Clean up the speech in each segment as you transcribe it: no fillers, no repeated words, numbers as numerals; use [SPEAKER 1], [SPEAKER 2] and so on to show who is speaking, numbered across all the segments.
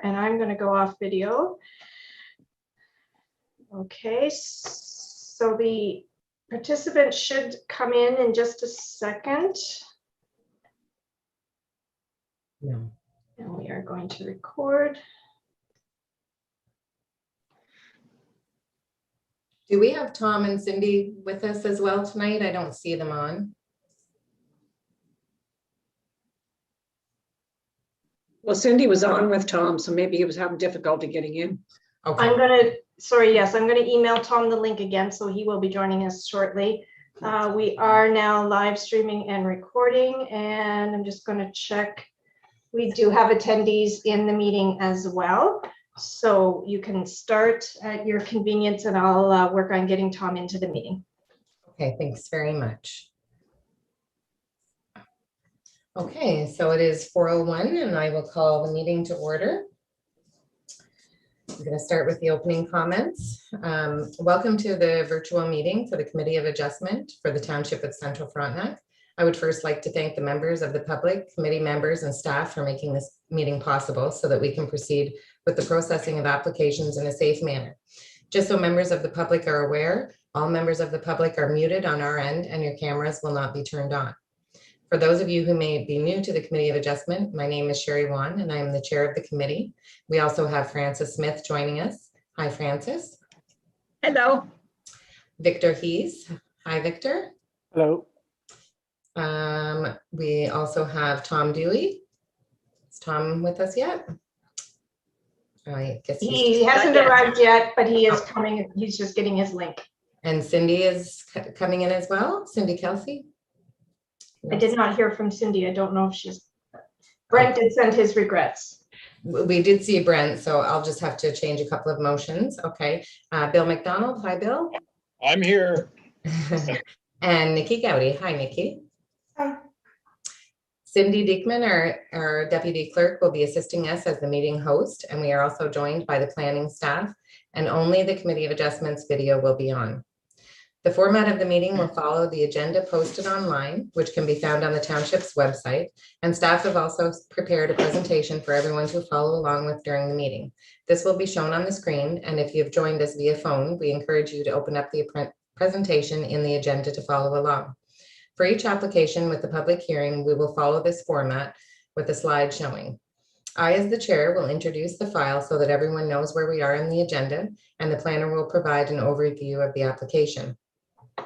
[SPEAKER 1] and I'm going to go off video. Okay, so the participants should come in just a second.
[SPEAKER 2] No.
[SPEAKER 1] And we are going to record.
[SPEAKER 2] Do we have Tom and Cindy with us as well tonight? I don't see them on.
[SPEAKER 3] Well, Cindy was on with Tom, so maybe he was having difficulty getting in.
[SPEAKER 2] Okay.
[SPEAKER 1] I'm gonna email Tom the link again, so he will be joining us shortly. We are now live streaming and recording, and I'm just gonna check. We do have attendees in the meeting as well. So you can start at your convenience, and I'll work on getting Tom into the meeting.
[SPEAKER 2] Okay, thanks very much. Okay, so it is 4:01 and I will call the meeting to order. I'm going to start with the opening comments. Welcome to the virtual meeting for the Committee of Adjustment for the Township of Central Frontenac. I would first like to thank the members of the public, committee members, and staff for making this meeting possible so that we can proceed with the processing of applications in a safe manner. Just so members of the public are aware, all members of the public are muted on our end and your cameras will not be turned on. For those of you who may be new to the Committee of Adjustment, my name is Sherry Wan and I am the chair of the committee. We also have Frances Smith joining us. Hi, Frances.
[SPEAKER 3] Hello.
[SPEAKER 2] Victor Hees. Hi, Victor.
[SPEAKER 4] Hello.
[SPEAKER 2] We also have Tom Dewey. Is Tom with us yet? I guess
[SPEAKER 1] He hasn't arrived yet, but he is coming. He's just getting his link.
[SPEAKER 2] And Cindy is coming in as well. Cindy Kelsey.
[SPEAKER 1] I did not hear from Cindy. I don't know if she's. Brent did send his regrets.
[SPEAKER 2] We did see Brent, so I'll just have to change a couple of motions. Okay. Bill McDonald. Hi, Bill.
[SPEAKER 4] I'm here.
[SPEAKER 2] And Nikki Gowdy. Hi, Nikki.
[SPEAKER 1] Hi.
[SPEAKER 2] Cindy Diekman, our deputy clerk, will be assisting us as the meeting host, and we are also joined by the planning staff, and only the Committee of Adjustments video will be on. The format of the meeting will follow the agenda posted online, which can be found on the township's website, and staff have also prepared a presentation for everyone to follow along with during the meeting. This will be shown on the screen, and if you've joined us via phone, we encourage you to open up the presentation in the agenda to follow along. For each application with the public hearing, we will follow this format with a slide showing. I, as the chair, will introduce the file so that everyone knows where we are in the agenda, and the planner will provide an overview of the application.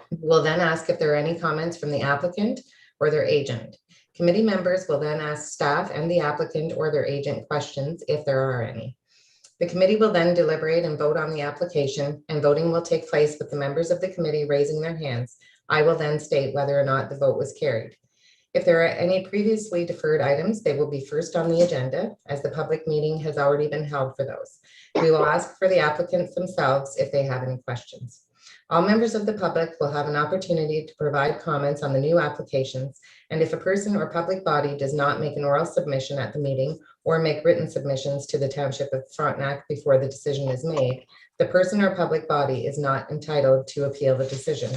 [SPEAKER 2] We will then ask if there are any comments from the applicant or their agent. Committee members will then ask staff and the applicant or their agent questions if there are any. The committee will then deliberate and vote on the application, and voting will take place with the members of the committee raising their hands. I will then state whether or not the vote was carried. If there are any previously deferred items, they will be first on the agenda, as the public meeting has already been held for those. We will ask for the applicants themselves if they have any questions. All members of the public will have an opportunity to provide comments on the new applications, and if a person or public body does not make an oral submission at the meeting or make written submissions to the Township of Frontenac before the decision is made, the person or public body is not entitled to appeal the decision.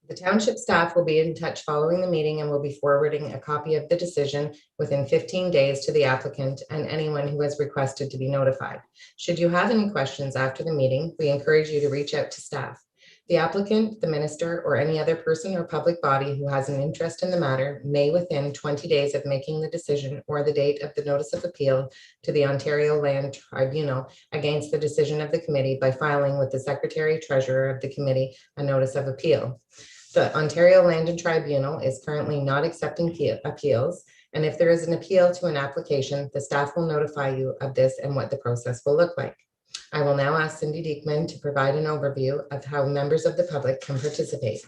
[SPEAKER 2] The township staff will be in touch following the meeting and will be forwarding a copy of the decision within 15 days to the applicant and anyone who has requested to be notified. Should you have any questions after the meeting, we encourage you to reach out to staff. The applicant, the minister, or any other person or public body who has an interest in the matter may, within 20 days of making the decision or the date of the notice of appeal to the Ontario Land Tribunal against the decision of the committee by filing with the Secretary Treasurer of the committee a notice of appeal. The Ontario Land and Tribunal is currently not accepting appeals, and if there is an appeal to an application, the staff will notify you of this and what the process will look like. I will now ask Cindy Diekman to provide an overview of how members of the public can participate.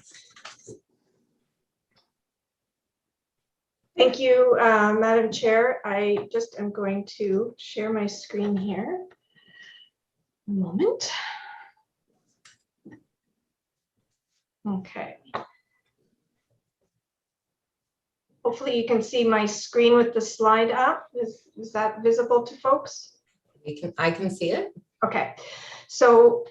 [SPEAKER 1] Thank you, Madam Chair. I just am going to share my screen here. A moment. Okay. Hopefully you can see my screen with the slide up. Is that visible to folks?
[SPEAKER 2] I can see it.
[SPEAKER 1] Okay, so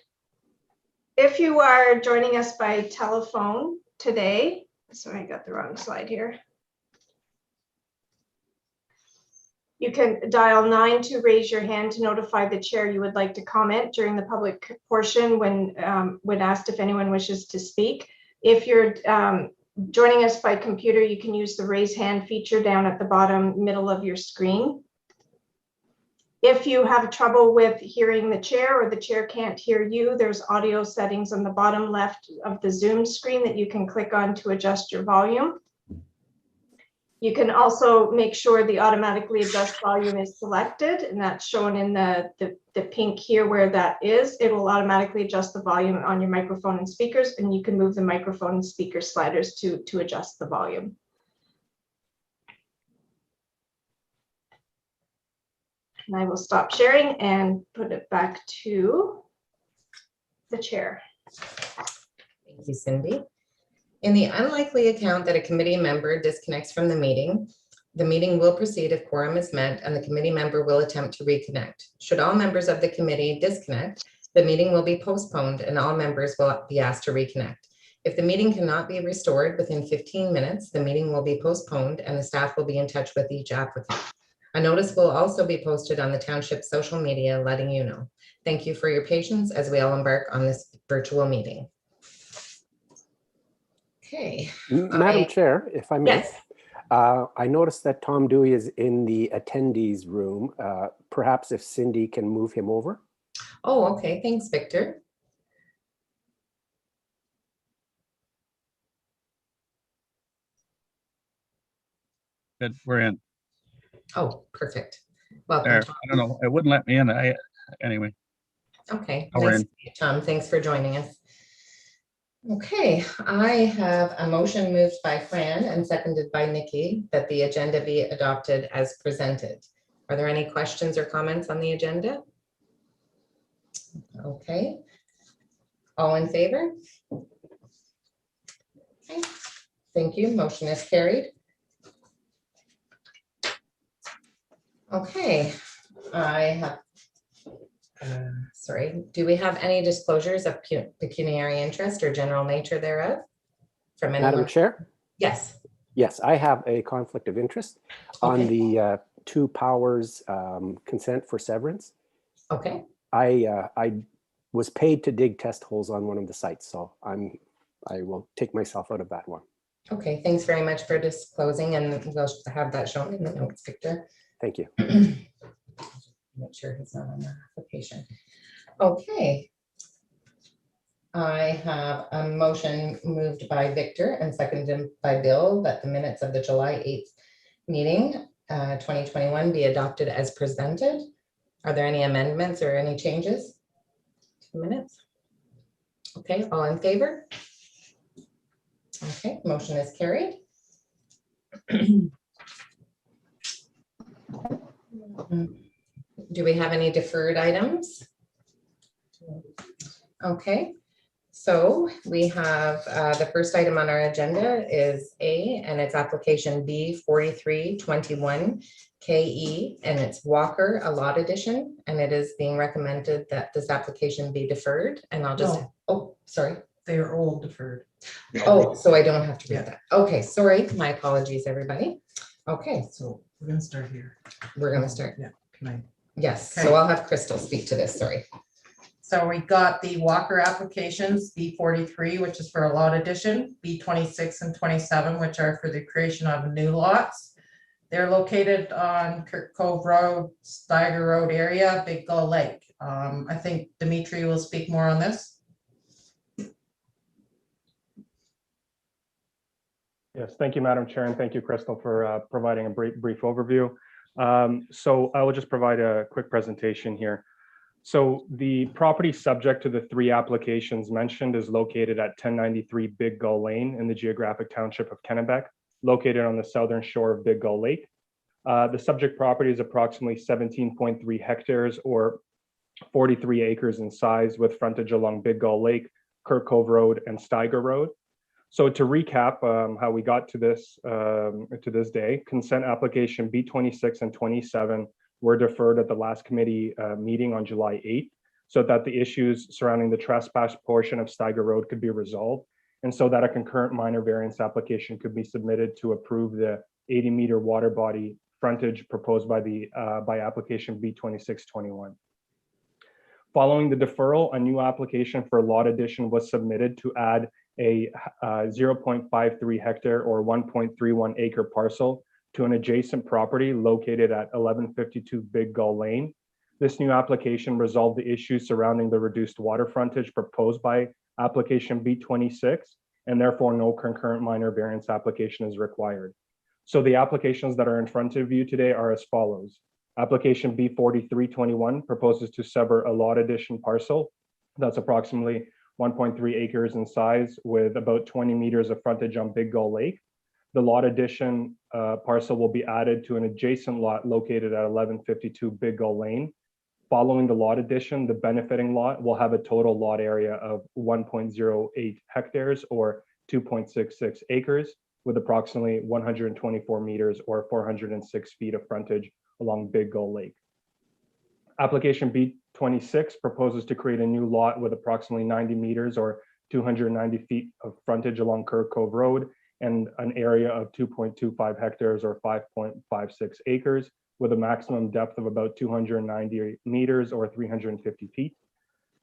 [SPEAKER 1] if you are joining us by telephone today, sorry, I got the wrong slide here. You can dial 9 to raise your hand to notify the chair you would like to comment during the public portion when asked if anyone wishes to speak. If you're joining us by computer, you can use the raise hand feature down at the bottom middle of your screen. If you have trouble with hearing the chair or the chair can't hear you, there's audio settings on the bottom left of the Zoom screen that you can click on to adjust your volume. You can also make sure the automatically adjust volume is selected, and that's shown in the pink here where that is. It will automatically adjust the volume on your microphone and speakers, and you can move the microphone and speaker sliders to adjust the volume. And I will stop sharing and put it back to the chair.
[SPEAKER 2] Thank you, Cindy. In the unlikely account that a committee member disconnects from the meeting will proceed if quorum is met and the committee member will attempt to reconnect. Should all members of the committee disconnect, the meeting will be postponed and all members will be asked to reconnect. If the meeting cannot be restored within 15 minutes, the meeting will be postponed and the staff will be in touch with each applicant. A notice will also be posted on the township social media letting you know. Thank you for your patience as we all embark on this virtual meeting. Okay.
[SPEAKER 4] Madam Chair, if I may.
[SPEAKER 2] Yes.
[SPEAKER 4] I noticed that Tom Dewey is in the attendees room. Perhaps if Cindy can move him over.
[SPEAKER 2] Oh, okay. Thanks, Victor.
[SPEAKER 5] Good, we're in.
[SPEAKER 2] Oh, perfect. Welcome,
[SPEAKER 5] There.
[SPEAKER 2] Tom.
[SPEAKER 5] I don't know. It wouldn't let me in. Anyway.
[SPEAKER 2] Okay.
[SPEAKER 5] We're
[SPEAKER 2] Nice
[SPEAKER 5] in.
[SPEAKER 2] to meet you, Tom. Thanks for joining us. Okay, I have a motion moved by Fran and seconded by Nikki that the agenda be adopted as presented. Are there any questions or comments on the agenda? Okay. All in favor? Okay. Thank you. Motion is carried. Okay, I have, sorry, do we have any disclosures of pecuniary interest or general nature thereof from anyone?
[SPEAKER 4] Madam Chair?
[SPEAKER 2] Yes.
[SPEAKER 4] Yes, I have a conflict of interest on the Two Powers consent for severance.
[SPEAKER 2] Okay.
[SPEAKER 4] I was paid to dig test holes on one of the sites, so I will take myself out of that one.
[SPEAKER 2] Okay, thanks very much for disclosing, and we'll have that shown in the notes, Victor.
[SPEAKER 4] Thank you.
[SPEAKER 2] Make sure he's not on the application. Okay. I have a motion moved by Victor and seconded by Bill that the minutes of the July 8th meeting 2021 be adopted as presented. Are there any amendments or any changes to the minutes? Okay, all in favor? Okay, motion is carried. Do we have any deferred items? Okay, so we have the first item on our agenda is A, and it's application B4321 KE, and it's Walker a lot edition, and it is being recommended that this application be deferred. And I'll just, oh, sorry.
[SPEAKER 6] They are all deferred.
[SPEAKER 2] Oh, so I don't have to read that. Okay, sorry, my apologies, everybody. Okay,
[SPEAKER 6] So we're gonna start here.
[SPEAKER 2] we're gonna start.
[SPEAKER 6] Yeah, can I?
[SPEAKER 2] Yes,
[SPEAKER 6] Okay.
[SPEAKER 2] so I'll have Crystal speak to this, sorry.
[SPEAKER 6] So we got the Walker applications, B43, which is for a lot addition, B26 and 27, which are for the creation of new lots. They're located on Kirk Cove Road, Steiger Road area, Big Gull Lake. I think Dimitri will speak more on this.
[SPEAKER 7] Yes, thank you, Madam Chair, and thank you, Crystal, for providing a brief overview. So I will just provide a quick presentation here. So the property subject to the three applications mentioned is located at 1093 Big Gull Lane in the geographic township of Kennebec, located on the southern shore of Big Gull Lake. The subject property is approximately 17.3 hectares or 43 acres in size, with frontage along Big Gull Lake, Kirk Cove Road, and Steiger Road. So to recap how we got to this day, consent application B26 and 27 were deferred at the last committee meeting on July 8th, so that the issues surrounding the trespass portion of Steiger Road could be resolved, and so that a concurrent minor variance application could be submitted to approve the 80-meter water body frontage proposed by application B2621. Following the deferral, a new application for lot addition was submitted to add a 0.53 hectare or 1.31 acre parcel to an adjacent property located at 1152 Big Gull Lane. This new application resolved the issues surrounding the reduced water frontage proposed by application B26, and therefore no concurrent minor variance application is required. So the applications that are in front of you today are as follows. Application B4321 proposes to sever a lot addition parcel that's approximately 1.3 acres in size with about 20 meters of frontage on Big Gull Lake. The lot addition parcel will be added to an adjacent lot located at 1152 Big Gull Lane. Following the lot addition, the benefiting lot will have a total lot area of 1.08 hectares or 2.66 acres with approximately 124 meters or 406 feet of frontage along Big Gull Lake. Application B26 proposes to create a new lot with approximately 90 meters or 290 feet of frontage along Kirk Cove Road and an area of 2.25 hectares or 5.56 acres with a maximum depth of about 290 meters or 350 feet.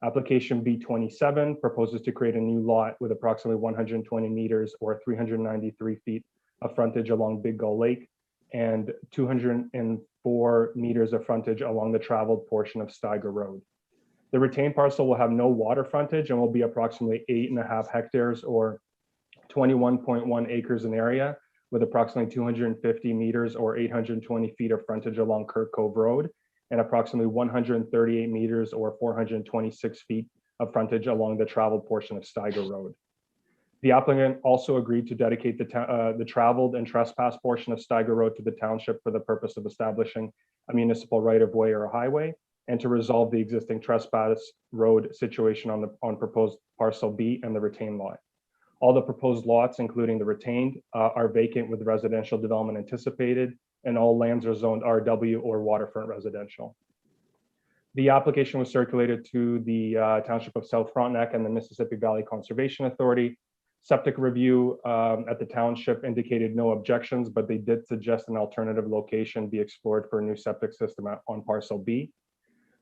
[SPEAKER 7] Application B27 proposes to create a new lot with approximately 120 meters or 393 feet of frontage along Big Gull Lake and 204 meters of frontage along the traveled portion of Steiger Road. The retained parcel will have no water frontage and will be approximately 8.5 hectares or 21.1 acres in area with approximately 250 meters or 820 feet of frontage along Kirk Cove Road and approximately 138 meters or 426 feet of frontage along the traveled portion of Steiger Road. The applicant also agreed to dedicate the traveled and trespass portion of Steiger Road to the township for the purpose of establishing a municipal right-of-way or a highway and to resolve the existing trespass road situation on proposed parcel B and the retained lot. All the proposed lots, including the retained, are vacant with residential development anticipated, and all lands are zoned RW or waterfront residential. The application was circulated to the Township of South Frontenac and the Mississippi Valley Conservation Authority. Septic review at the township indicated no objections, but they did suggest an alternative location be explored for a new septic system on parcel B.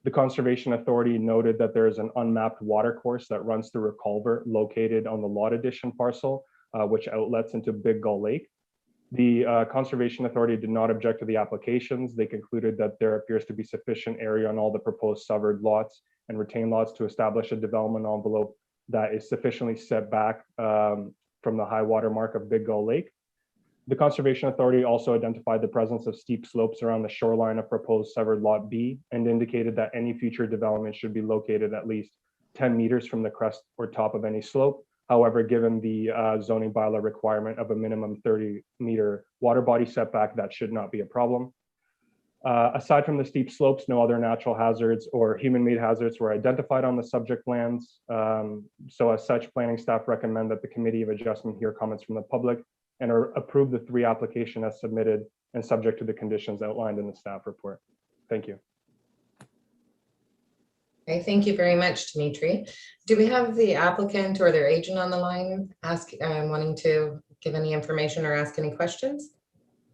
[SPEAKER 7] The Conservation Authority noted that there is an unmapped water course that runs through a culvert located on the lot addition parcel, which outlets into Big Gull Lake. The Conservation Authority did not object to the applications. They concluded that there appears to be sufficient area on all the proposed severed lots and retained lots to establish a development envelope that is sufficiently set back from the high water mark of Big Gull Lake. The Conservation Authority also identified the presence of steep slopes around the shoreline of proposed severed lot B and indicated that any future development should be located at least 10 meters from the crest or top of any slope. However, given the zoning bylaw requirement of a minimum 30-meter water body setback, that should not be a problem. Aside from the steep slopes, no other natural hazards or human-made hazards were identified on the subject lands. So as such, planning staff recommend that the Committee of Adjustment hear comments from the public and approve the 3 applications as submitted and subject to the conditions outlined in the staff report. Thank you.
[SPEAKER 2] Okay, thank you very much, Dimitri. Do we have the applicant or their agent on the line wanting to give any information or ask any questions?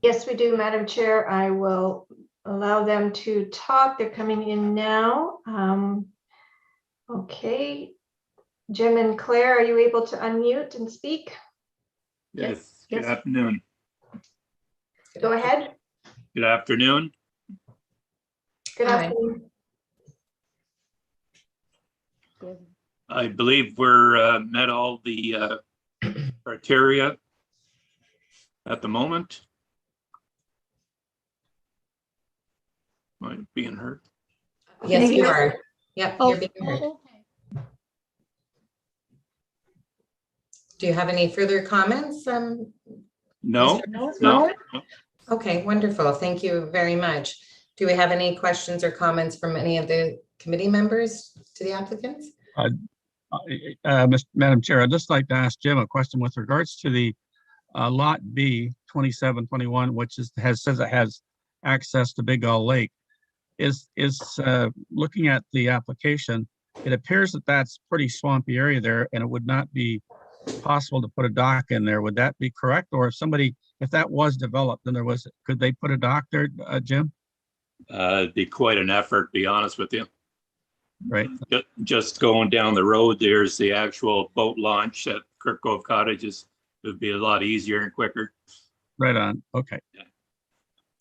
[SPEAKER 1] Yes, we do, Madam Chair. I will allow them to talk. They're coming in now. Okay. Jim and Claire, are you able to unmute and speak?
[SPEAKER 8] Yes, good
[SPEAKER 1] Yes.
[SPEAKER 8] afternoon.
[SPEAKER 1] Go ahead.
[SPEAKER 8] Good afternoon.
[SPEAKER 1] Good
[SPEAKER 2] Hi.
[SPEAKER 1] afternoon.
[SPEAKER 8] I believe we're met all the criteria at the moment. Am I being heard?
[SPEAKER 2] Yes, you are. Yep,
[SPEAKER 9] Oh,
[SPEAKER 2] you're being heard. Do you have any further comments?
[SPEAKER 8] No,
[SPEAKER 2] Mr.
[SPEAKER 8] no.
[SPEAKER 2] Okay, wonderful. Thank you very much. Do we have any questions or comments from any of the committee members to the applicants?
[SPEAKER 5] Madam Chair, I'd just like to ask Jim a question with regards to the lot B 2721, which says it has access to Big Gull Lake. Is looking at the application, it appears that that's pretty swampy area there, and it would not be possible to put a dock in there. Would that be correct? Or if somebody if that was developed, then could they put a dock there, Jim?
[SPEAKER 8] It'd be quite an effort, to be honest with you.
[SPEAKER 5] Right,
[SPEAKER 8] Just going down the road, there's the actual boat launch at Kirk Cove Cottages. It would be a lot easier and quicker.
[SPEAKER 5] right on. Okay,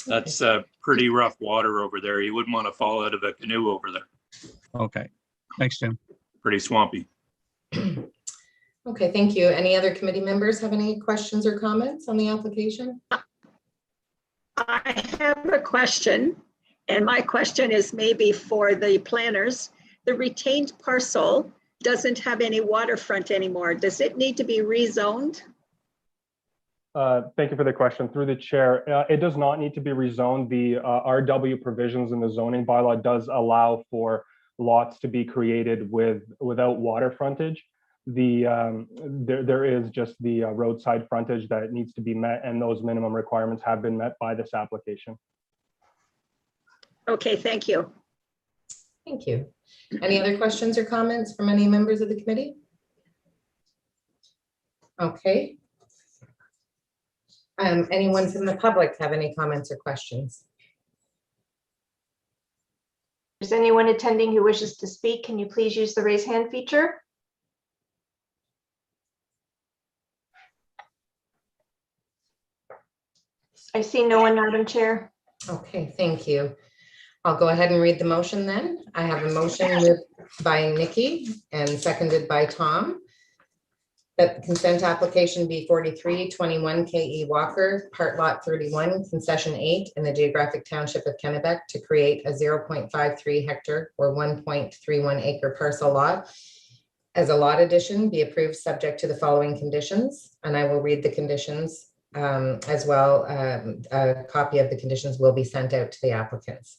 [SPEAKER 8] That's pretty rough water over there. You wouldn't want to fall out of a canoe over there.
[SPEAKER 5] okay. Thanks, Jim.
[SPEAKER 8] Pretty swampy.
[SPEAKER 2] Okay, thank you. Any other committee members have any questions or comments on the application?
[SPEAKER 3] I have a question, and my question is maybe for the planners. The retained parcel doesn't have any waterfront anymore. Does it need to be rezoned?
[SPEAKER 7] Thank you for the question. Through the chair, it does not need to be rezoned. The RW provisions in the zoning bylaw does allow for lots to be created without water frontage. There is just the roadside frontage that needs to be met, and those minimum requirements have been met by this application.
[SPEAKER 3] Okay, thank you.
[SPEAKER 2] Thank you. Any other questions or comments from any members of the committee? Okay. Anyone from the public have any comments or questions?
[SPEAKER 1] If there's anyone attending who wishes to speak, can you please use the raise hand feature? I see no one, Madam Chair.
[SPEAKER 2] Okay, thank you. I'll go ahead and read the motion then. I have a motion moved by Nikki and seconded by Tom. That consent application B43 21 KE Walker, part lot 31, concession 8 in the geographic township of Kennebec to create a 0.53 hectare or 1.31 acre parcel lot as a lot addition be approved subject to the following conditions. And I will read the conditions as well. A copy of the conditions will be sent out to the applicants.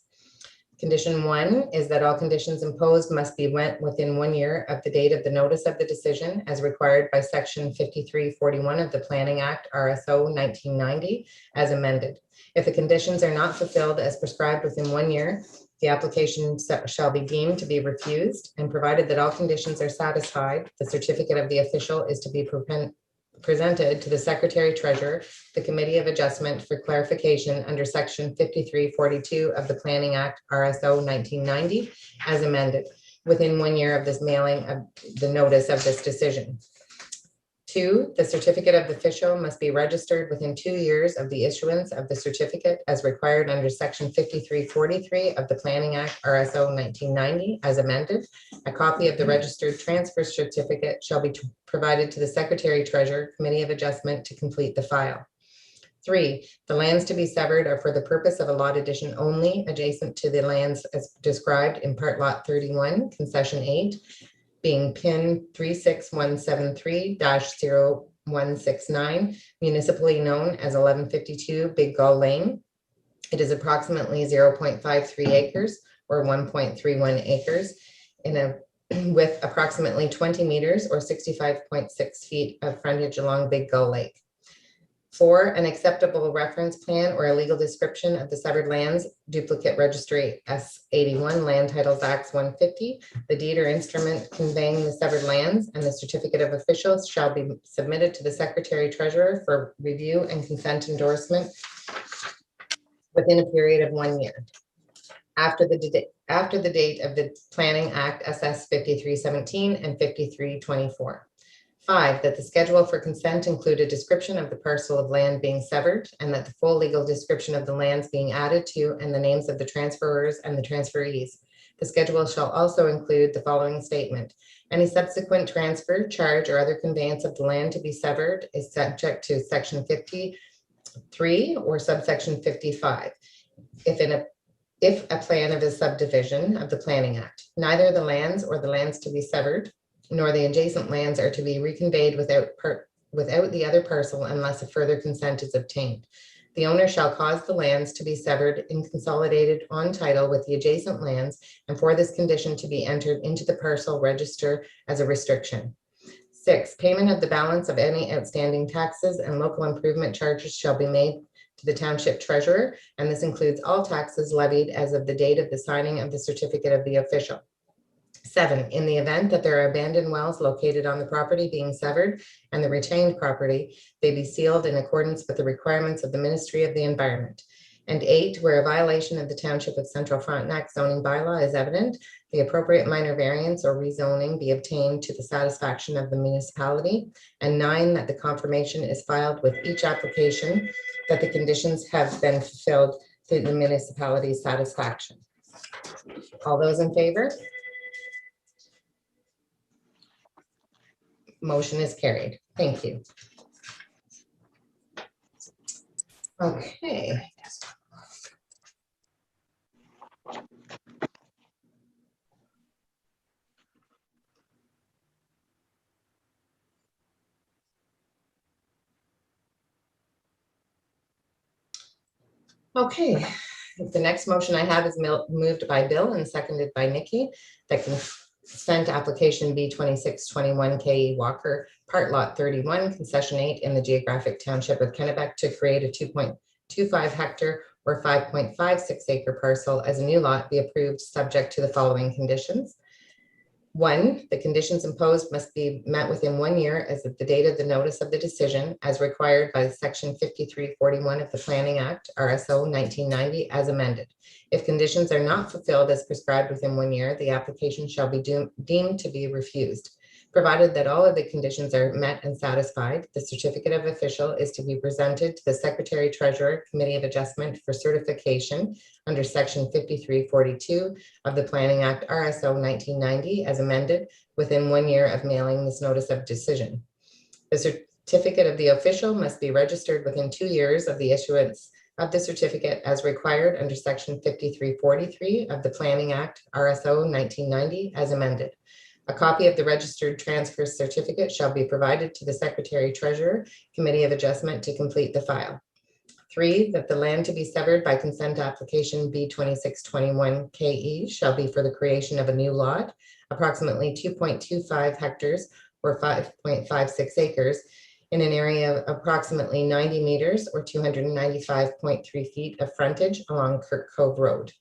[SPEAKER 2] Condition 1 is that all conditions imposed must be within 1 year of the date of the notice of the decision as required by section 5341 of the Planning Act, RSO 1990, as amended. If the conditions are not fulfilled as prescribed within 1 year, the application shall be deemed to be refused, and provided that all conditions are satisfied, the certificate of the official is to be presented to the Secretary Treasurer, the Committee of Adjustment for clarification under section 5342 of the Planning Act, RSO 1990, as amended, within 1 year of this mailing of the notice of this decision. 2, the certificate of the official must be registered within 2 years of the issuance of the certificate as required under section 5343 of the Planning Act, RSO 1990, as amended. A copy of the registered transfer certificate shall be provided to the Secretary Treasurer, Committee of Adjustment to complete the file. 3, the lands to be severed are for the purpose of a lot addition only adjacent to the lands as described in part lot 31, concession 8, being pin 36173-0169, municipally known as 1152 Big Gull Lane. It is approximately 0.53 acres or 1.31 acres with approximately 20 meters or 65.6 feet of frontage along Big Gull Lake. 4, an acceptable reference plan or a legal description of the severed lands, duplicate registry S81, Land Titles Acts 150. The deed or instrument conveying the severed lands and the certificate of officials shall be submitted to the Secretary Treasurer for review and consent endorsement within a period of 1 year. After the date of the Planning Act SS 5317 and 5324. 5, that the schedule for consent include a description of the parcel of land being severed and that the full legal description of the lands being added to and the names of the transferors and the transferees. The schedule shall also include the following statement. Any subsequent transfer, charge, or other conveyance of the land to be severed is subject to section 53 or subsection 55. If a plan of a subdivision of the Planning Act, neither the lands or the lands to be severed nor the adjacent lands are to be reconveyed without the other parcel unless a further consent is obtained. The owner shall cause the lands to be severed and consolidated on title with the adjacent lands, and for this condition to be entered into the parcel register as a restriction. 6, payment of the balance of any outstanding taxes and local improvement charges shall be made to the Township Treasurer, and this includes all taxes levied as of the date of the signing of the certificate of the official. 7, in the event that there are abandoned wells located on the property being severed and the retained property, they be sealed in accordance with the requirements of the Ministry of the Environment. And 8, where a violation of the Township of Central Frontenac zoning bylaw is evident, the appropriate minor variance or rezoning be obtained to the satisfaction of the municipality. And 9, that the confirmation is filed with each application that the conditions have been fulfilled to the municipality's satisfaction. All those in favor? Motion is carried. Thank you. Okay. Okay, the next motion I have is moved by Bill and seconded by Nikki, that consent application B2621 KE Walker, part lot 31, concession 8 in the geographic township of Kennebec to create a 2.25 hectare or 5.56 acre parcel as a new lot be approved subject to the following conditions. 1, the conditions imposed must be met within 1 year as of the date of the notice of the decision as required by section 5341 of the Planning Act, RSO 1990, as amended. If conditions are not fulfilled as prescribed within 1 year, the application shall be deemed to be refused. Provided that all of the conditions are met and satisfied, the certificate of official is to be presented to the Secretary Treasurer Committee of Adjustment for certification under section 5342 of the Planning Act, RSO 1990, as amended, within 1 year of mailing this notice of decision. The certificate of the official must be registered within 2 years of the issuance of the certificate as required under section 5343 of the Planning Act, RSO 1990, as amended. A copy of the registered transfer certificate shall be provided to the Secretary Treasurer Committee of Adjustment to complete the file. 3, that the land to be severed by consent application B2621 KE shall be for the creation of a new lot, approximately 2.25 hectares or 5.56 acres in an area of approximately 90 meters or 295.3 feet of frontage along Kirk Cove Road.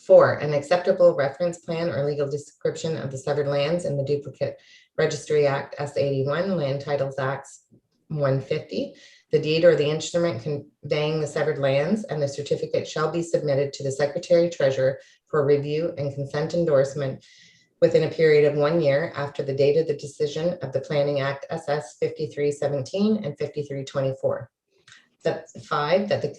[SPEAKER 2] 4, an acceptable reference plan or legal description of the severed lands in the Duplicate Registry Act S81, Land Titles Acts 150. The deed or the instrument conveying the severed lands and the certificate shall be submitted to the Secretary Treasurer for review and consent endorsement within a period of 1 year after the date of the decision of the Planning Act SS 5317 and 5324. 5, that the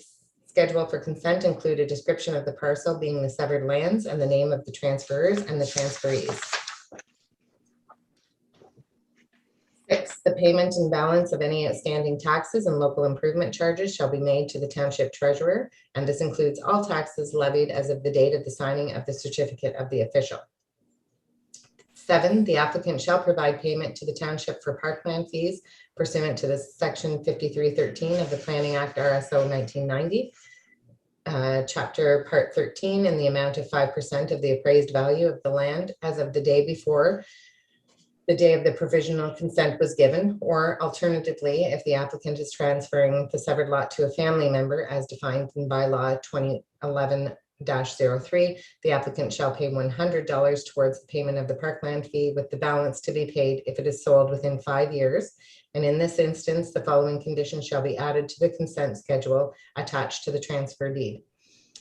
[SPEAKER 2] schedule for consent include a description of the parcel being the severed lands and the name of the transferors and the transferees. 6, the payment and balance of any outstanding taxes and local improvement charges shall be made to the Township Treasurer, and this includes all taxes levied as of the date of the signing of the certificate of the official. 7, the applicant shall provide payment to the township for parkland fees pursuant to the section 5313 of the Planning Act, RSO 1990, chapter part 13, in the amount of 5% of the appraised value of the land as of the day before the day of the provisional consent was given, or alternatively, if the applicant is transferring the severed lot to a family member as defined in bylaw 2011-03, the applicant shall pay $100 towards the payment of the parkland fee, with the balance to be paid if it is sold within 5 years. And in this instance, the following conditions shall be added to the consent schedule attached to the transfer deed.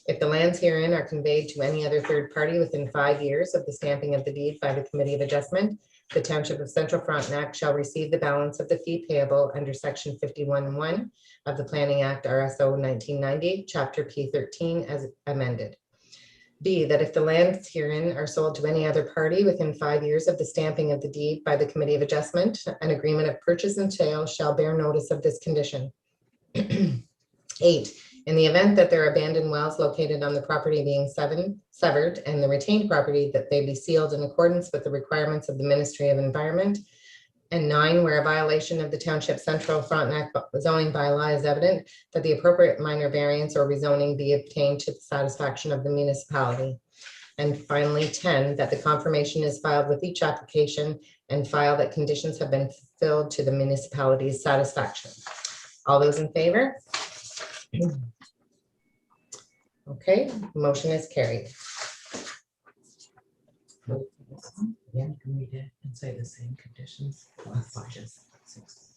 [SPEAKER 2] If the lands herein are conveyed to any other third party within 5 years of the stamping of the deed by the Committee of Adjustment, the Township of Central Frontenac shall receive the balance of the fee payable under section 51(1) of the Planning Act, RSO 1990, chapter P13, as amended. B, that if the lands herein are sold to any other party within 5 years of the stamping of the deed by the Committee of Adjustment, an agreement of purchase and sale shall bear notice of this condition. 8, in the event that there are abandoned wells located on the property being severed and the retained property, that they be sealed in accordance with the requirements of the Ministry of Environment. And 9, where a violation of the Township Central Frontenac zoning bylaw is evident, that the appropriate minor variance or rezoning be obtained to the satisfaction of the municipality. And finally, 10, that the confirmation is filed with each application and file that conditions have been fulfilled to the municipality's satisfaction. All those in favor? Okay, motion is carried. Yeah, you can read it and say the same conditions.
[SPEAKER 6] Plus just 6,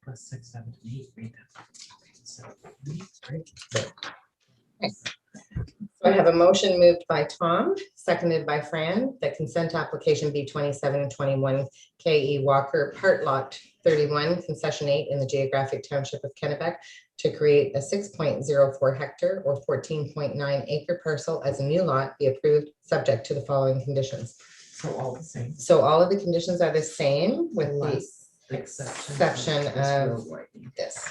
[SPEAKER 6] plus 6, 7, and 8, read that. So,
[SPEAKER 2] So I have a motion moved by Tom, seconded by Fran, that consent application B2721 KE Walker, part lot 31, concession 8 in the geographic township of Kennebec to create a 6.04 hectare or 14.9 acre parcel as a new lot be approved, subject to the following conditions.
[SPEAKER 6] so all the same.
[SPEAKER 2] So all of the conditions are the same with the
[SPEAKER 6] Less
[SPEAKER 2] exception
[SPEAKER 6] this
[SPEAKER 2] of
[SPEAKER 6] road widening.
[SPEAKER 2] this.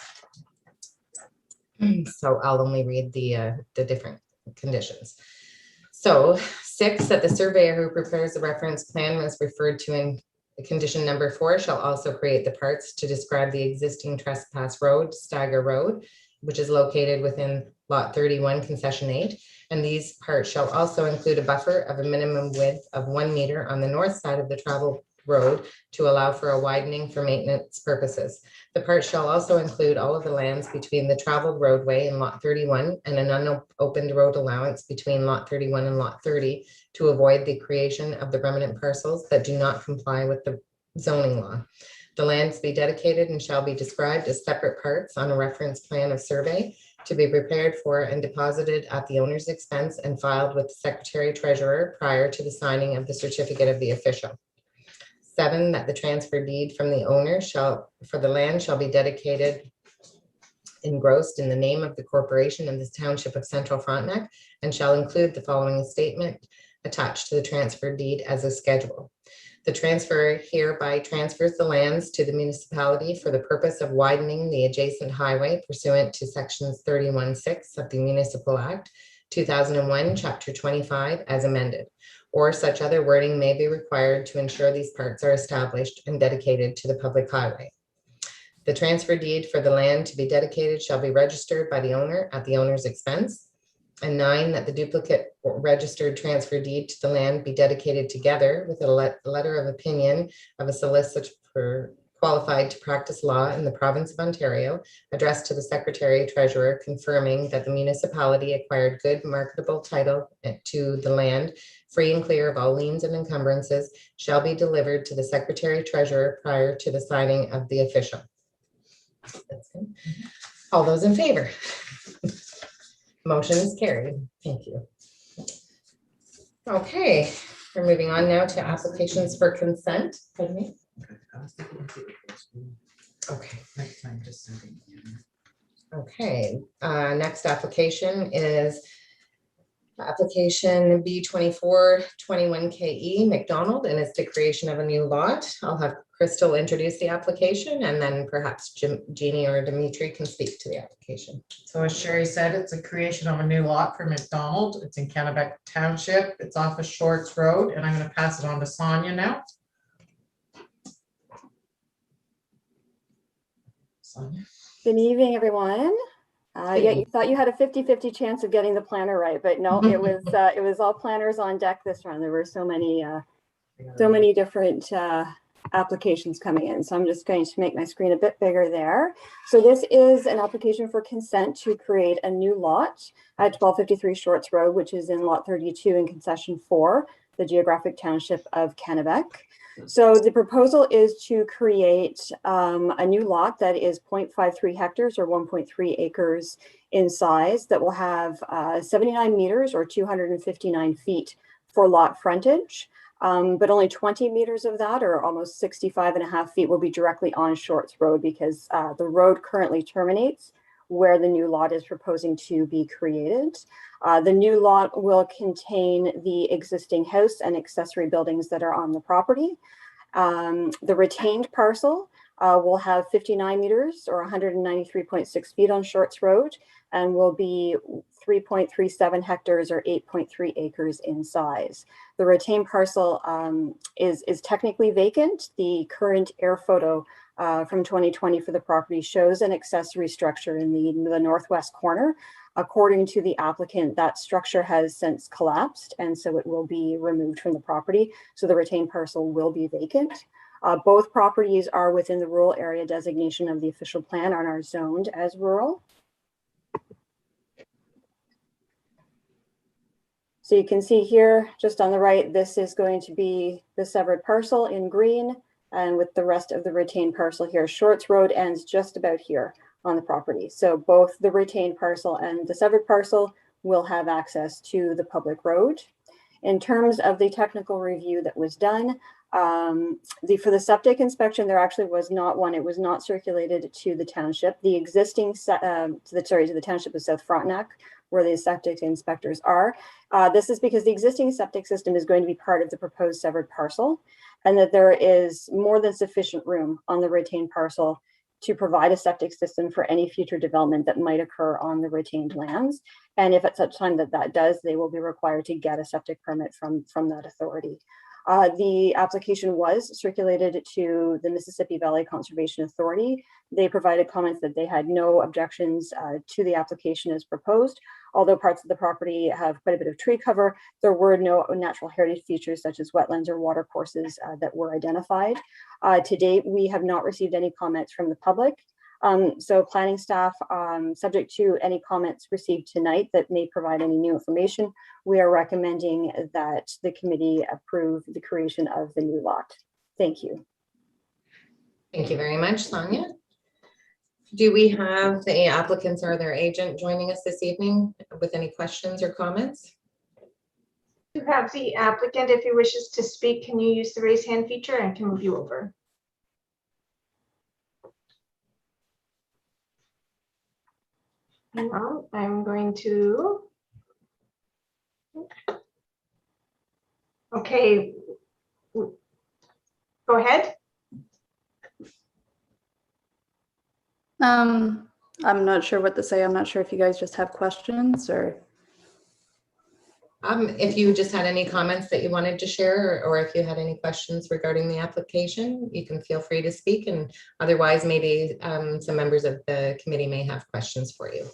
[SPEAKER 2] So I'll only read the different conditions. So 6, that the surveyor who prepares the reference plan was referred to in condition number 4 shall also create the parts to describe the existing trespass road, Stagger Road, which is located within lot 31, concession 8. And these parts shall also include a buffer of a minimum width of 1 meter on the north side of the travel road to allow for a widening for maintenance purposes. The part shall also include all of the lands between the traveled roadway and lot 31 and an unopened road allowance between lot 31 and lot 30 to avoid the creation of the remnant parcels that do not comply with the zoning law. The lands be dedicated and shall be described as separate parts on a reference plan of survey to be prepared for and deposited at the owner's expense and filed with the Secretary Treasurer prior to the signing of the certificate of the official. 7, that the transfer deed from the owner for the land shall be dedicated engrossed in the name of the corporation in the township of Central Frontenac and shall include the following statement attached to the transfer deed as a schedule. The transfer hereby transfers the lands to the municipality for the purpose of widening the adjacent highway pursuant to sections 31(6) of the Municipal Act 2001, Chapter 25, as amended, or such other wording may be required to ensure these parts are established and dedicated to the public highway. The transfer deed for the land to be dedicated shall be registered by the owner at the owner's expense. And 9, that the duplicate or registered transfer deed to the land be dedicated together with a letter of opinion of a solicitor qualified to practice law in the province of Ontario, addressed to the Secretary Treasurer, confirming that the municipality acquired good marketable title to the land, free and clear of all liens and encumbrances, shall be delivered to the Secretary Treasurer prior to the signing of the official. That's good. All those in favor? Motion is carried. Thank you. Okay, we're moving on now to applications for consent. Pardon me? Okay. Okay, next application is application B2421 KE McDonald, and it's the creation of a new lot. I'll have Crystal introduce the application and then perhaps Jeannie or Dimitri can speak to the application.
[SPEAKER 6] So as Sherry said, it's a creation of a new lot for McDonald. It's in Kennebec Township. It's off of Shorts Road, and I'm going to pass it on to Sonia now. Sonia.
[SPEAKER 9] Good evening, everyone. Yeah, you thought you had a 50-50 chance of getting the planner right, but no, it was all planners on deck this round. There were so many different applications coming in. So I'm just going to make my screen a bit bigger there. So this is an application for consent to create a new lot at 1253 Shorts Road, which is in lot 32 in concession 4, the geographic township of Kennebec. So the proposal is to create a new lot that is 0.53 hectares or 1.3 acres in size that will have 79 meters or 259 feet for lot frontage. But only 20 meters of that, or almost 65.5 feet, will be directly on Shorts Road because the road currently terminates where the new lot is proposing to be created. The new lot will contain the existing house and accessory buildings that are on the property. The retained parcel will have 59 meters or 193.6 feet on Shorts Road and will be 3.37 hectares or 8.3 acres in size. The retained parcel is technically vacant. The current air photo from 2020 for the property shows an accessory structure in the northwest corner. According to the applicant, that structure has since collapsed, and so it will be removed from the property. So the retained parcel will be vacant. Both properties are within the rural area designation of the official plan and are zoned as rural. So you can see here, just on the right, this is going to be the severed parcel in green, and with the rest of the retained parcel here. Shorts Road ends just about here on the property. So both the retained parcel and the severed parcel will have access to the public road. In terms of the technical review that was done, for the septic inspection, there actually was not one. It was not circulated to the township. The existing, to the township of South Frontenac, where the septic inspectors are. This is because the existing septic system is going to be part of the proposed severed parcel, and that there is more than sufficient room on the retained parcel to provide a septic system for any future development that might occur on the retained lands. And if at such time that does, they will be required to get a septic permit from that authority. The application was circulated to the Mississippi Valley Conservation Authority. They provided comments that they had no objections to the application as proposed. Although parts of the property have quite a bit of tree cover, there were no natural heritage features such as wetlands or water courses that were identified. To date, we have not received any comments from the public. So planning staff, subject to any comments received tonight that may provide any new information, we are recommending that the committee approve the creation of the new lot. Thank you.
[SPEAKER 2] Thank you very much, Sonia. Do we have the applicants or their agent joining us this evening with any questions or comments?
[SPEAKER 1] You have the applicant, if he wishes to speak, can you use the raise hand feature and can move you over? Well, I'm going to. Okay. Go ahead.
[SPEAKER 10] I'm not sure what to say. I'm not sure if you guys just have questions or.
[SPEAKER 2] If you just had any comments that you wanted to share, or if you had any questions regarding the application, you can feel free to speak, and otherwise maybe some members of the committee may have questions for you.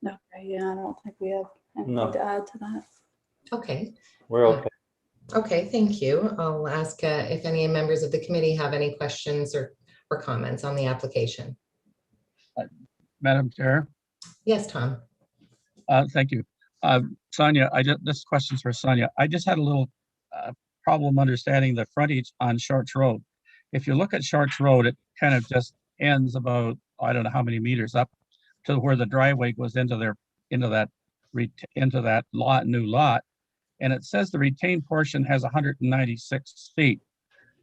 [SPEAKER 10] Okay, yeah, I don't think we have anything to add to that.
[SPEAKER 2] Okay.
[SPEAKER 11] We're okay.
[SPEAKER 2] Okay, thank you. I'll ask if any members of the committee have any questions or comments on the application.
[SPEAKER 5] Madam Chair.
[SPEAKER 2] Yes, Tom.
[SPEAKER 5] Thank you. Sonia, this question's for Sonia. I just had a little problem understanding the frontage on Shorts Road. If you look at Shorts Road, it kind of just ends about, I don't know how many meters up to where the driveway goes into that new lot. And it says the retained portion has 196 feet.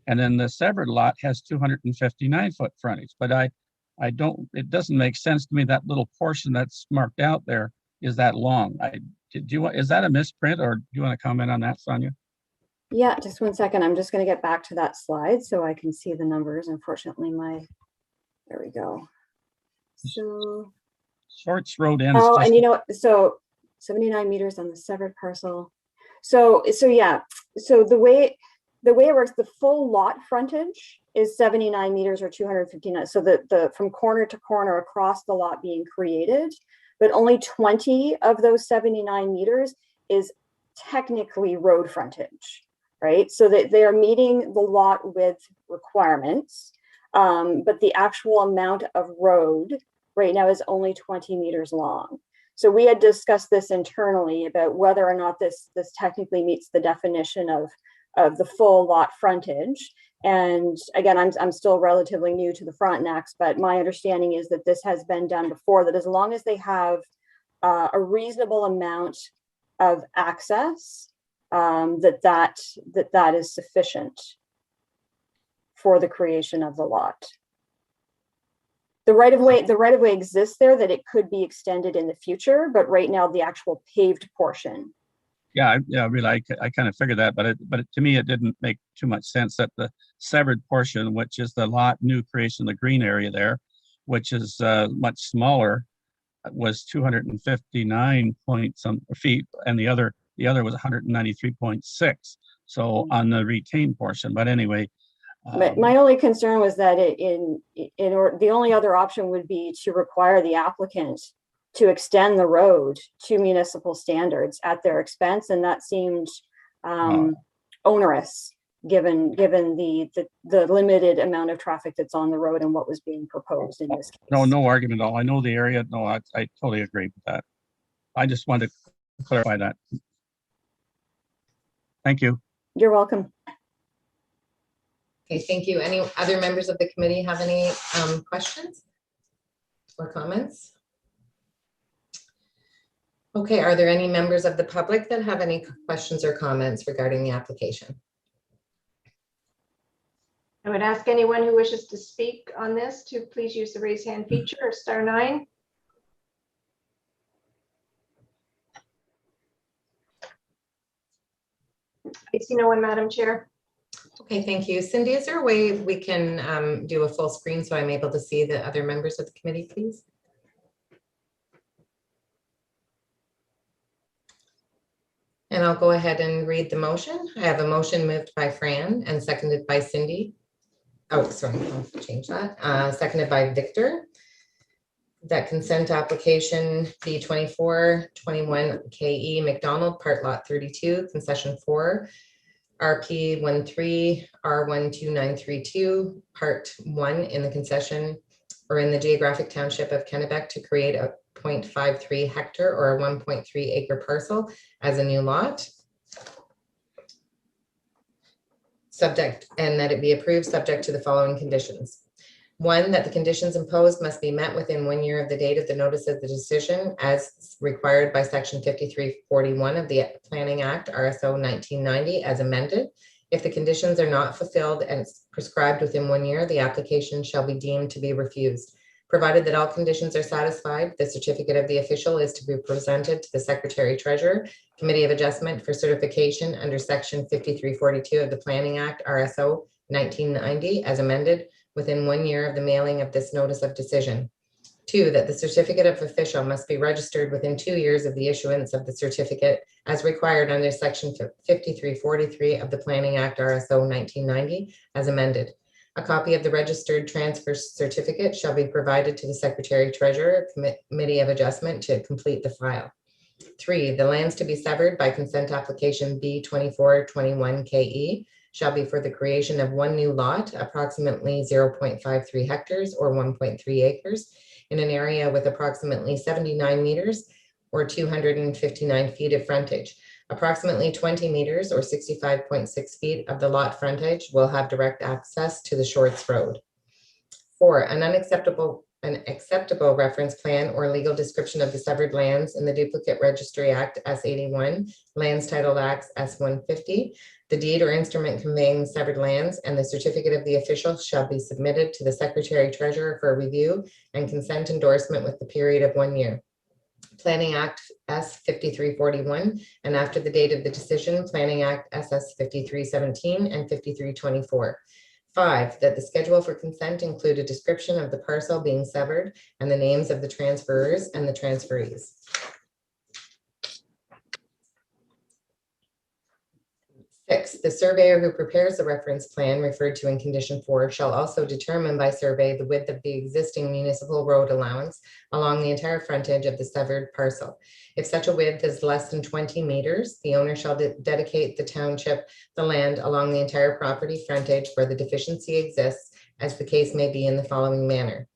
[SPEAKER 5] And then the severed lot has 259-foot frontage. But it doesn't make sense to me that little portion that's marked out there is that long. Is that a misprint, or do you want to comment on that, Sonia?
[SPEAKER 9] Yeah, just one second. I'm just going to get back to that slide so I can see the numbers. Unfortunately, there we go. So
[SPEAKER 5] Shorts Road ends.
[SPEAKER 9] Oh, and you know, so 79 meters on the severed parcel. So yeah, so the way it works, the full lot frontage is 79 meters or 259. So the from corner to corner across the lot being created, but only 20 of those 79 meters is technically road frontage, right? So that they are meeting the lot width requirements, but the actual amount of road right now is only 20 meters long. So we had discussed this internally about whether or not this technically meets the definition of the full lot frontage. And again, I'm still relatively new to the Frontenacs, but my understanding is that this has been done before, that as long as they have a reasonable amount of access, that is sufficient for the creation of the lot. The right of way exists there, that it could be extended in the future, but right now the actual paved portion.
[SPEAKER 5] Yeah, really, I kind of figured that, but to me, it didn't make too much sense that the severed portion, which is the lot new creation, the green area there, which is much smaller, was 259 point some feet, and the other was 193.6. So on the retained portion, but anyway.
[SPEAKER 9] But my only concern was that the only other option would be to require the applicant to extend the road to municipal standards at their expense, and that seemed onerous given the limited amount of traffic that's on the road and what was being proposed in this case.
[SPEAKER 5] No argument at all. I know the area. No, I totally agree with that. I just wanted to clarify that. Thank you.
[SPEAKER 9] You're welcome.
[SPEAKER 2] Okay, thank you. Any other members of the committee have any questions or comments? Okay, are there any members of the public that have any questions or comments regarding the application?
[SPEAKER 1] I would ask anyone who wishes to speak on this to please use the raise hand feature or *9. I see no one, Madam Chair.
[SPEAKER 2] Okay, thank you. Cindy, is there a way we can do a full screen so I'm able to see the other members of the committee, please? And I'll go ahead and read the motion. I have a motion moved by Fran and seconded by Cindy. Oh, sorry, I'll change that. Seconded by Victor. That consent application B2421 KE McDonald, part lot 32, concession 4, RP 13 R12932, part 1 in the concession or in the geographic township of Kennebec to create a 0.53 hectare or a 1.3 acre parcel as a new lot. Subject, and that it be approved subject to the following conditions. 1, that the conditions imposed must be met within 1 year of the date of the notice of the decision as required by section 5341 of the Planning Act, RSO 1990 as amended. If the conditions are not fulfilled and prescribed within 1 year, the application shall be deemed to be refused. Provided that all conditions are satisfied, the certificate of the official is to be presented to the Secretary Treasurer, Committee of Adjustment for certification under section 5342 of the Planning Act, RSO 1990 as amended within 1 year of the mailing of this notice of decision. 2, that the certificate of official must be registered within 2 years of the issuance of the certificate as required under section 5343 of the Planning Act, RSO 1990 as amended. A copy of the registered transfer certificate shall be provided to the Secretary Treasurer, Committee of Adjustment to complete the file. 3, the lands to be severed by consent application B2421 KE shall be for the creation of 1 new lot, approximately 0.53 hectares or 1.3 acres in an area with approximately 79 meters or 259 feet of frontage. Approximately 20 meters or 65.6 feet of the lot frontage will have direct access to the Shorts Road. 4, an acceptable reference plan or legal description of the severed lands in the Duplicate Registry Act S81, Lands Title Acts S150, the deed or instrument conveying severed lands, and the certificate of the official shall be submitted to the Secretary Treasurer for review and consent endorsement with the period of 1 year. Planning Act S 5341, and after the date of the decision, Planning Act SS 5317 and 5324. 5, that the schedule for consent include a description of the parcel being severed and the names of the transferors and the transferees. 6, the surveyor who prepares the reference plan referred to in condition 4 shall also determine by survey the width of the existing municipal road allowance along the entire frontage of the severed parcel. If such a width is less than 20 meters, the owner shall dedicate the township the land along the entire property frontage where the deficiency exists, as the case may be in the following manner.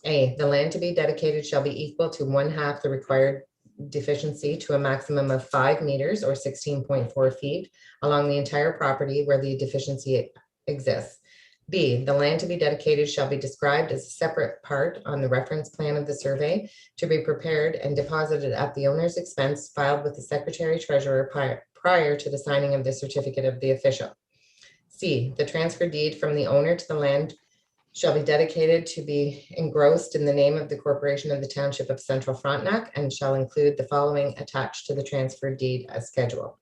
[SPEAKER 2] A, the land to be dedicated shall be equal to 1/2 the required deficiency to a maximum of 5 meters or 16.4 feet along the entire property where the deficiency exists. B, the land to be dedicated shall be described as a separate part on the reference plan of the survey to be prepared and deposited at the owner's expense, filed with the Secretary Treasurer prior to the signing of the certificate of the official. C, the transfer deed from the owner to the land shall be dedicated to be engrossed in the name of the corporation of the Township of Central Frontenac and shall include the following attached to the transfer deed as schedule.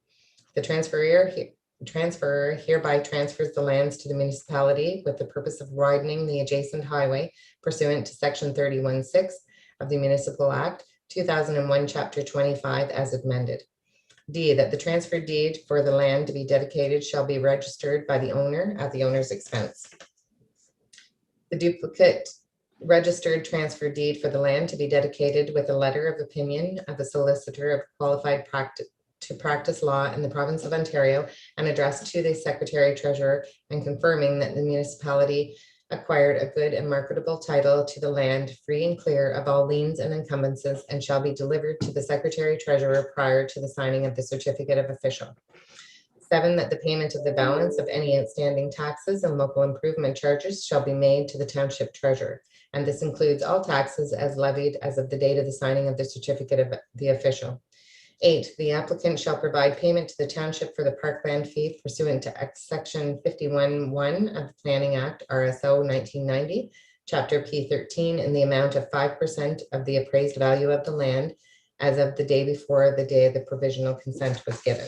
[SPEAKER 2] The transferor hereby transfers the lands to the municipality with the purpose of widening the adjacent highway pursuant to section 31(6) of the Municipal Act 2001, chapter 25 as amended. D, that the transfer deed for the land to be dedicated shall be registered by the owner at the owner's expense. The duplicate registered transfer deed for the land to be dedicated with a letter of opinion of a solicitor of qualified practice law in the province of Ontario and addressed to the Secretary Treasurer and confirming that the municipality acquired a good and marketable title to the land free and clear of all liens and encumbrances, and shall be delivered to the Secretary Treasurer prior to the signing of the certificate of official. 7, that the payment of the balance of any outstanding taxes and local improvement charges shall be made to the Township Treasurer, and this includes all taxes as levied as of the date of the signing of the certificate of the official. 8, the applicant shall provide payment to the township for the parkland fee pursuant to Section 51(1) of the Planning Act, RSO 1990, Chapter P13, in the amount of 5% of the appraised value of the land as of the day before the day the provisional consent was given.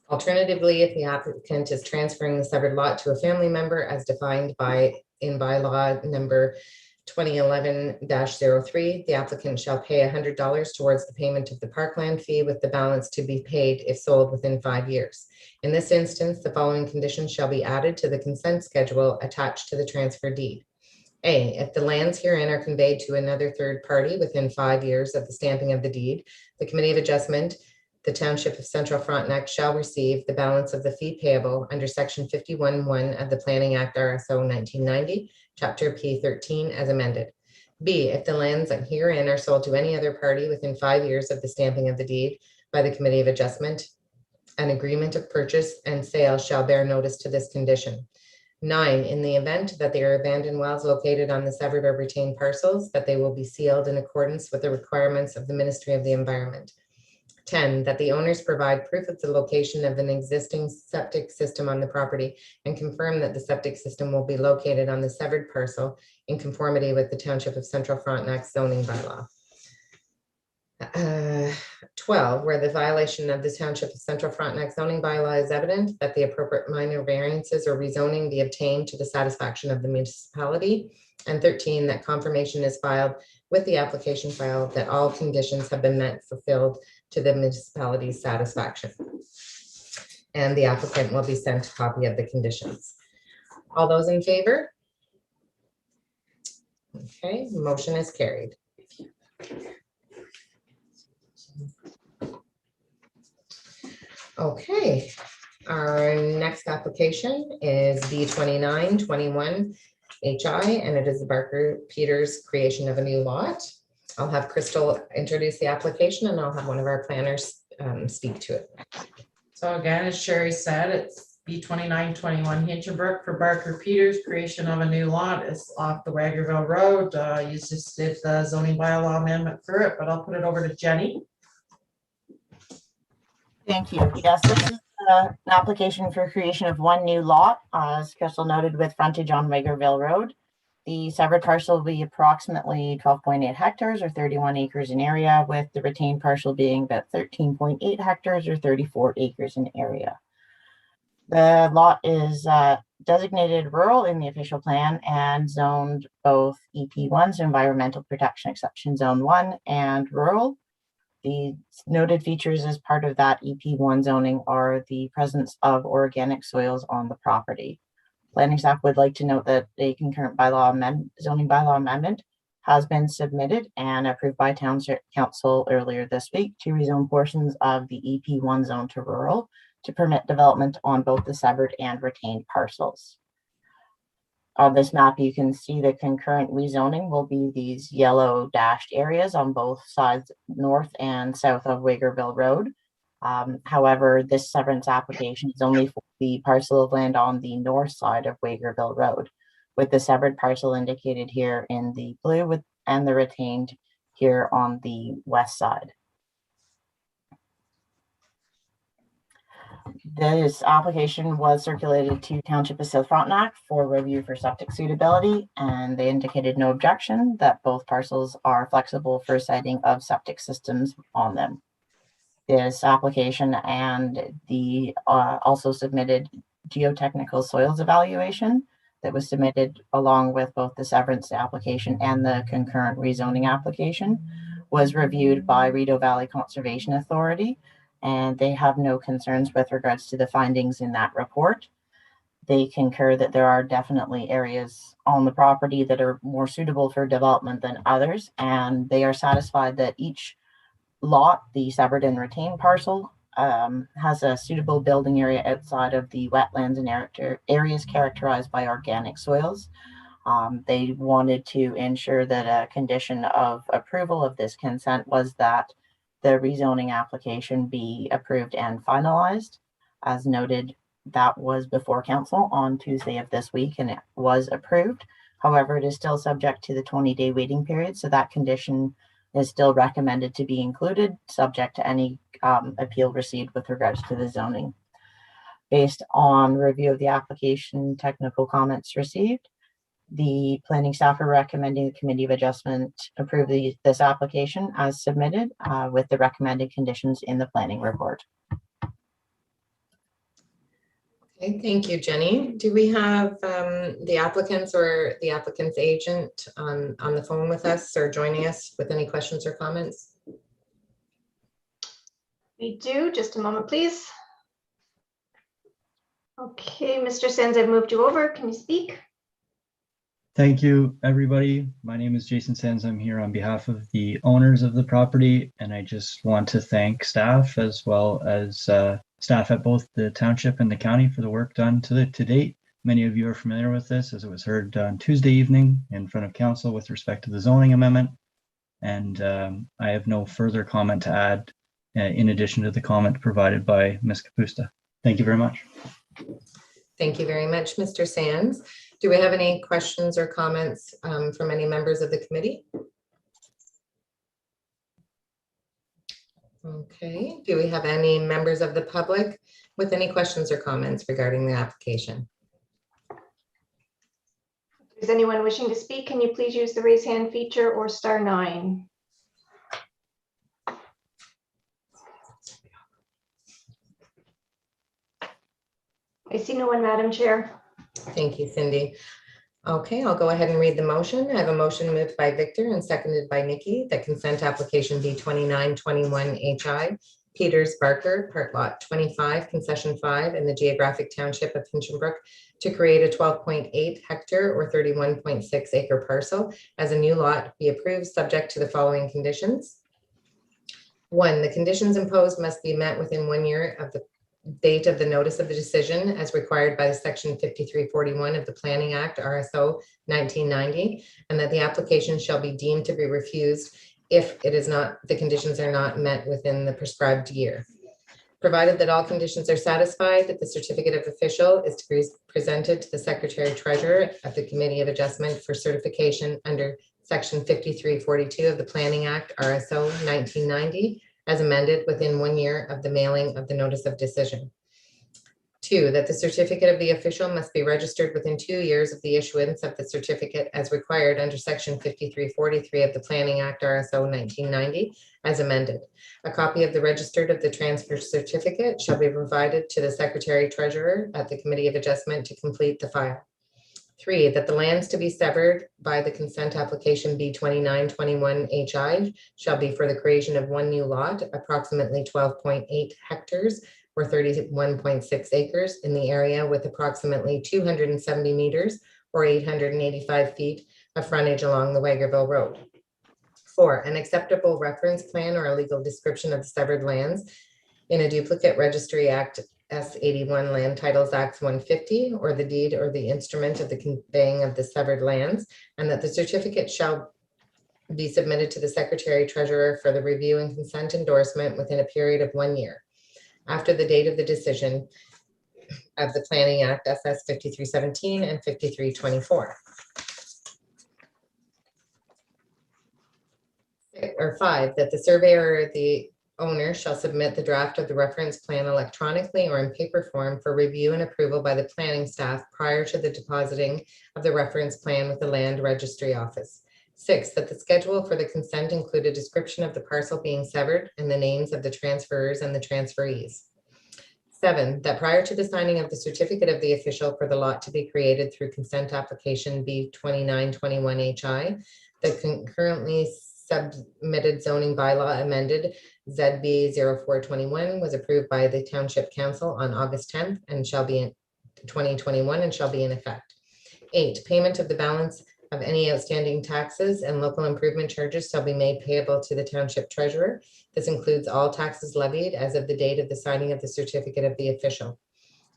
[SPEAKER 2] Alternatively, if the applicant is transferring the severed lot to a family member as defined in bylaw number 2011-03, the applicant shall pay $100 towards the payment of the parkland fee, with the balance to be paid if sold within 5 years. In this instance, the following conditions shall be added to the consent schedule attached to the transfer deed. A, if the lands herein are conveyed to another third party within 5 years of the stamping of the deed, the Committee of Adjustment, the Township of Central Frontenac, shall receive the balance of the fee payable under Section 51(1) of the Planning Act, RSO 1990, Chapter P13, as amended. B, if the lands herein are sold to any other party within 5 years of the stamping of the deed by the Committee of Adjustment, an agreement of purchase and sale shall bear notice to this condition. 9, in the event that there are abandoned wells located on the severed or retained parcels, that they will be sealed in accordance with the requirements of the Ministry of the Environment. 10, that the owners provide proof of the location of an existing septic system on the property and confirm that the septic system will be located on the severed parcel in conformity with the Township of Central Frontenac zoning bylaw. 12, where the violation of the Township of Central Frontenac zoning bylaw is evident, that the appropriate minor variances or rezoning be obtained to the satisfaction of the municipality. And 13, that confirmation is filed with the application file that all conditions have been met, fulfilled to the municipality's satisfaction. And the applicant will be sent a copy of the conditions. All those in favor? Okay, motion is carried. Okay, our next application is B2921 HI, and it is the Barker Peters creation of a new lot. I'll have Crystal introduce the application, and I'll have one of our planners speak to it.
[SPEAKER 6] So again, as Sherry said, it's B2921 Hinchinbrook for Barker Peters, creation of a new lot. It's off the Wagerville Road. You just did the zoning bylaw amendment for it, but I'll put it over to Jenny.
[SPEAKER 11] Thank you. Yes, this is an application for creation of one new lot, as Crystal noted, with frontage on Wagerville Road. The severed parcel will be approximately 12.8 hectares or 31 acres in area, with the retained parcel being about 13.8 hectares or 34 acres in area. The lot is designated rural in the official plan and zoned both EP1, so Environmental Protection Exception Zone 1, and rural. The noted features as part of that EP1 zoning are the presence of organic soils on the property. Planning staff would like to note that a concurrent zoning bylaw amendment has been submitted and approved by Town Council earlier this week to rezone portions of the EP1 zone to rural to permit development on both the severed and retained parcels. On this map, you can see the concurrent rezoning will be these yellow dashed areas on both sides, north and south of Wagerville Road. However, this severance application is only for the parcel of land on the north side of Wagerville Road, with the severed parcel indicated here in the blue and the retained here on the west side. This application was circulated to Township of South Frontenac for review for septic suitability, and they indicated no objection, that both parcels are flexible for siting of septic systems on them. This application and the also submitted geotechnical soils evaluation that was submitted along with both the severance application and the concurrent rezoning application was reviewed by Rideau Valley Conservation Authority, and they have no concerns with regards to the findings in that report. They concur that there are definitely areas on the property that are more suitable for development than others, and they are satisfied that each lot, the severed and retained parcel, has a suitable building area outside of the wetlands and areas characterized by organic soils. They wanted to ensure that a condition of approval of this consent was that the rezoning application be approved and finalized. As noted, that was before council on Tuesday of this week and it was approved. However, it is still subject to the 20-day waiting period, so that condition is still recommended to be included, subject to any appeal received with regards to the zoning. Based on review of the application, technical comments received, the planning staff are recommending the Committee of Adjustment approve this application as submitted with the recommended conditions in the planning report.
[SPEAKER 2] Okay, thank you, Jenny. Do we have the applicants or the applicant's agent on the phone with us or joining us with any questions or comments?
[SPEAKER 1] We do. Just a moment, please. Okay, Mr. Sands, I've moved you over. Can you speak?
[SPEAKER 12] Thank you, everybody. My name is Jason Sands. I'm here on behalf of the owners of the property, and I just want to thank staff as well as staff at both the township and the county for the work done to date. Many of you are familiar with this as it was heard on Tuesday evening in front of council with respect to the zoning amendment. And I have no further comment to add in addition to the comment provided by Ms. Kapusta. Thank you very much.
[SPEAKER 2] Thank you very much, Mr. Sands. Do we have any questions or comments from any members of the committee? Okay, do we have any members of the public with any questions or comments regarding the application?
[SPEAKER 1] Is anyone wishing to speak? Can you please use the raise hand feature or *9? I see no one, Madam Chair.
[SPEAKER 2] Thank you, Cindy. Okay, I'll go ahead and read the motion. I have a motion moved by Victor and seconded by Nikki that consent application B2921 HI, Peters Barker, part lot 25, concession 5 in the geographic township of Hinchinbrook to create a 12.8 hectare or 31.6 acre parcel as a new lot be approved subject to the following conditions. 1, the conditions imposed must be met within 1 year of the date of the notice of the decision as required by section 5341 of the Planning Act, RSO 1990, and that the application shall be deemed to be refused if it is not, the conditions are not met within the prescribed year. Provided that all conditions are satisfied, that the certificate of official is to be presented to the Secretary Treasurer of the Committee of Adjustment for certification under section 5342 of the Planning Act, RSO 1990, as amended within 1 year of the mailing of the notice of decision. 2, that the certificate of the official must be registered within 2 years of the issuance of the certificate as required under section 5343 of the Planning Act, RSO 1990, as amended. A copy of the registered of the transfer certificate shall be provided to the Secretary Treasurer at the Committee of Adjustment to complete the file. 3, that the lands to be severed by the consent application B2921 HI shall be for the creation of 1 new lot, approximately 12.8 hectares or 31.6 acres in the area with approximately 270 meters or 885 feet of frontage along the Wagerville Road. 4, an acceptable reference plan or a legal description of the severed lands in a duplicate Registry Act S81 Land Titles Acts 150 or the deed or the instrument of the conveying of the severed lands, and that the certificate shall be submitted to the Secretary Treasurer for the review and consent endorsement within a period of 1 year after the date of the decision of the Planning Act FS 5317 and 5324. 5, that the surveyor or the owner shall submit the draft of the reference plan electronically or in paper form for review and approval by the planning staff prior to the depositing of the reference plan with the Land Registry Office. 6, that the schedule for the consent include a description of the parcel being severed and the names of the transferors and the transferees. 7, that prior to the signing of the certificate of the official for the lot to be created through consent application B2921 HI, the concurrently submitted zoning bylaw amended ZB 0421 was approved by the Township Council on August 10th and shall be in 2021 and shall be in effect. 8, payment of the balance of any outstanding taxes and local improvement charges shall be made payable to the township treasurer. This includes all taxes levied as of the date of the signing of the certificate of the official.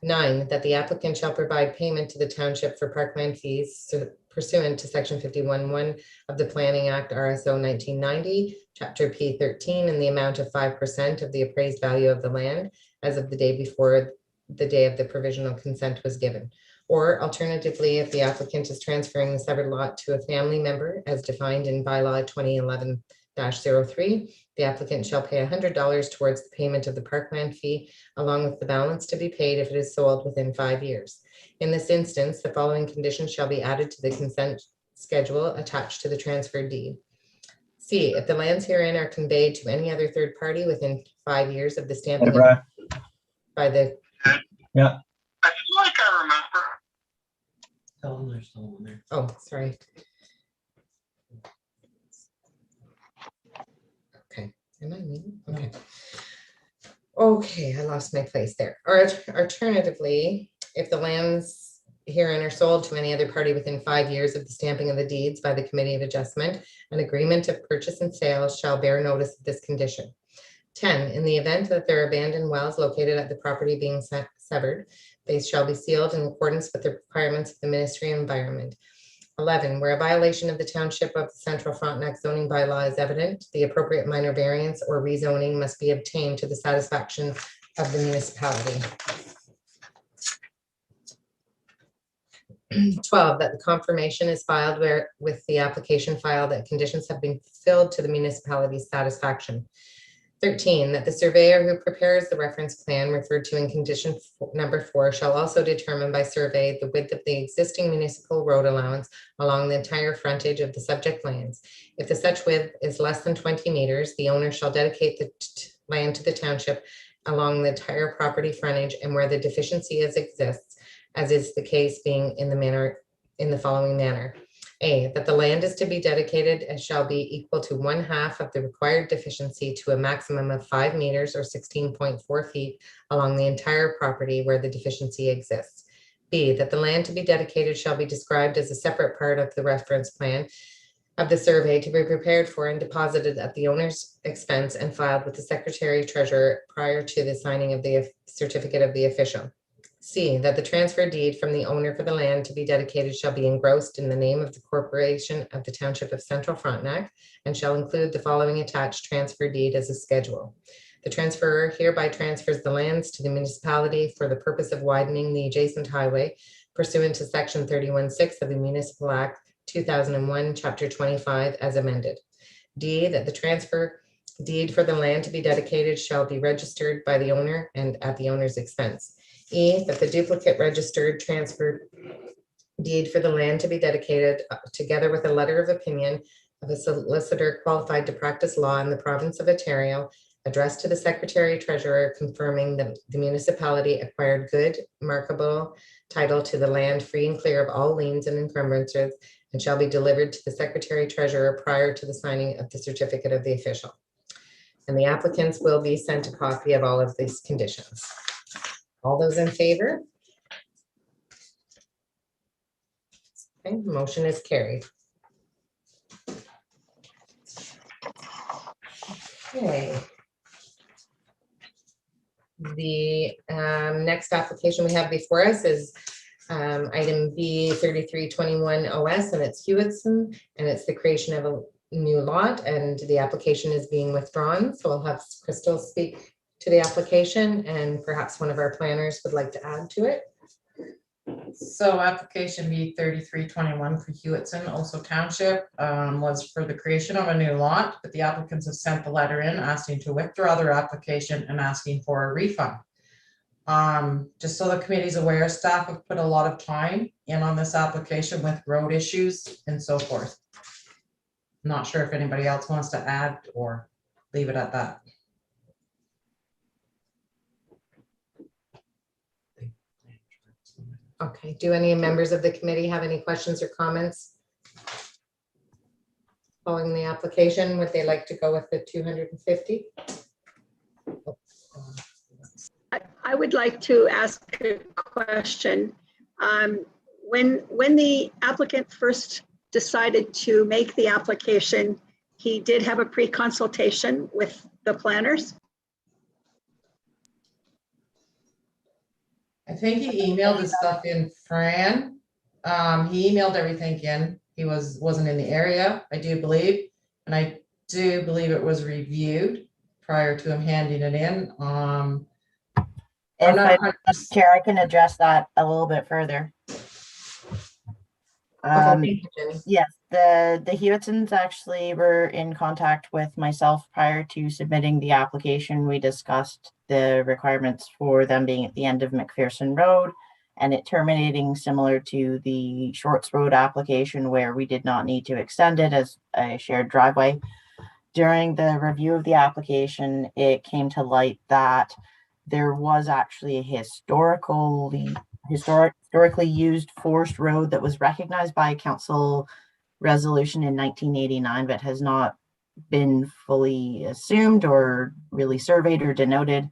[SPEAKER 2] 9, that the applicant shall provide payment to the township for parkland fees pursuant to section 51(1) of the Planning Act, RSO 1990, chapter P13, in the amount of 5% of the appraised value of the land as of the day before the day of the provisional consent was given. Or alternatively, if the applicant is transferring the severed lot to a family member as defined in bylaw 2011-03, the applicant shall pay $100 towards the payment of the parkland fee, along with the balance to be paid if it is sold within 5 years. In this instance, the following conditions shall be added to the consent schedule attached to the transfer deed. C, if the lands herein are conveyed to any other third party within 5 years of the stamping by the.
[SPEAKER 12] Yeah.
[SPEAKER 13] I feel like I remember.
[SPEAKER 2] Oh, there's someone there. Oh, sorry. Okay, am I me? Okay. Okay, I lost my place there. Or alternatively, if the lands herein are sold to any other party within 5 years of the stamping of the deeds by the Committee of Adjustment, an agreement of purchase and sale shall bear notice of this condition. 10, in the event that there are abandoned wells located at the property being severed, they shall be sealed in accordance with the requirements of the Ministry of Environment. 11, where a violation of the Township of the Central Frontenac zoning bylaw is evident, the appropriate minor variance or rezoning must be obtained to the satisfaction of the municipality. 12, that the confirmation is filed with the application file that conditions have been fulfilled to the municipality's satisfaction. 13, that the surveyor who prepares the reference plan referred to in condition number 4 shall also determine by survey the width of the existing municipal road allowance along the entire frontage of the subject lands. If the such width is less than 20 meters, the owner shall dedicate the land to the township along the entire property frontage, and where the deficiency exists, as is the case being in the following manner. A, that the land is to be dedicated and shall be equal to 1/2 of the required deficiency to a maximum of 5 meters or 16.4 feet along the entire property where the deficiency exists. B, that the land to be dedicated shall be described as a separate part of the reference plan of the survey to be prepared for and deposited at the owner's expense and filed with the Secretary Treasurer prior to the signing of the certificate of the official. C, that the transfer deed from the owner for the land to be dedicated shall be engrossed in the name of the Corporation of the Township of Central Frontenac and shall include the following attached transfer deed as a schedule. The transferor hereby transfers the lands to the municipality for the purpose of widening the adjacent highway pursuant to section 31(6) of the Municipal Act 2001, chapter 25 as amended. D, that the transfer deed for the land to be dedicated shall be registered by the owner and at the owner's expense. E, that the duplicate registered transfer deed for the land to be dedicated, together with a letter of opinion of a solicitor qualified to practice law in the province of Ontario, addressed to the Secretary Treasurer, confirming that the municipality acquired good markable title to the land free and clear of all liens and encumbrances, and shall be delivered to the Secretary Treasurer prior to the signing of the certificate of the official. And the applicants will be sent a copy of all of these conditions. All those in favor? Okay, motion is carried. Okay. The next application we have before us is item B4321 OS, and it's Hewitson, and it's the creation of a new lot, and the application is being withdrawn. So I'll have Crystal speak to the application, and perhaps one of our planners would like to add to it.
[SPEAKER 6] So application B3321 for Hewitson, also Township, was for the creation of a new lot, but the applicants have sent the letter in asking to withdraw their application and asking for a refund. Just so the committee's aware, staff have put a lot of time in on this application with road issues and so forth. Not sure if anybody else wants to add or leave it at that.
[SPEAKER 2] Okay, do any members of the committee have any questions or comments following the application? Would they like to go with the 250?
[SPEAKER 3] I would like to ask a question. When the applicant first decided to make the application, he did have a pre-consultation with the planners?
[SPEAKER 6] I think he emailed his stuff in, Fran. He emailed everything in. He wasn't in the area, I do believe. And I do believe it was reviewed prior to him handing it in.
[SPEAKER 11] Chair, I can address that a little bit further.
[SPEAKER 2] Thank you, Jenny.
[SPEAKER 11] Yes, the Hewittsons actually were in contact with myself prior to submitting the application. We discussed the requirements for them being at the end of McPherson Road and it terminating similar to the Shorts Road application where we did not need to extend it as a shared driveway. During the review of the application, it came to light that there was actually a historically used forest road that was recognized by council resolution in 1989, but has not been fully assumed or really surveyed or denoted.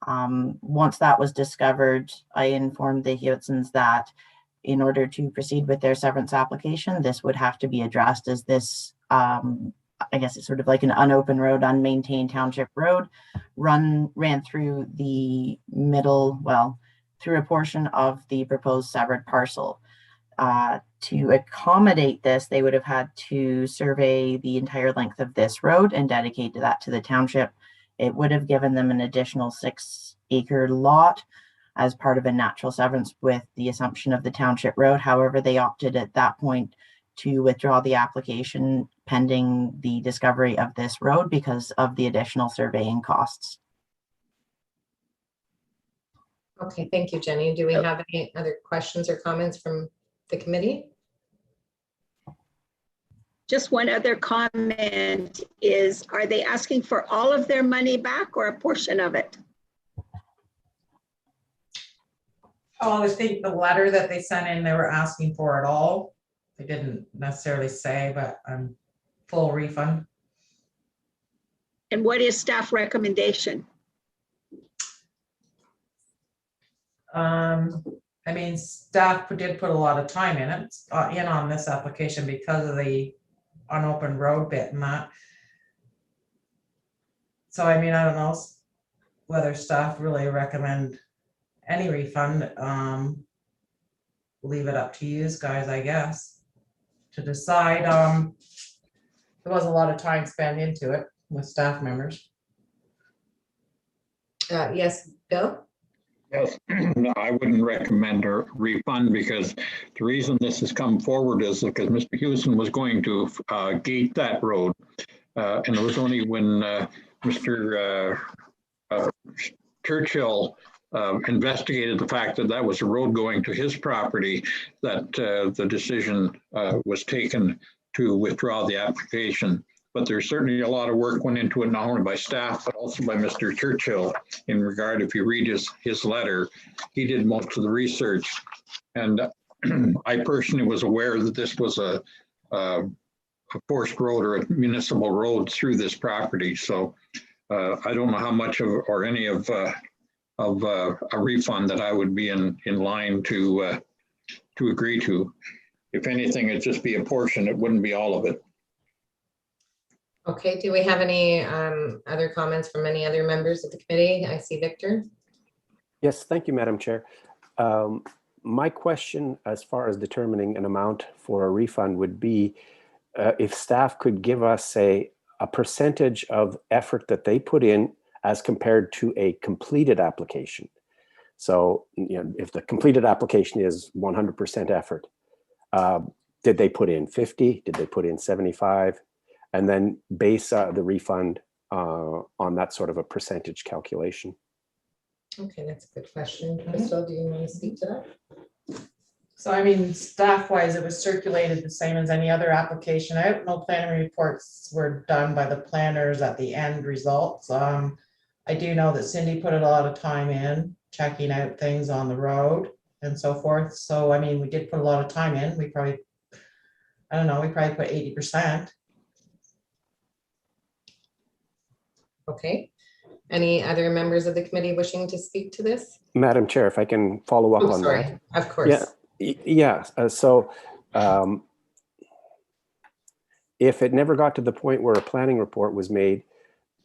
[SPEAKER 11] Once that was discovered, I informed the Hewittsons that in order to proceed with their severance application, this would have to be addressed as this, I guess it's sort of like an unopened road, unmaintained township road, ran through the middle, well, through a portion of the proposed severed parcel. To accommodate this, they would have had to survey the entire length of this road and dedicate that to the township. It would have given them an additional 6-acre lot as part of a natural severance with the assumption of the township road. However, they opted at that point to withdraw the application pending the discovery of this road because of the additional surveying costs.
[SPEAKER 2] Okay, thank you, Jenny. Do we have any other questions or comments from the committee?
[SPEAKER 3] Just one other comment is, are they asking for all of their money back or a portion of it?
[SPEAKER 6] Oh, I think the letter that they sent in, they were asking for it all. They didn't necessarily say, but full refund.
[SPEAKER 3] And what is staff recommendation?
[SPEAKER 6] I mean, staff did put a lot of time in it, on this application because of the unopened road bit and that. So, I mean, I don't know whether staff really recommend any refund. Leave it up to you guys, I guess, to decide. There was a lot of time spent into it with staff members.
[SPEAKER 2] Yes, Bill?
[SPEAKER 14] Yes, no, I wouldn't recommend a refund because the reason this has come forward is because Mr. Hewson was going to gate that road. And it was only when Mr. Churchill investigated the fact that that was a road going to his property that the decision was taken to withdraw the application. But there's certainly a lot of work went into it, not only by staff, but also by Mr. Churchill in regard, if you read his letter, he did most of the research. And I personally was aware that this was a forest road or a municipal road through this property. So I don't know how much of, or any of a refund that I would be in line to agree to. If anything, it'd just be a portion, it wouldn't be all of it.
[SPEAKER 2] Okay, do we have any other comments from any other members of the committee? I see Victor.
[SPEAKER 4] Yes, thank you, Madam Chair. My question as far as determining an amount for a refund would be if staff could give us, say, a percentage of effort that they put in as compared to a completed application. So, you know, if the completed application is 100% effort, did they put in 50? Did they put in 75? And then base the refund on that sort of a percentage calculation.
[SPEAKER 2] Okay, that's a good question. Crystal, do you want to speak to that?
[SPEAKER 6] So, I mean, staff-wise, it was circulated the same as any other application out. No planning reports were done by the planners at the end results. I do know that Cindy put a lot of time in checking out things on the road and so forth. So, I mean, we did put a lot of time in. We probably, I don't know, we probably put 80%.
[SPEAKER 2] Okay. Any other members of the committee wishing to speak to this?
[SPEAKER 4] Madam Chair, if I can follow up on
[SPEAKER 2] sorry.
[SPEAKER 4] that.
[SPEAKER 2] Of course.
[SPEAKER 4] Yeah. So if it never got to the point where a planning report was made,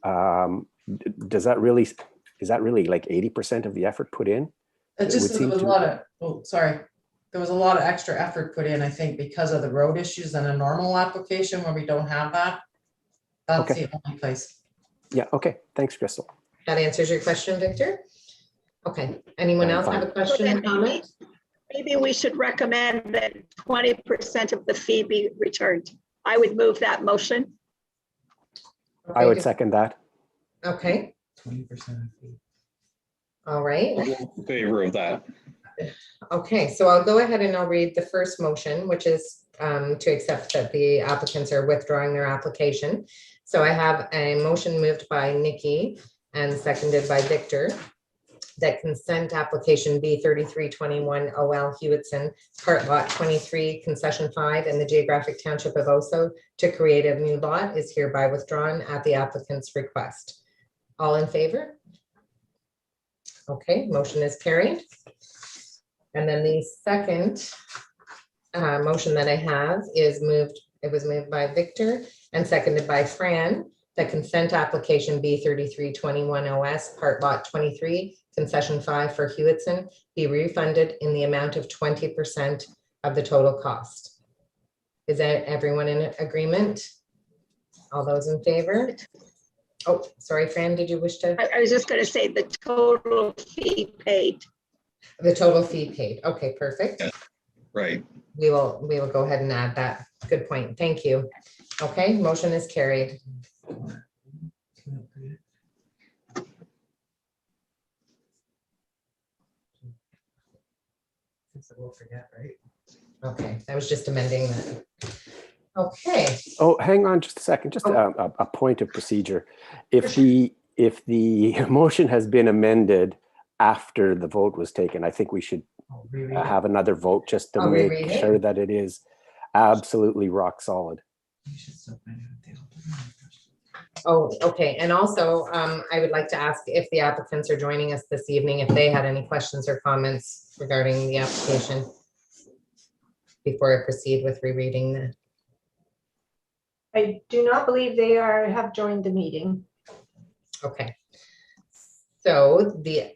[SPEAKER 4] is that really like 80% of the effort put in?
[SPEAKER 6] It
[SPEAKER 4] It
[SPEAKER 6] just,
[SPEAKER 4] would
[SPEAKER 6] there
[SPEAKER 4] seem
[SPEAKER 6] was a
[SPEAKER 4] to-
[SPEAKER 6] lot of, oh, sorry. There was a lot of extra effort put in, I think, because of the road issues and a normal application where we don't have that. That's
[SPEAKER 4] Okay.
[SPEAKER 6] the only place.
[SPEAKER 4] Yeah, okay, thanks, Crystal.
[SPEAKER 2] That answers your question, Victor? Okay, anyone
[SPEAKER 4] I'm
[SPEAKER 2] else have a
[SPEAKER 4] fine.
[SPEAKER 2] question or comment?
[SPEAKER 3] Maybe we should recommend that 20% of the fee be returned. I would move that motion.
[SPEAKER 4] I would
[SPEAKER 2] Okay,
[SPEAKER 4] second that.
[SPEAKER 2] Okay,
[SPEAKER 6] 20%.
[SPEAKER 2] all right.
[SPEAKER 14] In favor of that.
[SPEAKER 2] Okay, so I'll go ahead and I'll read the first motion, which is to accept that the applicants are withdrawing their application. So I have a motion moved by Nikki and seconded by Victor, that consent application B3321 OL Hewitson, part lot 23, concession 5 in the geographic township of Oso to create a new lot is hereby withdrawn at the applicant's request. All in favor? Okay, motion is carried. And then the second motion that I have is it was moved by Victor and seconded by Fran, the consent application B3321 OS, part lot 23, concession 5 for Hewitson be refunded in the amount of 20% of the total cost. Is that everyone in agreement? All those in favor? Oh, sorry, Fran, did you wish to?
[SPEAKER 3] I was just going to say the total fee paid.
[SPEAKER 2] The total fee paid. Okay, perfect.
[SPEAKER 14] Right.
[SPEAKER 2] We will go ahead and add that. Good point. Thank you. Okay, motion is carried. We'll forget, right? Okay, I was just amending that. Okay.
[SPEAKER 4] Oh, hang on just a second, just a point of procedure. If the motion has been amended after the vote was taken, I think we should have another vote just to
[SPEAKER 2] I'll
[SPEAKER 4] make
[SPEAKER 2] reread it.
[SPEAKER 4] sure that it is absolutely rock solid.
[SPEAKER 2] Oh, okay. And also, I would like to ask if the applicants are joining us this evening, if they had any questions or comments regarding the application before I proceed with rereading the.
[SPEAKER 1] I do not believe they have joined the meeting.
[SPEAKER 2] Okay. So the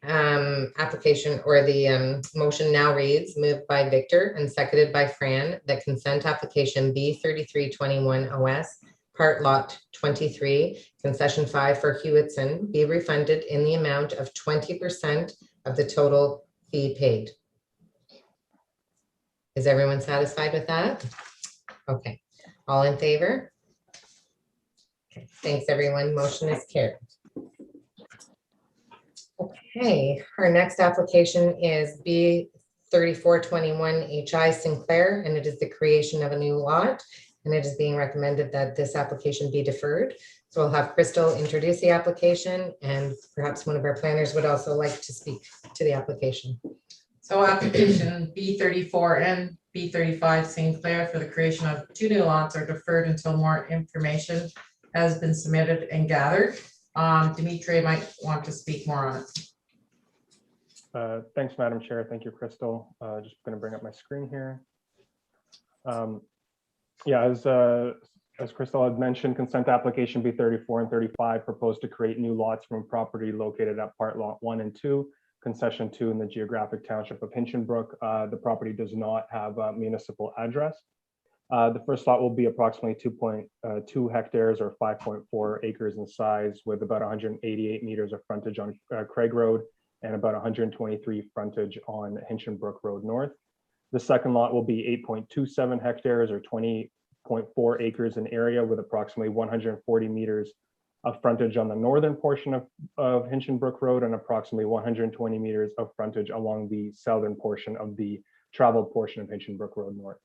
[SPEAKER 2] application or the motion now reads, moved by Victor and seconded by Fran, that consent application B3321 OS, part lot 23, concession 5 for Hewitson be refunded in the amount of 20% of the total fee paid. Is everyone satisfied with that? Okay, all in favor? Okay, thanks everyone. Motion is carried. Okay, our next application is B3421 HI Sinclair, and it is the creation of a new lot, and it is being recommended that this application be deferred. So we'll have Crystal introduce the application, and perhaps one of our planners would also like to speak to the application.
[SPEAKER 6] So application B34 and B35 Sinclair for the creation of 2 new lots are deferred until more information has been submitted and gathered. Dimitri might want to speak more on it.
[SPEAKER 7] Thanks, Madam Chair. Thank you, Crystal. Just going to bring up my screen here. Yeah, as Crystal had mentioned, consent application B34 and 35 proposed to create new lots from property located at part lot 1 and 2, concession 2 in the geographic township of Hinchinbrook. The property does not have a municipal address. The first lot will be approximately 2.2 hectares or 5.4 acres in size, with about 188 meters of frontage on Craig Road and about 123 frontage on Hinchinbrook Road North. The second lot will be 8.27 hectares or 20.4 acres in area, with approximately 140 meters of frontage on the northern portion of Hinchinbrook Road and approximately 120 meters of frontage along the southern portion of the traveled portion of Hinchinbrook Road North.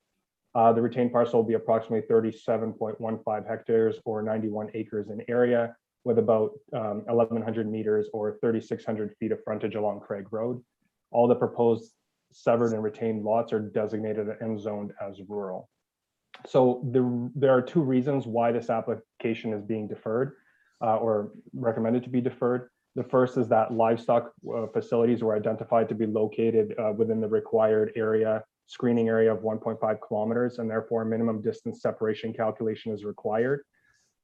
[SPEAKER 7] The retained parcel will be approximately 37.15 hectares or 91 acres in area, with about 1,100 meters or 3,600 feet of frontage along Craig Road. All the proposed severed and retained lots are designated and zoned as rural. So there are 2 reasons why this application is being deferred or recommended to be deferred. The first is that livestock facilities were identified to be located within the required area screening area of 1.5 kilometers, and therefore a minimum distance separation calculation is required.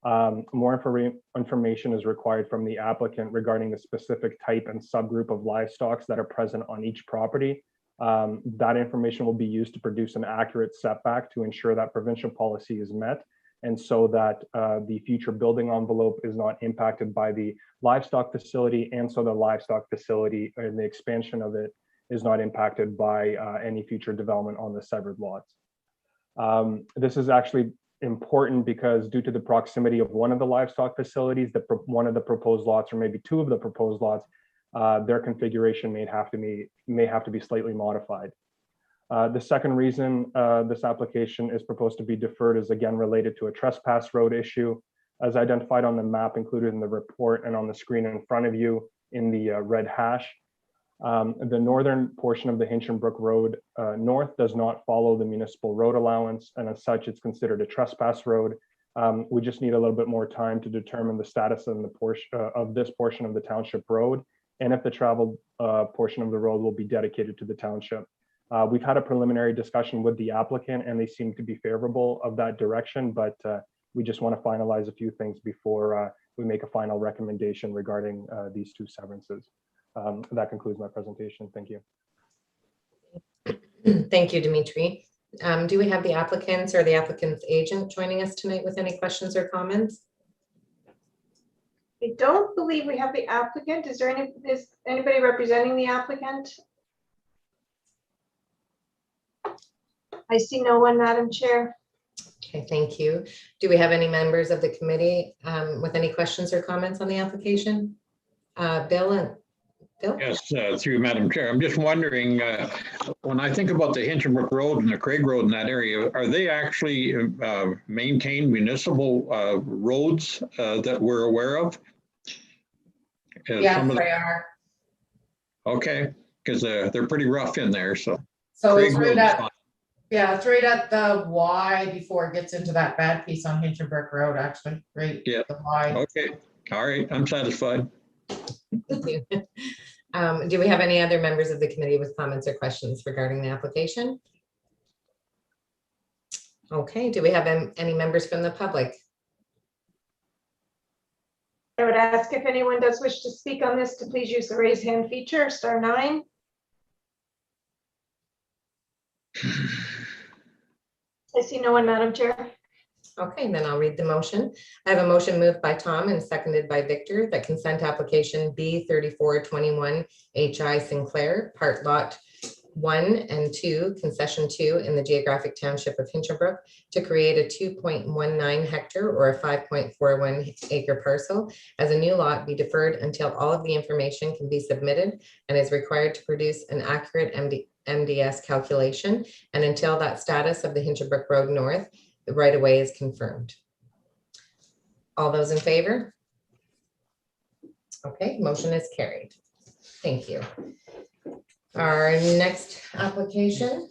[SPEAKER 7] More information is required from the applicant regarding the specific type and subgroup of livestock that are present on each property. That information will be used to produce an accurate setback to ensure that provincial policy is met, and so that the future building envelope is not impacted by the livestock facility, and so the livestock facility and the expansion of it is not impacted by any future development on the severed lots. This is actually important because due to the proximity of one of the livestock facilities, one of the proposed lots, or maybe two of the proposed lots, their configuration may have to be slightly modified. The second reason this application is proposed to be deferred is again related to a trespass road issue, as identified on the map included in the report and on the screen in front of you in the red hash. The northern portion of the Hinchinbrook Road north does not follow the municipal road allowance, and as such, it's considered a trespass road. We just need a little bit more time to determine the status of this portion of the township road, and if the traveled portion of the road will be dedicated to the township. We've had a preliminary discussion with the applicant, and they seem to be favorable of that direction, but we just want to finalize a few things before we make a final recommendation regarding these two severances. That concludes my presentation. Thank you.
[SPEAKER 2] Thank you, Dimitri. Do we have the applicants or the applicant's agent joining us tonight with any questions or comments?
[SPEAKER 1] I don't believe we have the applicant. Is anybody representing the applicant? I see no one, Madam Chair.
[SPEAKER 2] Okay, thank you. Do we have any members of the committee with any questions or comments on the application? Bill?
[SPEAKER 14] Yes, through Madam Chair. I'm just wondering, when I think about the Hinchinbrook Road and the Craig Road in that area, are they actually maintained municipal roads that we're aware of?
[SPEAKER 6] Yes, they are.
[SPEAKER 14] Okay, because they're pretty rough in there, so.
[SPEAKER 6] So
[SPEAKER 14] Craig
[SPEAKER 6] it's right
[SPEAKER 14] Road's
[SPEAKER 6] at,
[SPEAKER 14] fine.
[SPEAKER 6] yeah, it's right at the Y before it gets into that bad piece on Hinchinbrook Road, actually, right?
[SPEAKER 14] Yeah.
[SPEAKER 6] The Y.
[SPEAKER 14] Okay, all right, I'm satisfied.
[SPEAKER 2] Thank you. Do we have any other members of the committee with comments or questions regarding the application? Okay, do we have any members from the public?
[SPEAKER 1] I would ask if anyone does wish to speak on this to please use the raise hand feature, *9. I see no one, Madam Chair.
[SPEAKER 2] Okay, then I'll read the motion. I have a motion moved by Tom and seconded by Victor that consent application B3421 HI Sinclair, part lot 1 and 2, concession 2 in the geographic township of Hinchinbrook to create a 2.19 hectare or a 5.41 acre parcel as a new lot be deferred until all of the information can be submitted and is required to produce an accurate MDS calculation, and until that status of the Hinchinbrook Road North, the right of way is confirmed. All those in favor? Okay, motion is carried. Thank you. Our next application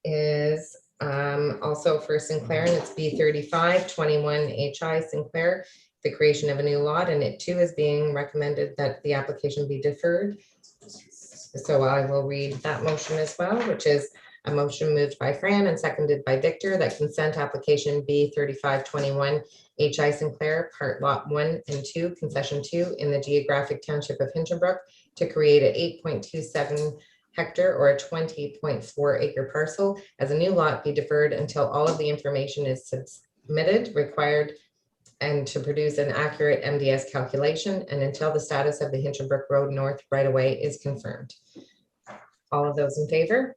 [SPEAKER 2] is also for Sinclair, and it's B3521 HI Sinclair, the creation of a new lot, and it too is being recommended that the application be deferred. So I will read that motion as well, which is a motion moved by Fran and seconded by Victor that consent application B3521 HI Sinclair, part lot 1 and 2, concession 2 in the geographic township of Hinchinbrook to create an 8.27 hectare or a 20.4 acre parcel as a new lot be deferred until all of the information is submitted required and to produce an accurate MDS calculation, and until the status of the Hinchinbrook Road North right of way is confirmed. All of those in favor?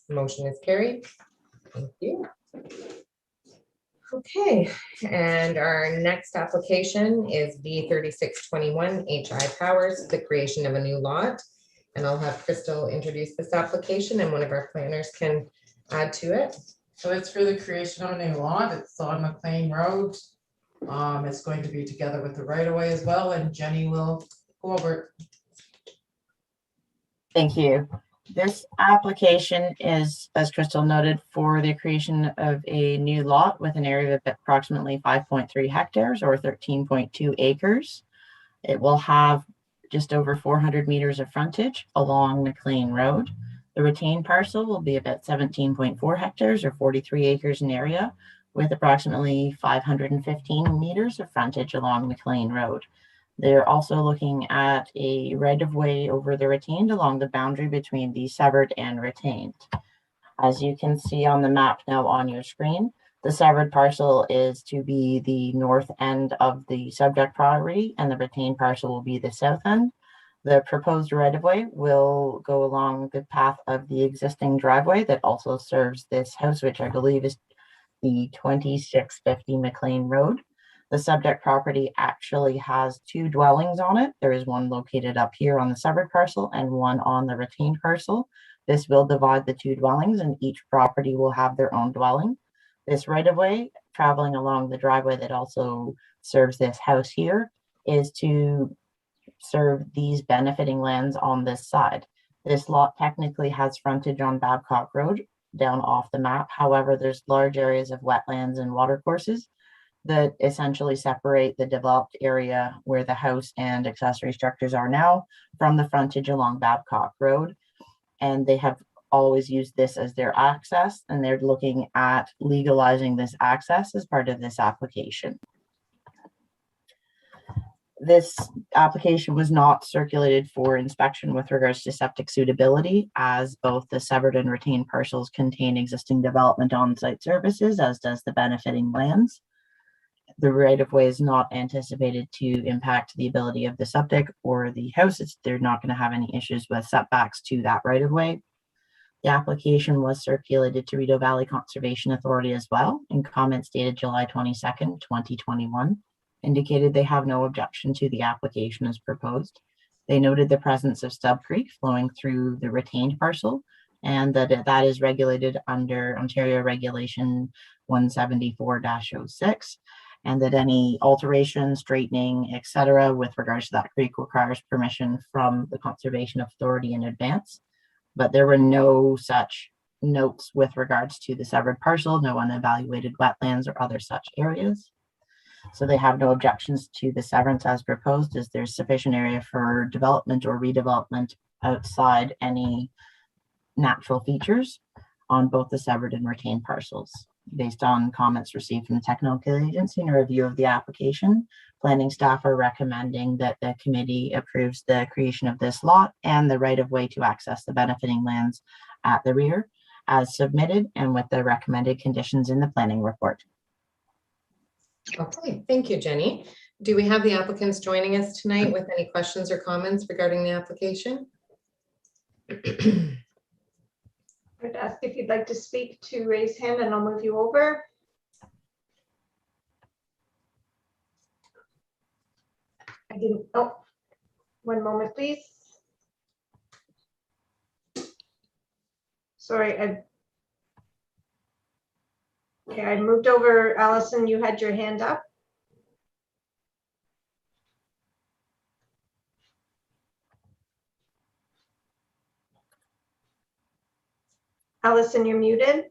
[SPEAKER 2] Motion is carried. Thank you. Okay, and our next application is B3621 HI Powers, the creation of a new lot. And I'll have Crystal introduce this application and one of our planners can add to it.
[SPEAKER 6] So it's for the creation of a new lot. It's on McLean Road. It's going to be together with the right of way as well, and Jenny will go over it.
[SPEAKER 11] Thank you. This application is, as Crystal noted, for the creation of a new lot with an area of approximately 5.3 hectares or 13.2 acres. It will have just over 400 meters of frontage along McLean Road. The retained parcel will be about 17.4 hectares or 43 acres in area, with approximately 515 meters of frontage along McLean Road. They're also looking at a right-of-way over the retained along the boundary between the severed and retained. As you can see on the map now on your screen, the severed parcel is to be the north end of the subject property, and the retained parcel will be the south end. The proposed right-of-way will go along the path of the existing driveway that also serves this house, which I believe is the 2650 McLean Road. The subject property actually has 2 dwellings on it. There is one located up here on the severed parcel and one on the retained parcel. This will divide the 2 dwellings, and each property will have their own dwelling. This right-of-way traveling along the driveway that also serves this house here is to serve these benefiting lands on this side. This lot technically has frontage on Babcock Road down off the map. However, there's large areas of wetlands and watercourses that essentially separate the developed area where the house and accessory structures are now from the frontage along Babcock Road. And they have always used this as their access, and they're looking at legalizing this access as part of this application. This application was not circulated for inspection with regards to septic suitability, as both the severed and retained parcels contain existing development on-site services, as does the benefiting lands. The right-of-way is not anticipated to impact the ability of the septic or the house. They're not going to have any issues with setbacks to that right-of-way. The application was circulated to Rideau Valley Conservation Authority as well, and comments dated July 22nd, 2021. Indicated they have no objection to the application as proposed. They noted the presence of Stub Creek flowing through the retained parcel, and that is regulated under Ontario Regulation 174-06, and that any alteration, straightening, etc. with regards to that creek requires permission from the Conservation Authority in advance. But there were no such notes with regards to the severed parcel, no unevaluated wetlands or other such areas. So they have no objections to the severance as proposed, as there's sufficient area for development or redevelopment outside any natural features on both the severed and retained parcels. Based on comments received from the technical agency and a review of the application, planning staff are recommending that the committee approves the creation of this lot and the right-of-way to access the benefiting lands at the rear as submitted and with the recommended conditions in the planning report.
[SPEAKER 2] Okay, thank you, Jenny. Do we have the applicants joining us tonight with any questions or comments regarding the application?
[SPEAKER 1] I'd ask if you'd like to speak to raise hand, and I'll move you over. I didn't, oh, one moment, please. Sorry, okay, I moved over. Allison, you had your hand up. Allison, you're muted.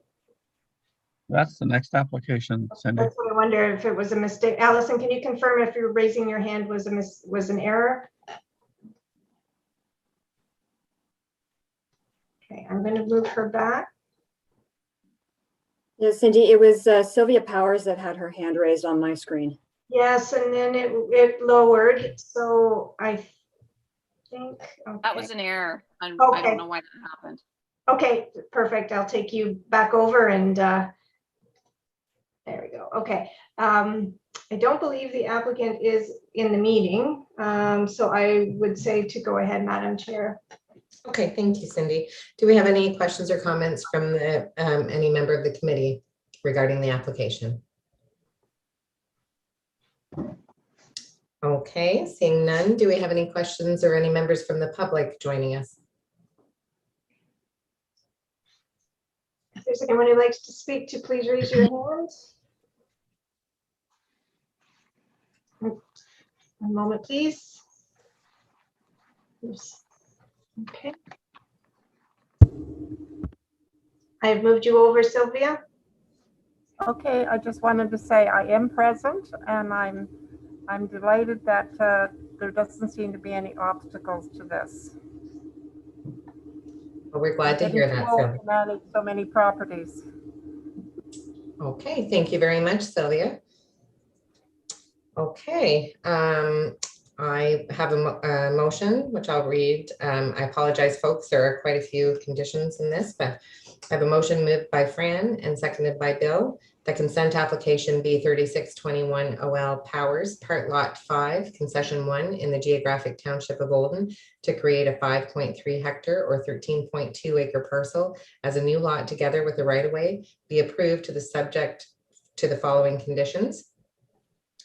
[SPEAKER 5] That's the next application, Cindy.
[SPEAKER 1] That's what I wonder if it was a mistake. Allison, can you confirm if you're raising your hand was an error? Okay, I'm going to move her back.
[SPEAKER 9] Yes, Cindy, it was Sylvia Powers that had her hand raised on my screen.
[SPEAKER 1] Yes, and then it lowered. So I think okay.
[SPEAKER 15] That was an error. I
[SPEAKER 1] Okay.
[SPEAKER 15] don't know why that happened.
[SPEAKER 1] Okay, perfect. I'll take you back over and there we go. Okay. I don't believe the applicant is in the meeting. So I would say to go ahead, Madam Chair.
[SPEAKER 2] Okay, thank you, Cindy. Do we have any questions or comments from the, any member of the committee regarding the application? Okay, seeing none. Do we have any questions or any members from the public joining us?
[SPEAKER 1] If there's anyone who likes to speak, to please raise your hand. One moment, please. Oops. Okay. I've moved you over, Sylvia.
[SPEAKER 16] Okay, I just wanted to say I am present, and I'm delighted that
[SPEAKER 6] there doesn't seem to be any obstacles to this.
[SPEAKER 2] Well, we're glad to hear that, Sylvia.
[SPEAKER 6] Manage so many properties.
[SPEAKER 2] Okay, thank you very much, Sylvia. Okay, I have a motion, which I'll read. I apologize, folks. There are quite a few conditions in this, but I have a motion moved by Fran and seconded by Bill. The consent application B3621 OL Powers, Part Lot 5, Concession 1 in the geographic township of Olden to create a 5.3 hectare or 13.2 acre parcel as a new lot together with a right-of-way be approved to the subject to the following conditions.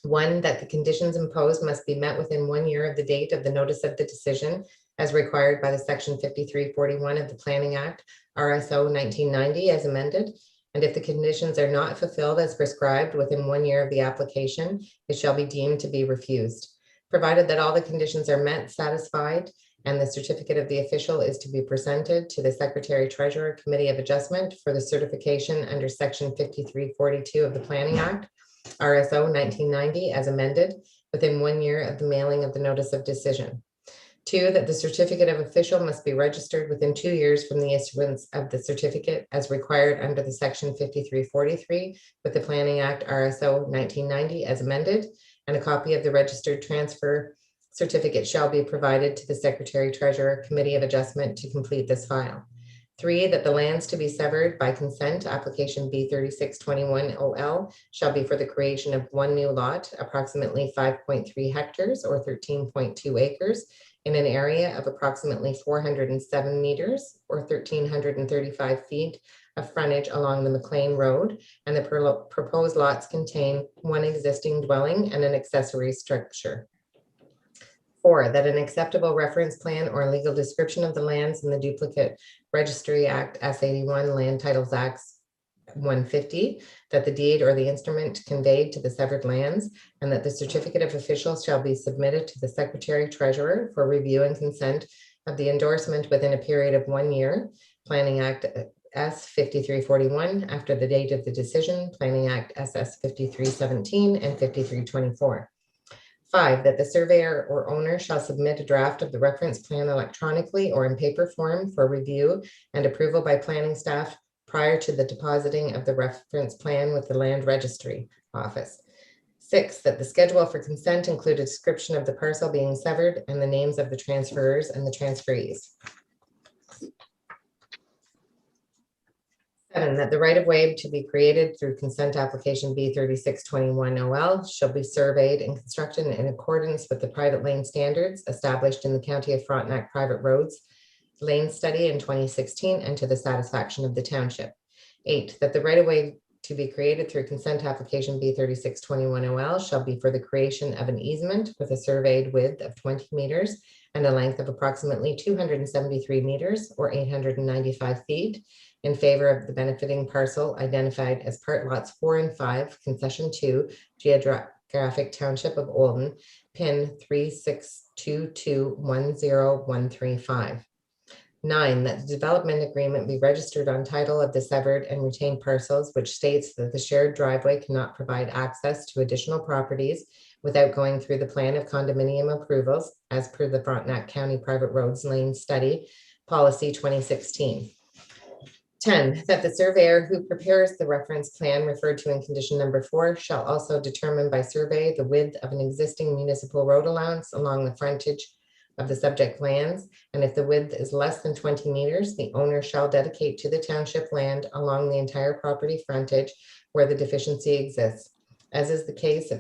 [SPEAKER 2] 1, that the conditions imposed must be met within 1 year of the date of the notice of the decision as required by the section 5341 of the Planning Act, RSO 1990 as amended. And if the conditions are not fulfilled as prescribed within 1 year of the application, it shall be deemed to be refused. Provided that all the conditions are met, satisfied, and the certificate of the official is to be presented to the Secretary Treasurer Committee of Adjustment for the certification under section 5342 of the Planning Act, RSO 1990 as amended within 1 year of the mailing of the notice of decision. 2, that the certificate of official must be registered within 2 years from the issuance of the certificate as required under the section 5343 with the Planning Act RSO 1990 as amended, and a copy of the registered transfer certificate shall be provided to the Secretary Treasurer Committee of Adjustment to complete this file. 3, that the lands to be severed by consent, application B3621 OL, shall be for the creation of 1 new lot, approximately 5.3 hectares or 13.2 acres, in an area of approximately 407 meters or 1,335 feet of frontage along the McLean Road, and the proposed lots contain 1 existing dwelling and an accessory structure. 4, that an acceptable reference plan or legal description of the lands in the Duplicate Registry Act S81 Land Titles Acts 150, that the deed or the instrument conveyed to the severed lands, and that the certificate of officials shall be submitted to the Secretary Treasurer for review and consent of the endorsement within a period of 1 year. Planning Act S 5341 after the date of the decision, Planning Act SS 5317 and 5324. 5, that the surveyor or owner shall submit a draft of the reference plan electronically or in paper form for review and approval by planning staff prior to the depositing of the reference plan with the Land Registry Office. 6, that the schedule for consent include a description of the parcel being severed and the names of the transferors and the transferees. 7, that the right-of-way to be created through consent application B3621 OL shall be surveyed and constructed in accordance with the private lane standards established in the County of Frontenac Private Roads Lane Study in 2016 and to the satisfaction of the township. 8, that the right-of-way to be created through consent application B3621 OL shall be for the creation of an easement with a surveyed width of 20 meters and a length of approximately 273 meters or 895 feet in favor of the benefiting parcel identified as part lots 4 and 5, concession 2, geographic township of Olden, pin 3622100135. 9, that the development agreement be registered on title of the severed and retained parcels, which states that the shared driveway cannot provide access to additional properties without going through the plan of condominium approvals as per the Frontenac County Private Roads Lane Study Policy 2016. 10, that the surveyor who prepares the reference plan referred to in condition number 4 shall also determine by survey the width of an existing municipal road allowance along the frontage of the subject lands, and if the width is less than 20 meters, the owner shall dedicate to the township land along the entire property frontage where the deficiency exists. As the case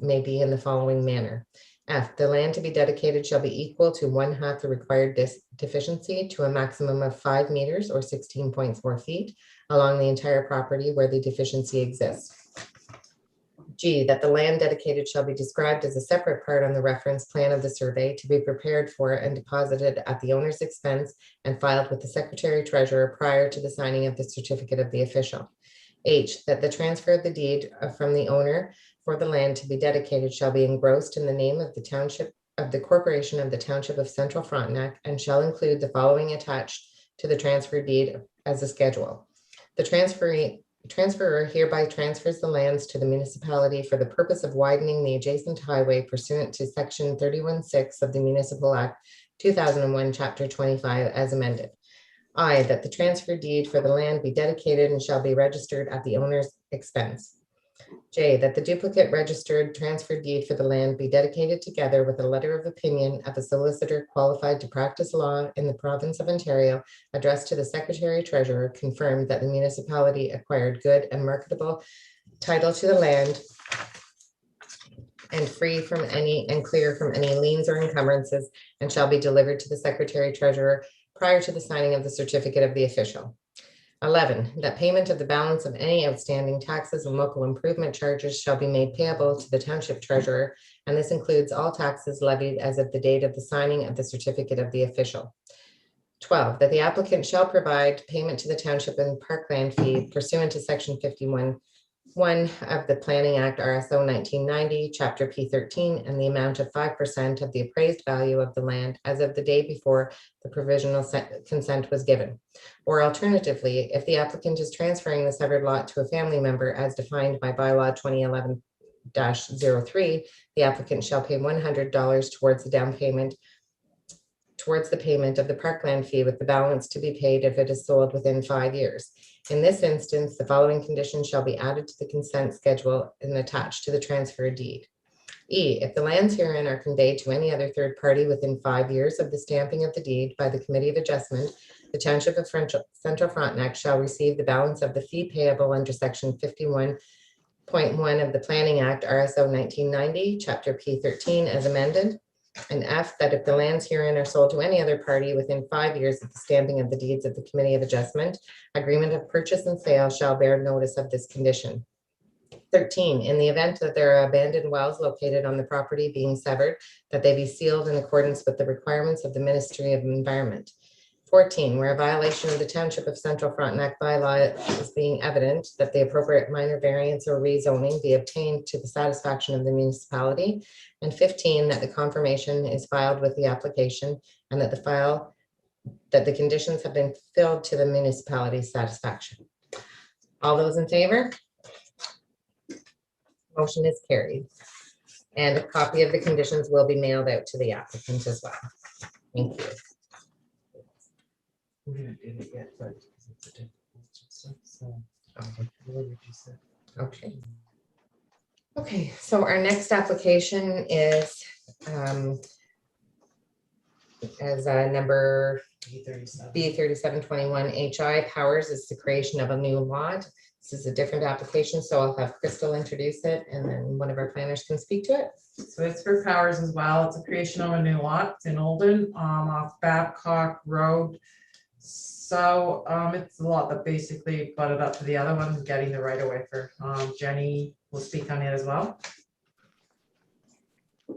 [SPEAKER 2] may be in the following manner. F, the land to be dedicated shall be equal to 1/2 the required deficiency to a maximum of 5 meters or 16.4 feet along the entire property where the deficiency exists. G, that the land dedicated shall be described as a separate part on the reference plan of the survey to be prepared for and deposited at the owner's expense and filed with the Secretary Treasurer prior to the signing of the certificate of the official. H, that the transfer of the deed from the owner for the land to be dedicated shall be engrossed in the name of the township of the corporation of the Township of Central Frontenac and shall include the following attached to the transfer deed as a schedule. The The transferor hereby transfers the lands to the municipality for the purpose of widening the adjacent highway pursuant to section 31(6) of the Municipal Act 2001, Chapter 25, as amended. I, that the transfer deed for the land be dedicated and shall be registered at the owner's expense. J, that the duplicate registered transfer deed for the land be dedicated together with a letter of opinion of a solicitor qualified to practice law in the province of Ontario, addressed to the Secretary Treasurer, confirmed that the municipality acquired good and marketable title to the land and free from any and clear from any liens or encumbrances, and shall be delivered to the Secretary Treasurer prior to the signing of the certificate of the official. 11, that payment of the balance of any outstanding taxes and local improvement charges shall be made payable to the Township Treasurer, and this includes all taxes levied as of the date of the signing of the certificate of the official. 12, that the applicant shall provide payment to the Township and Parkland fee pursuant to section 51(1) of the Planning Act, RSO 1990, Chapter P13, and the amount of 5% of the appraised value of the land as of the day before the provisional consent was given. Or alternatively, if the applicant is transferring the severed lot to a family member as defined by bylaw 2011-03, the applicant shall pay $100 towards the down payment towards the payment of the parkland fee, with the balance to be paid if it is sold within 5 years. In this instance, the following conditions shall be added to the consent schedule and attached to the transfer deed. E, if the lands herein are conveyed to any other third party within 5 years of the stamping of the deed by the Committee of Adjustment, the Township of Central Frontenac shall receive the balance of the fee payable under section 51.1 of the Planning Act, RSO 1990, Chapter P13, as amended. And F, that if the lands herein are sold to any other party within 5 years of the stamping of the deeds of the Committee of Adjustment, agreement of purchase and sale shall bear notice of this condition. 13, in the event that there are abandoned wells located on the property being severed, that they be sealed in accordance with the requirements of the Ministry of Environment. 14, where a violation of the Township of Central Frontenac bylaw is being evident, that the appropriate minor variance or rezoning be obtained to the satisfaction of the municipality. And 15, that the confirmation is filed with the application and that the conditions have been filled to the municipality's satisfaction. All those in favor? Motion is carried. And a copy of the conditions will be mailed out to the applicant as well. Thank you. Okay. Okay, so our next application is as number B3721 HI Powers. Is the creation of a new lot. This is a different application, so I'll have Crystal introduce it and then one of our planners can speak to it.
[SPEAKER 6] So it's for Powers as well. It's a creation of a new lot. It's in Olden, off Babcock Road. So it's a lot that basically butted up to the other one, getting the right of way for Jenny will speak on it as well.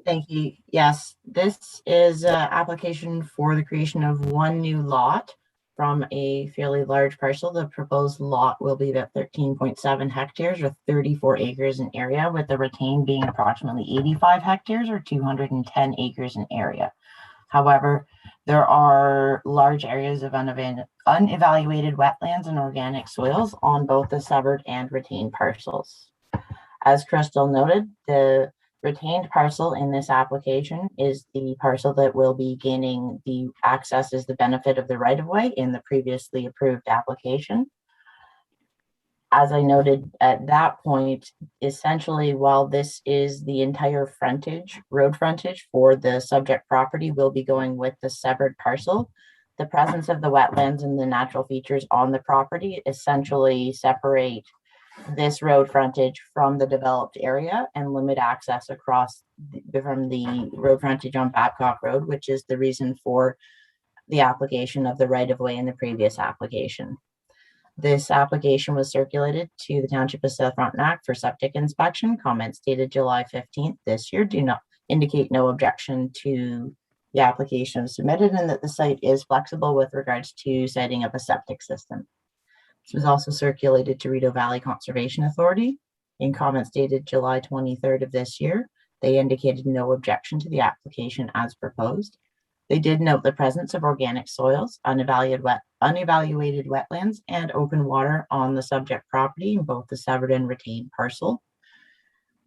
[SPEAKER 11] Thank you. Yes, this is an application for the creation of one new lot from a fairly large parcel. The proposed lot will be about 13.7 hectares or 34 acres in area, with the retained being approximately 85 hectares or 210 acres in area. However, there are large areas of unevaluated wetlands and organic soils on both the severed and retained parcels. As Crystal noted, the retained parcel in this application is the parcel that will be gaining the access as the benefit of the right-of-way in the previously approved application. As I noted at that point, essentially, while this is the entire frontage, road frontage for the subject property will be going with the severed parcel, the presence of the wetlands and the natural features on the property essentially separate this road frontage from the developed area and limit access across from the road frontage on Babcock Road, which is the reason for the application of the right-of-way in the previous application. This application was circulated to the Township of South Frontenac for septic inspection. Comments dated July 15th this year do not indicate no objection to the application submitted and that the site is flexible with regards to setting up a septic system. This was also circulated to Rideau Valley Conservation Authority. In comments dated July 23rd of this year, they indicated no objection to the application as proposed. They did note the presence of organic soils, unevaluated wetlands, and open water on the subject property in both the severed and retained parcel,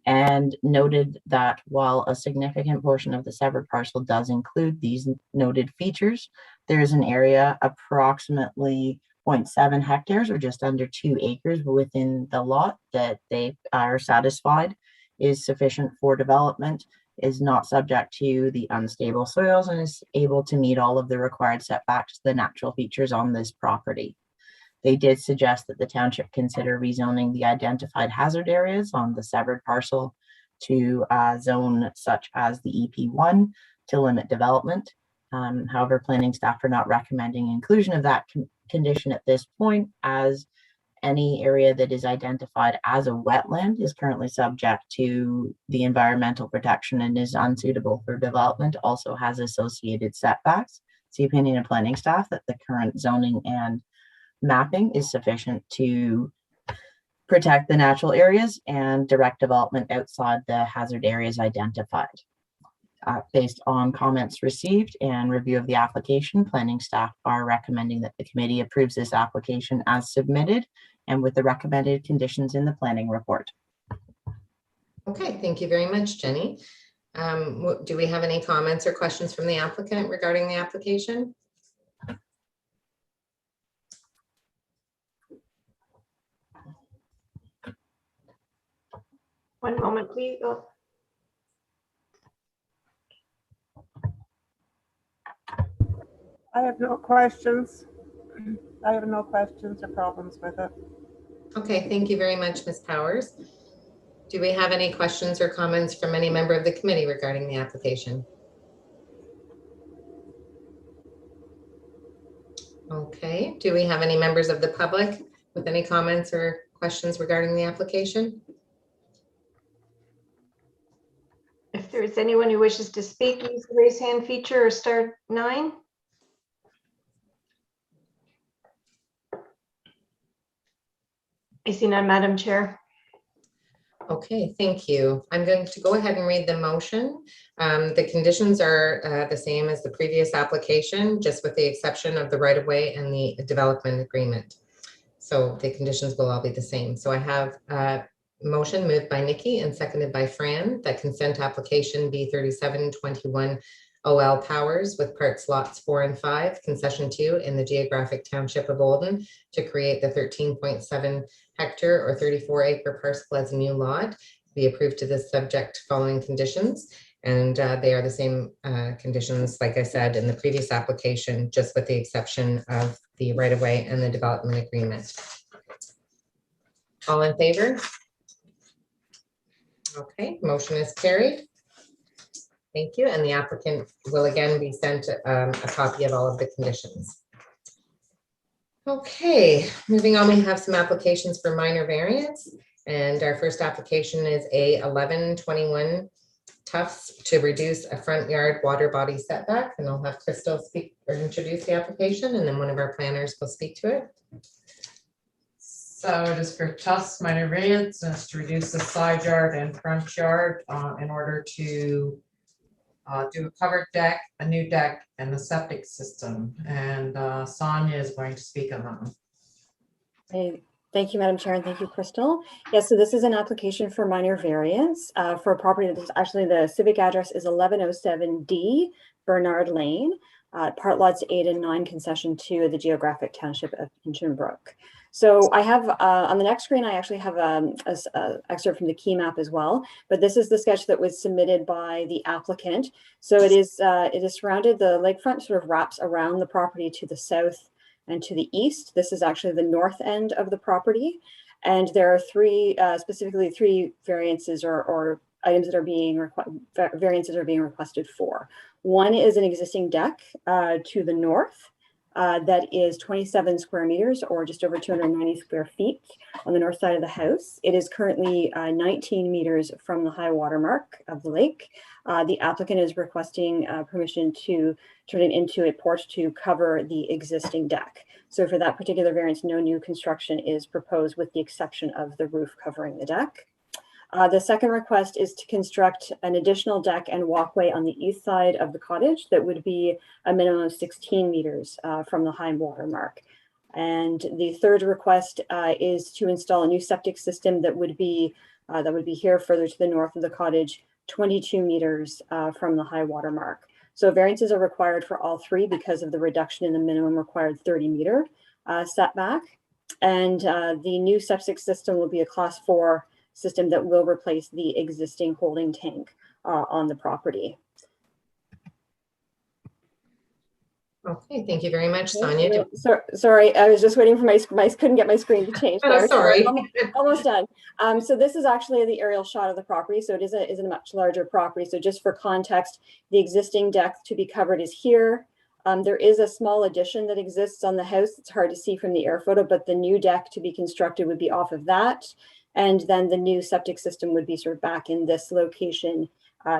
[SPEAKER 11] and noted that while a significant portion of the severed parcel does include these noted features, there is an area approximately 0.7 hectares or just under 2 acres within the lot that they are satisfied is sufficient for development, is not subject to the unstable soils, and is able to meet all of the required setbacks to the natural features on this property. They did suggest that the township consider rezoning the identified hazard areas on the severed parcel to zone such as the EP1 to limit development. However, planning staff are not recommending inclusion of that condition at this point, as any area that is identified as a wetland is currently subject to the environmental protection and is unsuitable for development, also has associated setbacks. It's the opinion of planning staff that the current zoning and mapping is sufficient to protect the natural areas and direct development outside the hazard areas identified. Based on comments received and review of the application, planning staff are recommending that the committee approves this application as submitted and with the recommended conditions in the planning report.
[SPEAKER 2] Okay, thank you very much, Jenny. Do we have any comments or questions from the applicant regarding the application?
[SPEAKER 1] One moment, please. Oh.
[SPEAKER 16] I have no questions. I have no questions or problems with it.
[SPEAKER 2] Okay, thank you very much, Ms. Powers. Do we have any questions or comments from any member of the committee regarding the application? Okay, do we have any members of the public with any comments or questions regarding the application?
[SPEAKER 1] If there is anyone who wishes to speak, use the raise hand feature or star 9. I see none, Madam Chair.
[SPEAKER 2] Okay, thank you. I'm going to go ahead and read the motion. The conditions are the same as the previous application, just with the exception of the right-of-way and the development agreement. So the conditions will all be the same. So I have a motion moved by Nikki and seconded by Fran that consent application B3721 OL Powers with parts lots 4 and 5, concession 2 in the geographic township of Olden to create the 13.7 hectare or 34 acre parcel as a new lot be approved to this subject following conditions. And they are the same conditions, like I said, in the previous application, just with the exception of the right-of-way and the development agreement. All in favor? Okay, motion is carried. Thank you. And the applicant will again be sent a copy of all of the conditions. Okay, moving on, we have some applications for minor variance. And our first application is A1121 Tufts to reduce a front yard water body setback. And I'll have Crystal speak or introduce the application, and then one of our planners will speak to it.
[SPEAKER 6] So it is for Tufts minor variance, and it's to reduce the side yard and front yard in order to do a covered deck, a new deck, and the septic system. And Sonia is going to speak on that one.
[SPEAKER 9] Hey, thank you, Madam Chair, and thank you, Crystal. Yes, so this is an application for minor variance for a property that is actually, the civic address is 1107D Bernard Lane, part lots 8 and 9, concession 2 of the geographic township of Hinchinbrook. So I have on the next screen, I actually have an excerpt from the key map as well, but this is the sketch that was submitted by the applicant. So it is surrounded, the lakefront sort of wraps around the property to the south and to the east. This is actually the north end of the property. And there are specifically three variances or items that are being variances are being requested for. One is an existing deck to the north. That is 27 square meters or just over 290 square feet on the north side of the house. It is currently 19 meters from the high water mark of the lake. The applicant is requesting permission to turn it into a porch to cover the existing deck. So for that particular variance, no new construction is proposed with the exception of the roof covering the deck. The second request is to construct an additional deck and walkway on the east side of the cottage that would be a minimum of 16 meters from the high water mark. And the third request is to install a new septic system that would be here further to the north of the cottage, 22 meters from the high water mark. So variances are required for all three because of the reduction in the minimum required 30-meter setback. And the new septic system will be a class 4 system that will replace the existing holding tank on the property.
[SPEAKER 2] Okay, thank you very much, Sonia.
[SPEAKER 9] Sorry, I was just waiting for my couldn't get my screen to change.
[SPEAKER 2] Oh, sorry.
[SPEAKER 9] Almost done. So this is actually the aerial shot of the property. So it is a much larger property. So just for context, the existing deck to be covered is here. There is a small addition that exists on the house. It's hard to see from the air photo, but the new deck to be constructed would be off of that. And then the new septic system would be sort of back in this location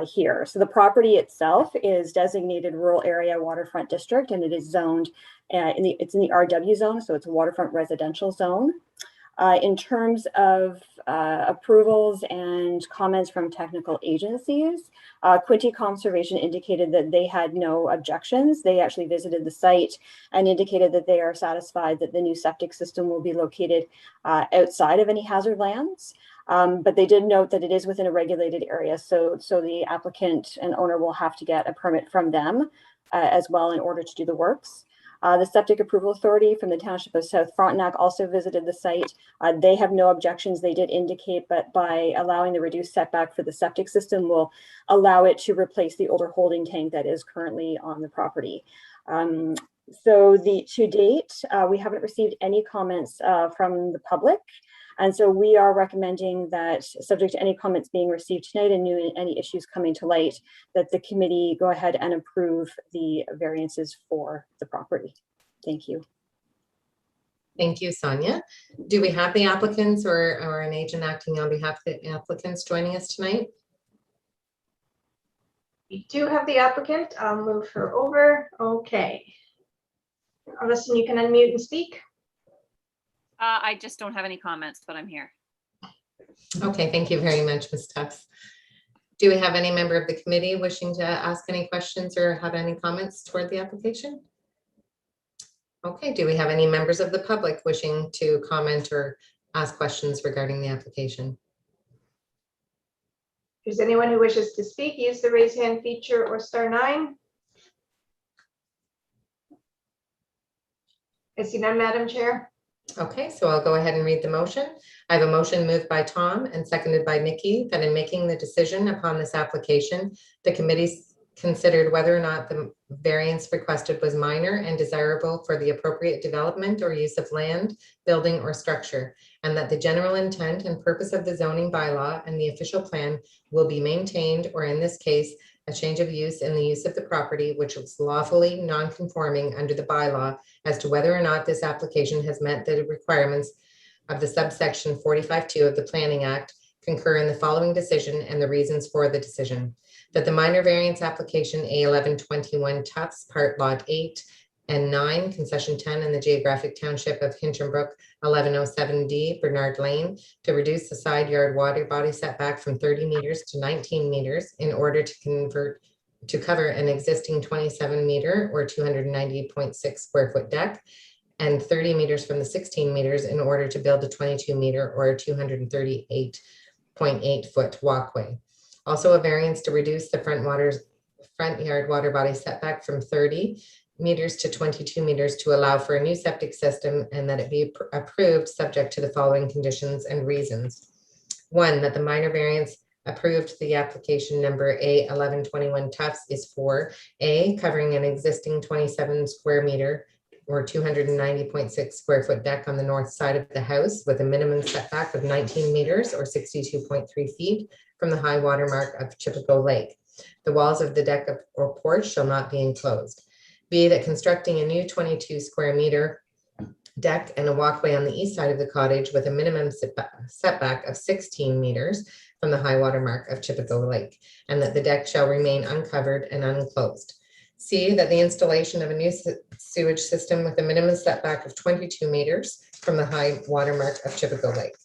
[SPEAKER 9] here. So the property itself is designated rural area waterfront district, and it is zoned it's in the RW zone, so it's a waterfront residential zone. In terms of approvals and comments from technical agencies, Quinte Conservation indicated that they had no objections. They actually visited the site and indicated that they are satisfied that the new septic system will be located outside of any hazard lands. But they did note that it is within a regulated area, so the applicant and owner will have to get a permit from them as well in order to do the works. The Septic Approval Authority from the Township of South Frontenac also visited the site. They have no objections. They did indicate, but by allowing the reduced setback for the septic system will allow it to replace the older holding tank that is currently on the property. So to date, we haven't received any comments from the public. And so we are recommending that, subject to any comments being received tonight and any issues coming to light, that the committee go ahead and approve the variances for the property. Thank you.
[SPEAKER 2] Thank you, Sonia. Do we have the applicants or an agent acting on behalf of the applicants joining us tonight?
[SPEAKER 1] We do have the applicant. I'll move her over. Okay. Listen, you can unmute and speak.
[SPEAKER 15] I just don't have any comments, but I'm here.
[SPEAKER 2] Okay, thank you very much, Ms. Tufts. Do we have any member of the committee wishing to ask any questions or have any comments toward the application? Okay, do we have any members of the public wishing to comment or ask questions regarding the application?
[SPEAKER 1] If there's anyone who wishes to speak, use the raise hand feature or *9. I see none, Madam Chair.
[SPEAKER 2] Okay, so I'll go ahead and read the motion. I have a motion moved by Tom and seconded by Nikki that in making the decision upon this application, the committee considered whether or not the variance requested was minor and desirable for the appropriate development or use of land, building, or structure, and that the general intent and purpose of the zoning bylaw and the official plan will be maintained, or in this case, a change of use in the use of the property which was lawfully non-conforming under the bylaw as to whether or not this application has met the requirements of the subsection 45(2) of the Planning Act, concur in the following decision and the reasons for the decision. That the minor variance application A1121 Tufts, Part Lot 8 and 9, Concession 10 in the geographic township of Hintonbrook, 1107D, Bernard Lane, to reduce the side yard water body setback from 30 meters to 19 meters in order to cover an existing 27 meter or 290.6 square foot deck and 30 meters from the 16 meters in order to build a 22 meter or 238.8 foot walkway. Also a variance to reduce the front yard water body setback from 30 meters to 22 meters to allow for a new septic system and that it be approved subject to the following conditions and reasons. 1, that the minor variance approved the application number A1121 Tufts is for A, covering an existing 27 square meter or 290.6 square foot deck on the north side of the house with a minimum setback of 19 meters or 62.3 feet from the high water mark of Chippewa Lake. The walls of the deck or porch shall not be enclosed. B, that constructing a new 22 square meter deck and a walkway on the east side of the cottage with a minimum setback of 16 meters from the high water mark of Chippewa Lake, and that the deck shall remain uncovered and unenclosed. C, that the installation of a new sewage system with a minimum setback of 22 meters from the high water mark of Chippewa Lake.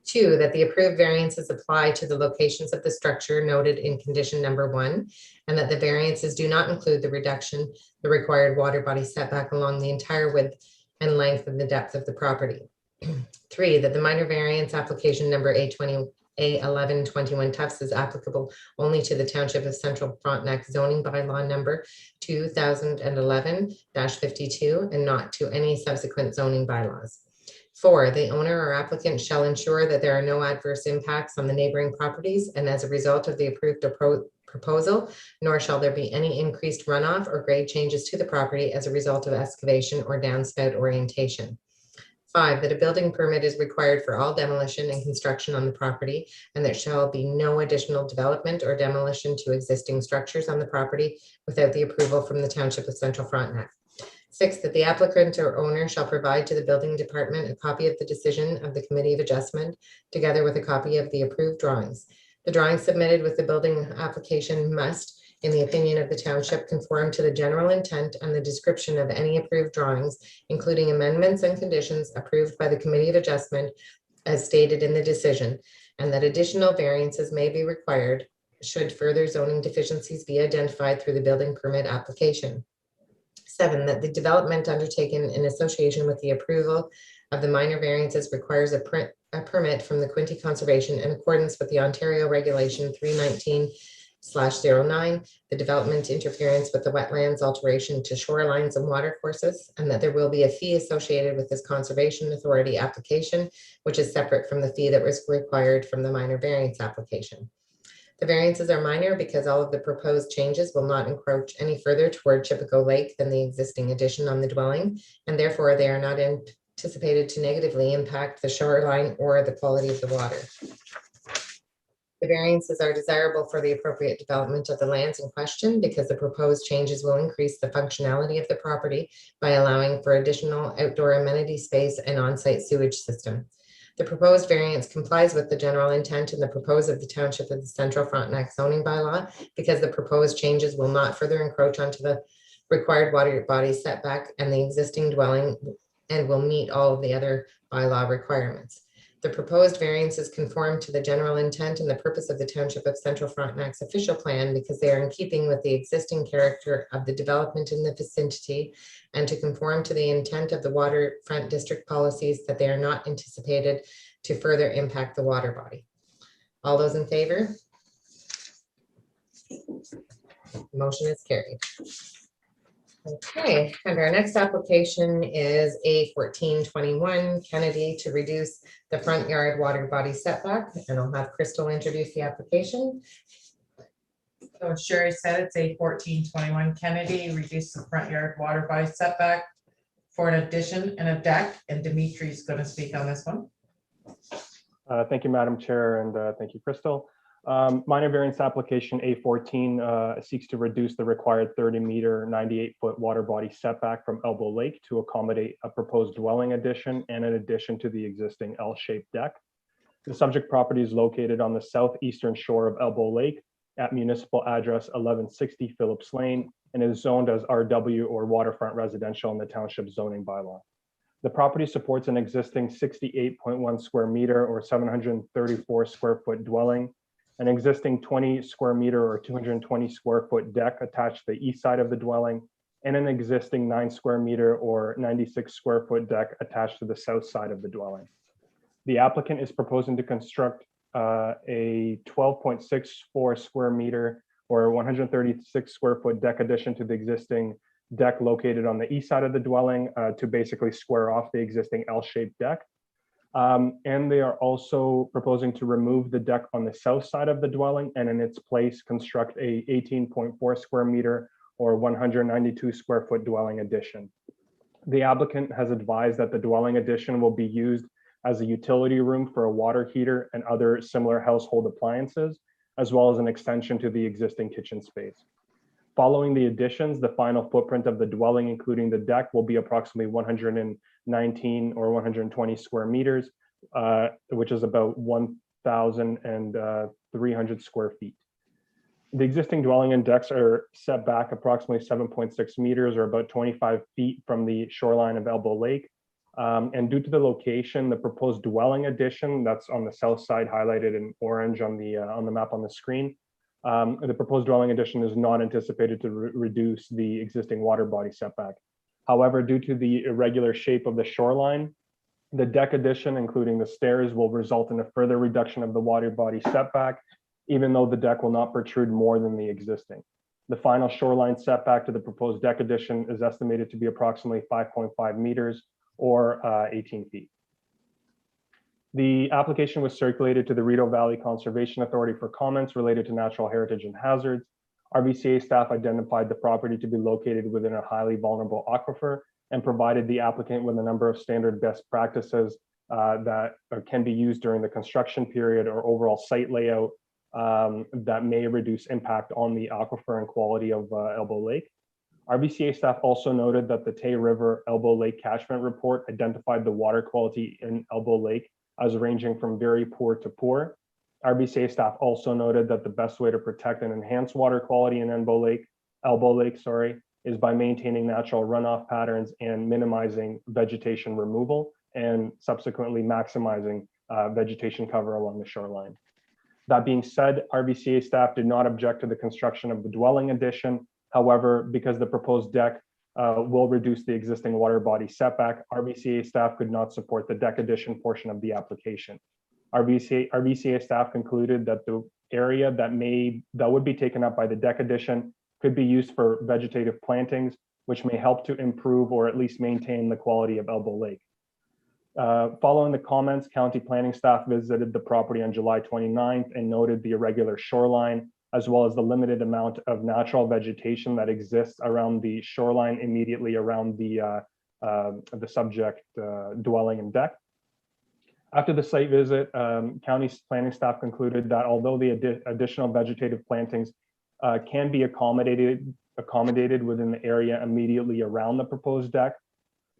[SPEAKER 2] 2, that the approved variances apply to the locations of the structure noted in condition number 1, and that the variances do not include the reduction, the required water body setback along the entire width and length and the depth of the property. 3, that the minor variance application number A1121 Tufts is applicable only to the Township of Central Frontenac zoning bylaw number 2011-52 and not to any subsequent zoning bylaws. 4, the owner or applicant shall ensure that there are no adverse impacts on the neighboring properties and as a result of the approved proposal, nor shall there be any increased runoff or grade changes to the property as a result of excavation or downspout orientation. 5, that a building permit is required for all demolition and construction on the property, and there shall be no additional development or demolition to existing structures on the property without the approval from the Township of Central Frontenac. 6, that the applicant or owner shall provide to the building department a copy of the decision of the Committee of Adjustment, together with a copy of the approved drawings. The drawings submitted with the building application must, in the opinion of the township, conform to the general intent and the description of any approved drawings, including amendments and conditions approved by the Committee of Adjustment as stated in the decision, and that additional variances may be required should further zoning deficiencies be identified through the building permit application. 7, that the development undertaken in association with the approval of the minor variances requires a permit from the Quinte Conservation in accordance with the Ontario Regulation 319/09, the development interference with the wetlands, alteration to shorelines and watercourses, and that there will be a fee associated with this Conservation Authority application, which is separate from the fee that was required from the minor variance application. The variances are minor because all of the proposed changes will not encroach any further toward Chippewa Lake than the existing addition on the dwelling, and therefore they are not anticipated to negatively impact the shoreline or the quality of the water. The variances are desirable for the appropriate development of the lands in question because the proposed changes will increase the functionality of the property by allowing for additional outdoor amenity space and on-site sewage system. The proposed variance complies with the general intent and the proposed of the Township of the Central Frontenac zoning bylaw because the proposed changes will not further encroach onto the required water body setback and the existing dwelling and will meet all of the other bylaw requirements. The proposed variances conform to the general intent and the purpose of the Township of Central Frontenac's official plan because they are in keeping with the existing character of the development in the vicinity and to conform to the intent of the waterfront district policies that they are not anticipated to further impact the water body. All those in favor? Motion is carried. Okay, and our next application is A1421 Kennedy to reduce the front yard water body setback, and I'll have Crystal introduce the application.
[SPEAKER 6] So as Sherry said, it's A1421 Kennedy, reduce the front yard water body setback for an addition and a deck, and Dimitri's going to speak on this one.
[SPEAKER 7] Thank you, Madam Chair, and thank you, Crystal. Minor variance application A14 seeks to reduce the required 30-meter, 98-foot water body setback from Elbow Lake to accommodate a proposed dwelling addition and an addition to the existing L-shaped deck. The subject property is located on the southeastern shore of Elbow Lake at municipal address 1160 Phillips Lane and is zoned as RW or waterfront residential in the township zoning bylaw. The property supports an existing 68.1 square meter or 734 square foot dwelling, an existing 20 square meter or 220 square foot deck attached to the east side of the dwelling, and an existing 9 square meter or 96 square foot deck attached to the south side of the dwelling. The applicant is proposing to construct a 12.64 square meter or 136 square foot deck addition to the existing deck located on the east side of the dwelling to basically square off the existing L-shaped deck. And they are also proposing to remove the deck on the south side of the dwelling and in its place construct a 18.4 square meter or 192 square foot dwelling addition. The applicant has advised that the dwelling addition will be used as a utility room for a water heater and other similar household appliances, as well as an extension to the existing kitchen space. Following the additions, the final footprint of the dwelling, including the deck, will be approximately 119 or 120 square meters, which is about 1,300 square feet. The existing dwelling and decks are set back approximately 7.6 meters or about 25 feet from the shoreline of Elbow Lake. And due to the location, the proposed dwelling addition that's on the south side highlighted in orange on the map on the screen, the proposed dwelling addition is not anticipated to reduce the existing water body setback. However, due to the irregular shape of the shoreline, the deck addition, including the stairs, will result in a further reduction of the water body setback, even though the deck will not protrude more than the existing. The final shoreline setback to the proposed deck addition is estimated to be approximately 5.5 meters or 18 feet. The application was circulated to the Rideau Valley Conservation Authority for comments related to natural heritage and hazards. RVCA staff identified the property to be located within a highly vulnerable aquifer and provided the applicant with a number of standard best practices that can be used during the construction period or overall site layout that may reduce impact on the aquifer and quality of Elbow Lake. RVCA staff also noted that the Tay River Elbow Lake catchment report identified the water quality in Elbow Lake as ranging from very poor to poor. RVCA staff also noted that the best way to protect and enhance water quality in Elbow Lake, is by maintaining natural runoff patterns and minimizing vegetation removal and subsequently maximizing vegetation cover along the shoreline. That being said, RVCA staff did not object to the construction of the dwelling addition. However, because the proposed deck will reduce the existing water body setback, RVCA staff could not support the deck addition portion of the application. RVCA staff concluded that the area that would be taken up by the deck addition could be used for vegetative plantings, which may help to improve or at least maintain the quality of Elbow Lake. Following the comments, county planning staff visited the property on July 29th and noted the irregular shoreline, as well as the limited amount of natural vegetation that exists around the shoreline immediately around the subject dwelling and deck. After the site visit, county planning staff concluded that although the additional vegetative plantings can be accommodated within the area immediately around the proposed deck,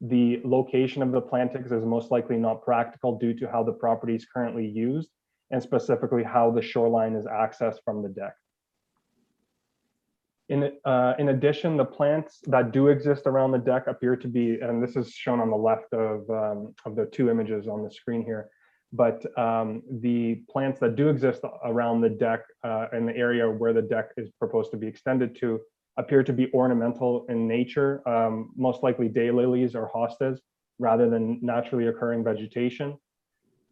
[SPEAKER 7] the location of the plantings is most likely not practical due to how the property is currently used and specifically how the shoreline is accessed from the deck. In addition, the plants that do exist around the deck appear to be, and this is shown on the left of the two images on the screen here, but the plants that do exist around the deck in the area where the deck is proposed to be extended to appear to be ornamental in nature, most likely daylilies or hostas, rather than naturally occurring vegetation.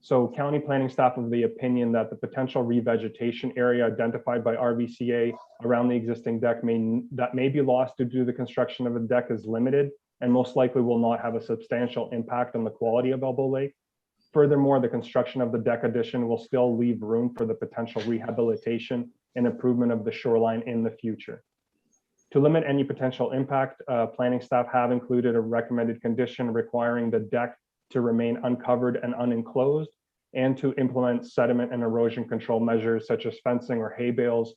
[SPEAKER 7] So county planning staff of the opinion that the potential revegetation area identified by RVCA around the existing deck may be lost due to the construction of a deck is limited and most likely will not have a substantial impact on the quality of Elbow Lake. Furthermore, the construction of the deck addition will still leave room for the potential rehabilitation and improvement of the shoreline in the future. To limit any potential impact, planning staff have included a recommended condition requiring the deck to remain uncovered and unenclosed, and to implement sediment and erosion control measures such as fencing or hay bales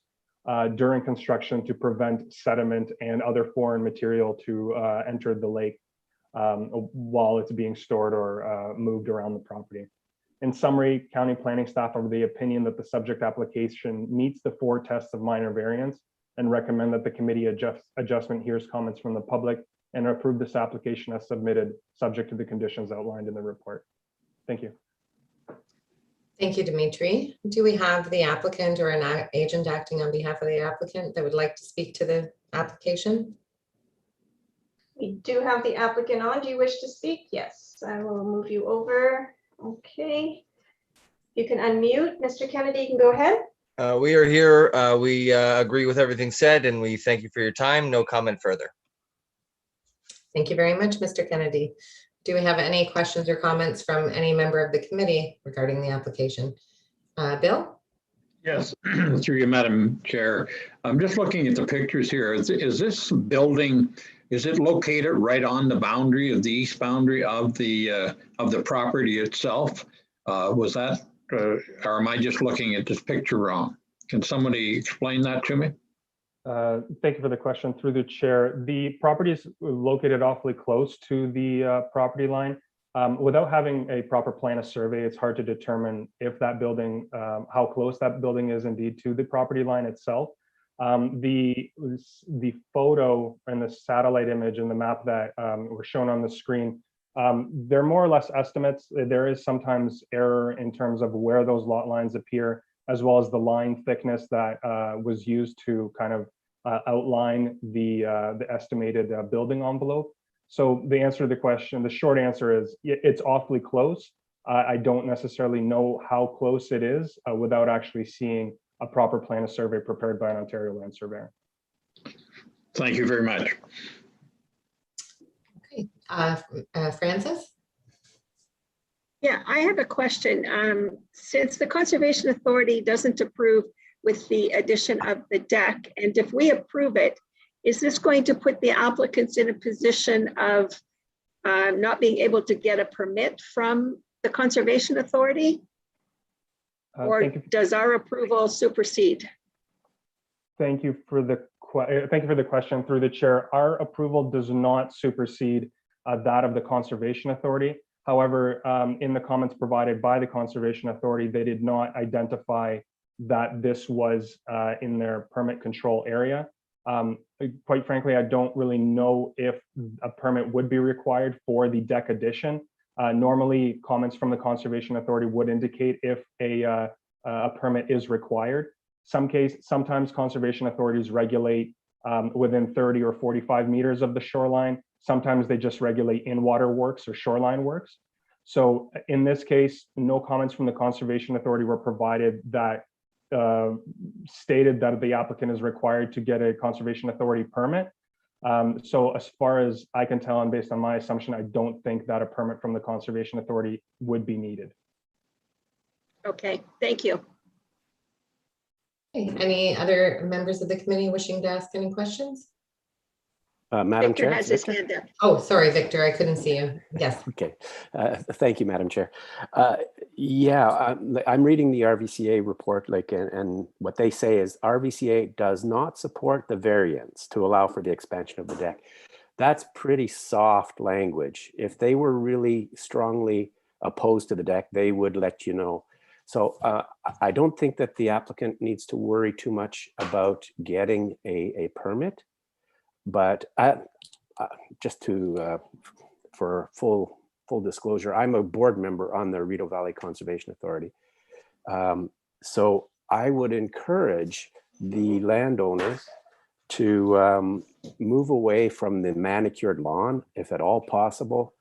[SPEAKER 7] during construction to prevent sediment and other foreign material to enter the lake while it's being stored or moved around the property. In summary, county planning staff are of the opinion that the subject application meets the 4 tests of minor variance and recommend that the committee adjustment hears comments from the public and approve this application as submitted, subject to the conditions outlined in the report. Thank you.
[SPEAKER 2] Thank you, Dimitri. Do we have the applicant or an agent acting on behalf of the applicant that would like to speak to the application?
[SPEAKER 1] We do have the applicant on. Do you wish to speak? Yes, I will move you over. Okay. You can unmute. Mr. Kennedy, you can go ahead.
[SPEAKER 17] We are here. We agree with everything said, and we thank you for your time. No comment further.
[SPEAKER 2] Thank you very much, Mr. Kennedy. Do we have any questions or comments from any member of the committee regarding the application? Bill?
[SPEAKER 14] Yes, through you, Madam Chair. I'm just looking at the pictures here. Is this building, is it located right on the boundary of the east boundary of the property itself? Was that, or am I just looking at this picture wrong? Can somebody explain that to me?
[SPEAKER 7] Thank you for the question through the chair. The property is located awfully close to the property line. Without having a proper plan of survey, it's hard to determine if that building, how close that building is indeed to the property line itself. The photo and the satellite image and the map that were shown on the screen They're more or less estimates. There is sometimes error in terms of where those lot lines appear, as well as the line thickness that was used to kind of outline the estimated building envelope. So the answer to the question, the short answer is it's awfully close. I don't necessarily know how close it is without actually seeing a proper plan of survey prepared by an Ontario land surveyor.
[SPEAKER 14] Thank you very much.
[SPEAKER 2] Okay, Francis?
[SPEAKER 3] Yeah, I have a question. Since the Conservation Authority doesn't approve with the addition of the deck, and if we approve it, is this going to put the applicants in a position of not being able to get a permit from the Conservation Authority? Or does our approval supersede?
[SPEAKER 7] Thank you for the question through the chair. Our approval does not supersede that of the Conservation Authority. However, in the comments provided by the Conservation Authority, they did not identify that this was in their permit control area. Quite frankly, I don't really know if a permit would be required for the deck addition. Normally, comments from the Conservation Authority would indicate if a permit is required. Sometimes conservation authorities regulate within 30 or 45 meters of the shoreline. Sometimes they just regulate in-water works or shoreline works. So in this case, no comments from the Conservation Authority were provided that stated that the applicant is required to get a Conservation Authority permit. So as far as I can tell, and based on my assumption, I don't think that a permit from the Conservation Authority would be needed.
[SPEAKER 3] Okay, thank you.
[SPEAKER 2] Okay, any other members of the committee wishing to ask any questions?
[SPEAKER 4] Madam
[SPEAKER 3] Victor
[SPEAKER 4] Chair.
[SPEAKER 3] has his hand up.
[SPEAKER 2] Oh, sorry, Victor, I couldn't see you. Yes.
[SPEAKER 4] Okay. Thank you, Madam Chair. Yeah, I'm reading the RVCA report, and what they say is RVCA does not support the variance to allow for the expansion of the deck. That's pretty soft language. If they were really strongly opposed to the deck, they would let you know. So I don't think that the applicant needs to worry too much about getting a permit. But just for full disclosure, I'm a board member on the Rideau Valley Conservation Authority. So I would encourage the landowner to move away from the manicured lawn, if at all possible.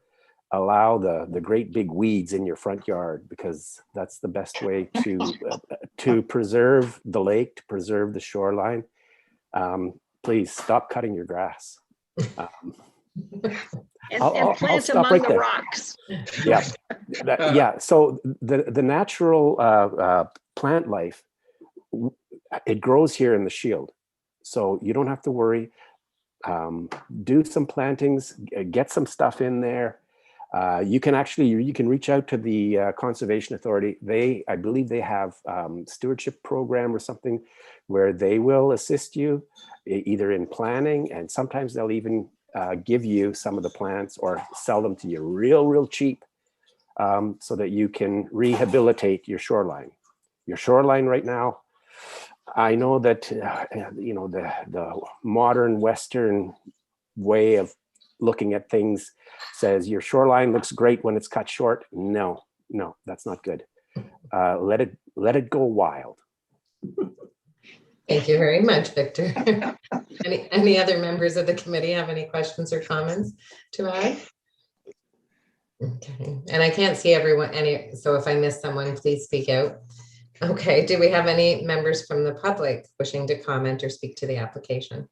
[SPEAKER 4] Allow the great big weeds in your front yard, because that's the best way to preserve the lake, to preserve the shoreline. Please stop cutting your grass.
[SPEAKER 3] And plant among the rocks.
[SPEAKER 4] Yeah, yeah. So the natural plant life, it grows here in the shield, so you don't have to worry. Do some plantings, get some stuff in there. You can reach out to the Conservation Authority. I believe they have stewardship program or something where they will assist you either in planning, and sometimes they'll even give you some of the plants or sell them to you real cheap, so that you can rehabilitate your shoreline. Your shoreline right now, I know that the modern Western way of looking at things says your shoreline looks great when it's cut short. No, that's not good. Let it go wild.
[SPEAKER 2] Thank you very much, Victor. Any other members of the committee have any questions or comments to add? Okay, and I can't see everyone, so if I miss someone, please speak out. Okay, do we have any members from the public wishing to comment or speak to the application?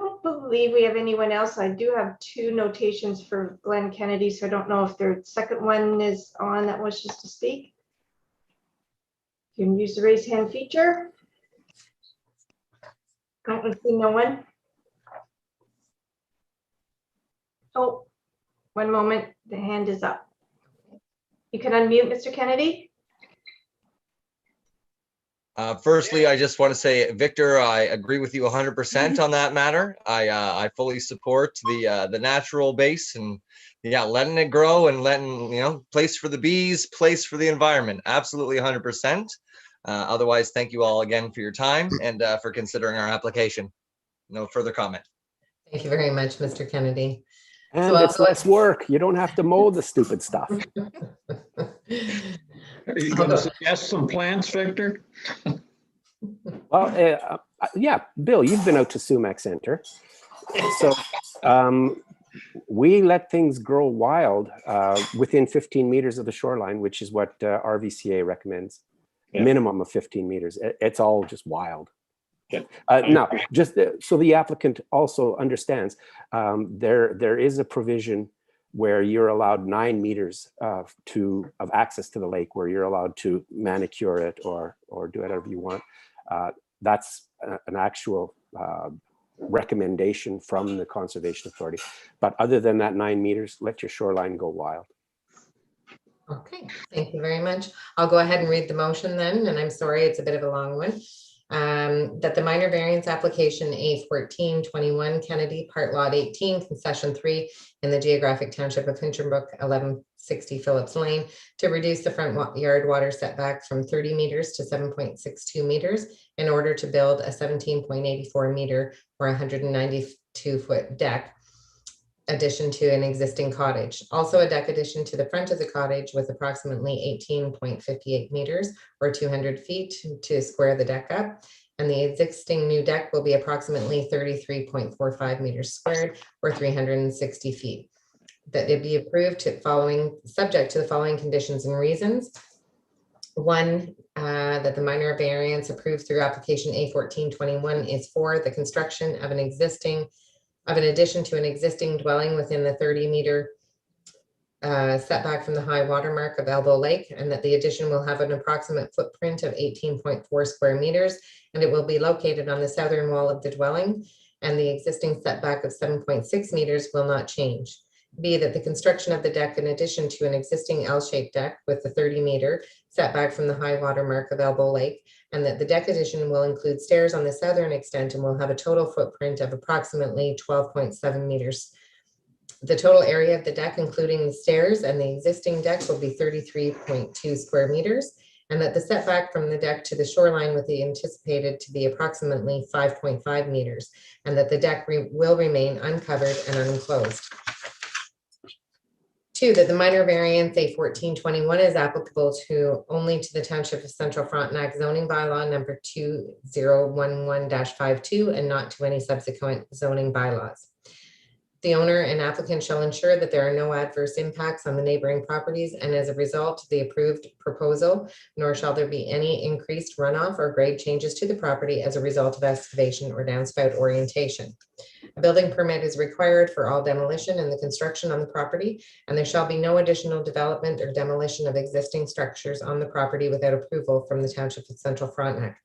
[SPEAKER 1] I don't believe we have anyone else. I do have two notations for Glenn Kennedy, so I don't know if their second one is on that wishes to speak. You can use the raise hand feature. Don't see no one. Oh, one moment, the hand is up. You can unmute, Mr. Kennedy.
[SPEAKER 17] Firstly, I just want to say, Victor, I agree with you 100% on that matter. I fully support the natural base, and yeah, letting it grow and letting, place for the bees, place for the environment. Absolutely 100%. Otherwise, thank you all again for your time and for considering our application. No further comment.
[SPEAKER 2] Thank you very much, Mr. Kennedy.
[SPEAKER 4] And
[SPEAKER 2] So
[SPEAKER 4] it's less work. You don't have to mow the stupid stuff.
[SPEAKER 14] Are you going to suggest some plants, Victor?
[SPEAKER 4] Well, yeah, Bill, you've been out to Sumac Center. So we let things grow wild within 15 meters of the shoreline, which is what RVCA recommends.
[SPEAKER 14] Yeah.
[SPEAKER 4] Minimum of 15 meters. It's all just wild.
[SPEAKER 14] Yeah.
[SPEAKER 4] Now, just so the applicant also understands, there is a provision where you're allowed 9 meters of access to the lake, where you're allowed to manicure it or do whatever you want. That's an actual recommendation from the Conservation Authority. But other than that 9 meters, let your shoreline go wild. Okay.
[SPEAKER 2] Thank you very much. I'll go ahead and read the motion then, and I'm sorry, it's a bit of a long one. That the minor variance application A1421 Kennedy, Part Lot 18, Concession 3 in the geographic township of Hinchinbrook, 1160 Phillips Lane, to reduce the front yard water setback from 30 meters to 7.62 meters in order to build a 17.84 meter or 192 foot deck addition to an existing cottage. Also a deck addition to the front of the cottage with approximately 18.58 meters or 200 feet to square the deck up. And the existing new deck will be approximately 33.45 meters squared or 360 feet. That it be approved subject to the following conditions and reasons. One, that the minor variance approved through application A1421 is for the construction of an addition to an existing dwelling within the 30-meter setback from the high water mark of Elbow Lake, and that the addition will have an approximate footprint of 18.4 square meters, and it will be located on the southern wall of the dwelling, and the existing setback of 7.6 meters will not change. B, that the construction of the deck in addition to an existing L-shaped deck with the 30-meter setback from the high water mark of Elbow Lake, and that the deck addition will include stairs on the southern extent and will have a total footprint of approximately 12.7 meters. The total area of the deck, including the stairs and the existing deck, will be 33.2 square meters, and that the setback from the deck to the shoreline will be anticipated to be approximately 5.5 meters, and that the deck will remain uncovered and unenclosed. 2, that the minor variance A1421 is applicable only to the Township of Central Frontenac zoning bylaw number 2011-52 and not to any subsequent zoning bylaws. The owner and applicant shall ensure that there are no adverse impacts on the neighboring properties, and as a result of the approved proposal, nor shall there be any increased runoff or grade changes to the property as a result of excavation or downspout orientation. A building permit is required for all demolition and the construction on the property, and there shall be no additional development or demolition of existing structures on the property without approval from the Township of Central Frontenac.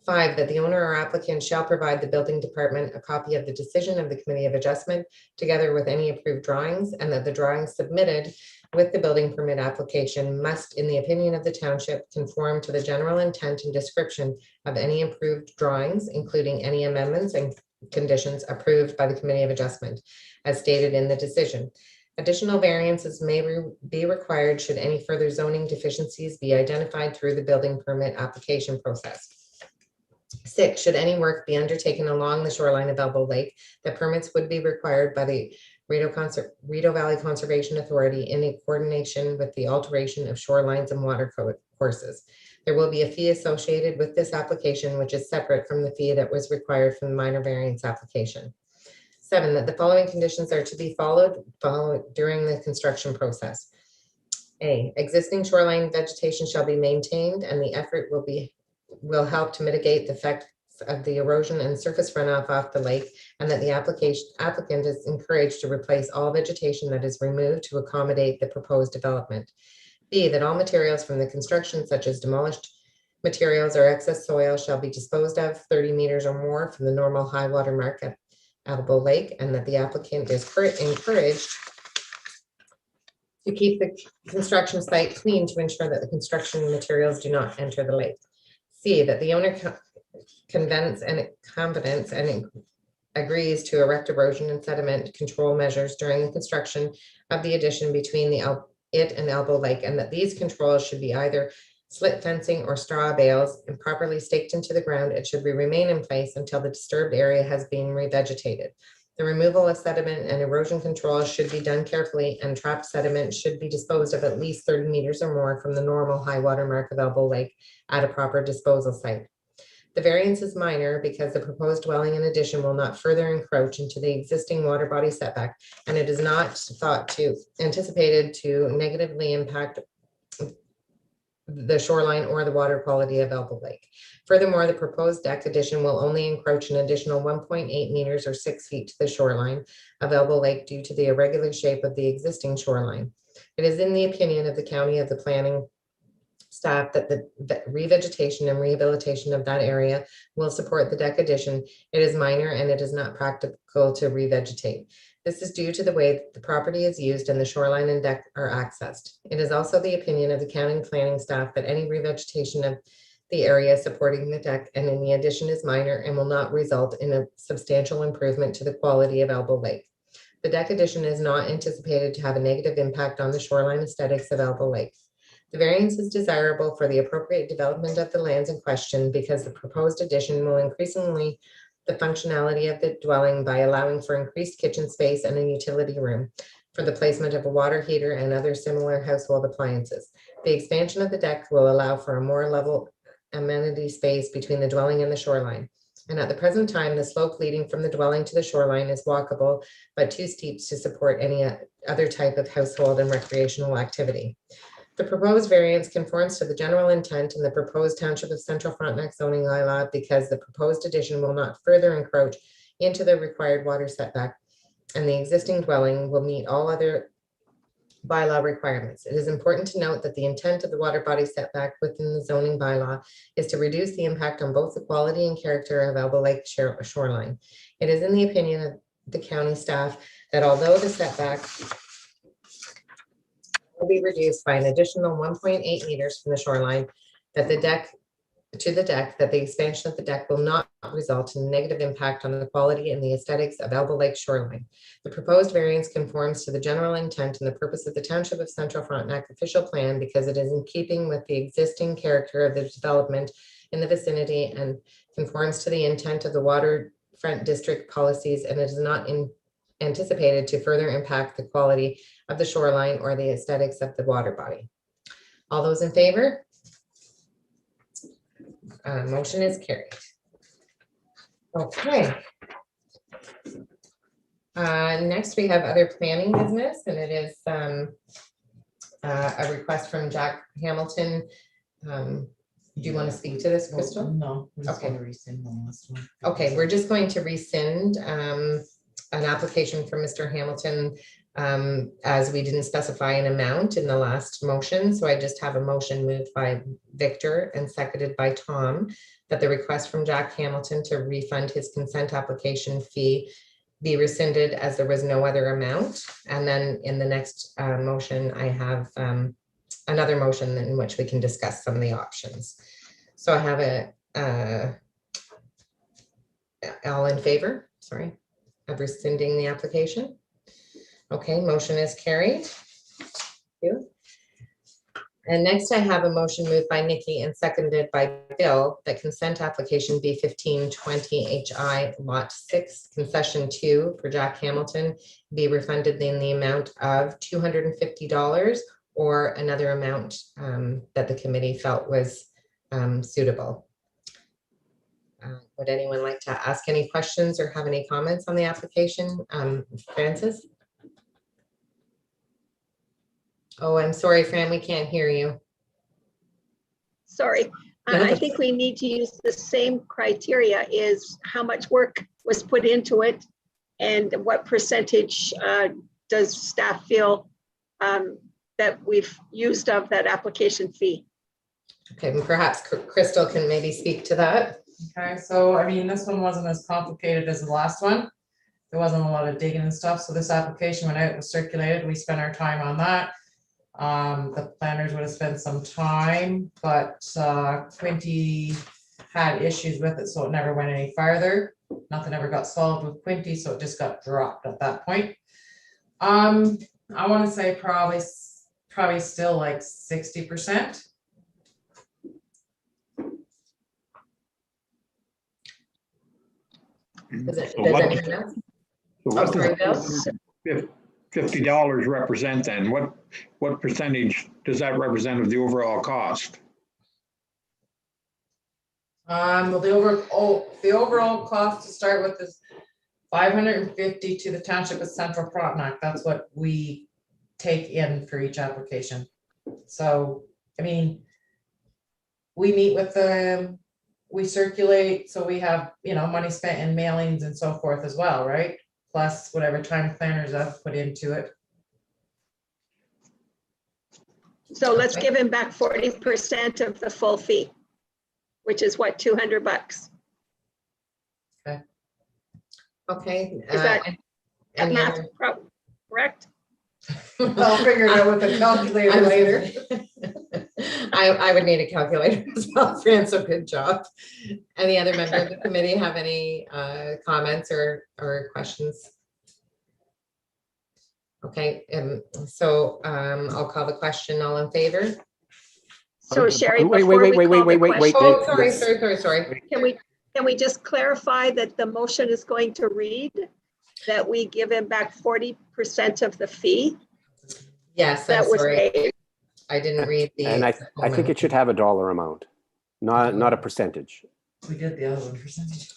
[SPEAKER 2] 5, that the owner or applicant shall provide the building department a copy of the decision of the Committee of Adjustment together with any approved drawings, and that the drawings submitted with the building permit application must, in the opinion of the township, conform to the general intent and description of any approved drawings, including any amendments and conditions approved by the Committee of Adjustment, as stated in the decision. Additional variances may be required should any further zoning deficiencies be identified through the building permit application process. 6, should any work be undertaken along the shoreline of Elbow Lake, the permits would be required by the Rideau Valley Conservation Authority in coordination with the alteration of shorelines and water courses. There will be a fee associated with this application, which is separate from the fee that was required from the minor variance application. 7, that the following conditions are to be followed during the construction process. A, existing shoreline vegetation shall be maintained, and the effort will help to mitigate the effects of the erosion and surface runoff off the lake, and that the applicant is encouraged to replace all vegetation that is removed to accommodate the proposed development. B, that all materials from the construction, such as demolished materials or excess soil, shall be disposed of 30 meters or more from the normal high water mark at Elbow Lake, and that the applicant is encouraged to keep the construction site clean to ensure that the construction materials do not enter the lake. C, that the owner confidence and agrees to erect erosion and sediment control measures during the construction of the addition between it and Elbow Lake, and that these controls should be either slit fencing or straw bales and properly staked into the ground. It should remain in place until the disturbed area has been revegetated. The removal of sediment and erosion control should be done carefully, and trapped sediment should be disposed of at least 30 meters or more from the normal high water mark of Elbow Lake at a proper disposal site. The variance is minor because the proposed dwelling in addition will not further encroach into the existing water body setback, and it is not anticipated to negatively impact the shoreline or the water quality of Elbow Lake. Furthermore, the proposed deck addition will only encroach an additional 1.8 meters or 6 feet to the shoreline of Elbow Lake due to the irregular shape of the existing shoreline. It is in the opinion of the county of the planning staff that the revegetation and rehabilitation of that area will support the deck addition. It is minor and it is not practical to revegetate. This is due to the way the property is used and the shoreline and deck are accessed. It is also the opinion of the county planning staff that any revegetation of the area supporting the deck and in the addition is minor and will not result in a substantial improvement to the quality of Elbow Lake. The deck addition is not anticipated to have a negative impact on the shoreline aesthetics of Elbow Lake. The variance is desirable for the appropriate development of the lands in question because the proposed addition will increasingly the functionality of the dwelling by allowing for increased kitchen space and a utility room for the placement of a water heater and other similar household appliances. The expansion of the deck will allow for a more level amenity space between the dwelling and the shoreline. And at the present time, the slope leading from the dwelling to the shoreline is walkable, but too steep to support any other type of household and recreational activity. The proposed variance conforms to the general intent in the proposed Township of Central Frontenac zoning bylaw because the proposed addition will not further encroach into the required water setback, and the existing dwelling will meet all other bylaw requirements. It is important to note that the intent of the water body setback within the zoning bylaw is to reduce the impact on both the quality and character of Elbow Lake shoreline. It is in the opinion of the county staff that although the setback will be reduced by an additional 1.8 meters from the shoreline, that the deck that the expansion of the deck will not result in a negative impact on the quality and the aesthetics of Elbow Lake shoreline. The proposed variance conforms to the general intent and the purpose of the Township of Central Frontenac official plan because it is in keeping with the existing character of the development in the vicinity and conforms to the intent of the waterfront district policies, and it is not anticipated to further impact the quality of the shoreline or the aesthetics of the water body. All those in favor? Motion is carried. Okay. Next, we have other planning business, and it is a request from Jack Hamilton. Do you want to speak to this, Crystal?
[SPEAKER 6] No. We're just
[SPEAKER 2] Okay.
[SPEAKER 6] gonna rescind the last one.
[SPEAKER 2] Okay, we're just going to rescind an application for Mr. Hamilton as we didn't specify an amount in the last motion. So I just have a motion moved by Victor and seconded by Tom that the request from Jack Hamilton to refund his consent application fee be rescinded as there was no other amount. And then in the next motion, I have another motion in which we can discuss some of the options. So I have all in favor, sorry, of rescinding the application. Okay, motion is carried. Thank you. And next I have a motion moved by Nikki and seconded by Bill that consent application B1520 HI Lot 6 Concession 2 for Jack Hamilton be refunded in the amount of $250 or another amount that the committee felt was suitable. Would anyone like to ask any questions or have any comments on the application? Francis? Oh, I'm sorry, Fran, we can't hear you.
[SPEAKER 3] Sorry. I think we need to use the same criteria, is how much work was put into it and what percentage does staff feel that we've used of that application fee.
[SPEAKER 2] Okay, and perhaps Crystal can maybe speak to that.
[SPEAKER 6] Okay, so I mean, this one wasn't as complicated as the last one. There wasn't a lot of digging and stuff. So this application went out, was circulated. We spent our time on that. The planners would have spent some time, but Quinty had issues with it, so it never went any farther. Nothing ever got solved with Quinty, so it just got dropped at that point. I want to say probably still like 60%.
[SPEAKER 2] Does
[SPEAKER 8] So what
[SPEAKER 2] anyone else?
[SPEAKER 14] What
[SPEAKER 2] sorry,
[SPEAKER 14] does $50 represent then? What percentage does that represent of the overall cost?
[SPEAKER 6] Well, the overall cost to start with is $550 to the Township of Central Frontenac. That's what we take in for each application. So, I mean, we meet with them, we circulate, so we have, money spent in mailings and so forth as well, right? Plus whatever time planners have put into it.
[SPEAKER 3] So let's give him back 40% of the full fee, which is what, $200?
[SPEAKER 2] Okay.
[SPEAKER 3] Is that math correct?
[SPEAKER 6] I'll figure it out with a calculator later.
[SPEAKER 2] I would need a calculator as well, Fran, so good job. Any other member of the committee have any comments or questions? Okay, so I'll call the question. All in favor?
[SPEAKER 3] So Sherry,
[SPEAKER 4] Wait.
[SPEAKER 2] Oh, sorry.
[SPEAKER 3] Can we just clarify that the motion is going to read that we give him back 40% of the fee?
[SPEAKER 2] Yes,
[SPEAKER 3] that
[SPEAKER 2] I'm
[SPEAKER 3] was
[SPEAKER 2] sorry.
[SPEAKER 3] paid.
[SPEAKER 2] I didn't read the.
[SPEAKER 4] And I think it should have a dollar amount, not a percentage.
[SPEAKER 6] We did the other one percentage.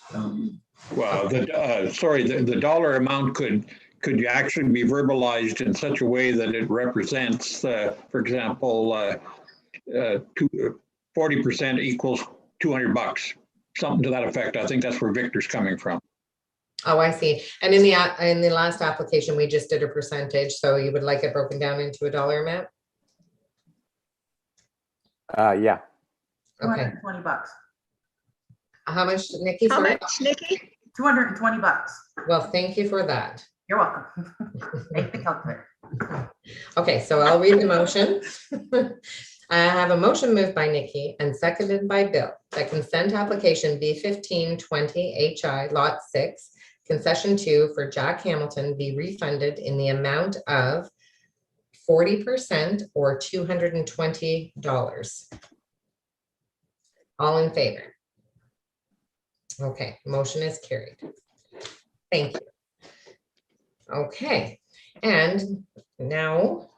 [SPEAKER 14] Well, the dollar amount could actually be verbalized in such a way that it represents, for example, 40% equals $200, something to that effect. I think that's where Victor's coming from.
[SPEAKER 2] Oh, I see. And in the last application, we just did a percentage. So you would like it broken down into a dollar amount?
[SPEAKER 4] Yeah.
[SPEAKER 2] Okay.
[SPEAKER 18] $220.
[SPEAKER 2] How much, Nikki?
[SPEAKER 3] How
[SPEAKER 2] Sorry.
[SPEAKER 3] much, Nikki?
[SPEAKER 18] $220.
[SPEAKER 2] Well, thank you for that.
[SPEAKER 18] You're welcome. Make the calculator.
[SPEAKER 2] Okay, so I'll read the motion. I have a motion moved by Nikki and seconded by Bill that consent application B1520 HI Lot 6, concession 2 for Jack Hamilton be refunded in the amount of 40% or $220. All in favor? Okay, motion is carried. Thank you. Okay, and now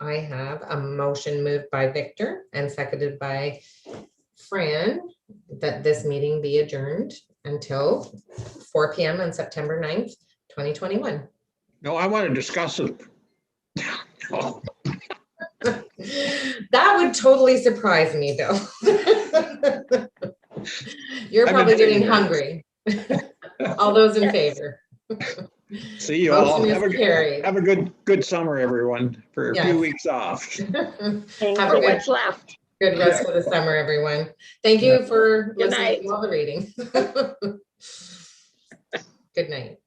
[SPEAKER 2] I have a motion moved by Victor and seconded by Fran that this meeting be adjourned until 4 p.m. on September 9th, 2021.
[SPEAKER 14] No, I want to discuss it. Oh.
[SPEAKER 2] That would totally surprise me, Bill. You're probably getting hungry. All those in favor?
[SPEAKER 14] See you all.
[SPEAKER 2] Motion
[SPEAKER 14] Have a good summer, everyone, for a few weeks off.
[SPEAKER 2] Have a
[SPEAKER 3] What's left?
[SPEAKER 2] good rest of the summer, everyone. Thank you for
[SPEAKER 3] Good
[SPEAKER 2] listening
[SPEAKER 3] night.
[SPEAKER 2] to all the reading. Good night.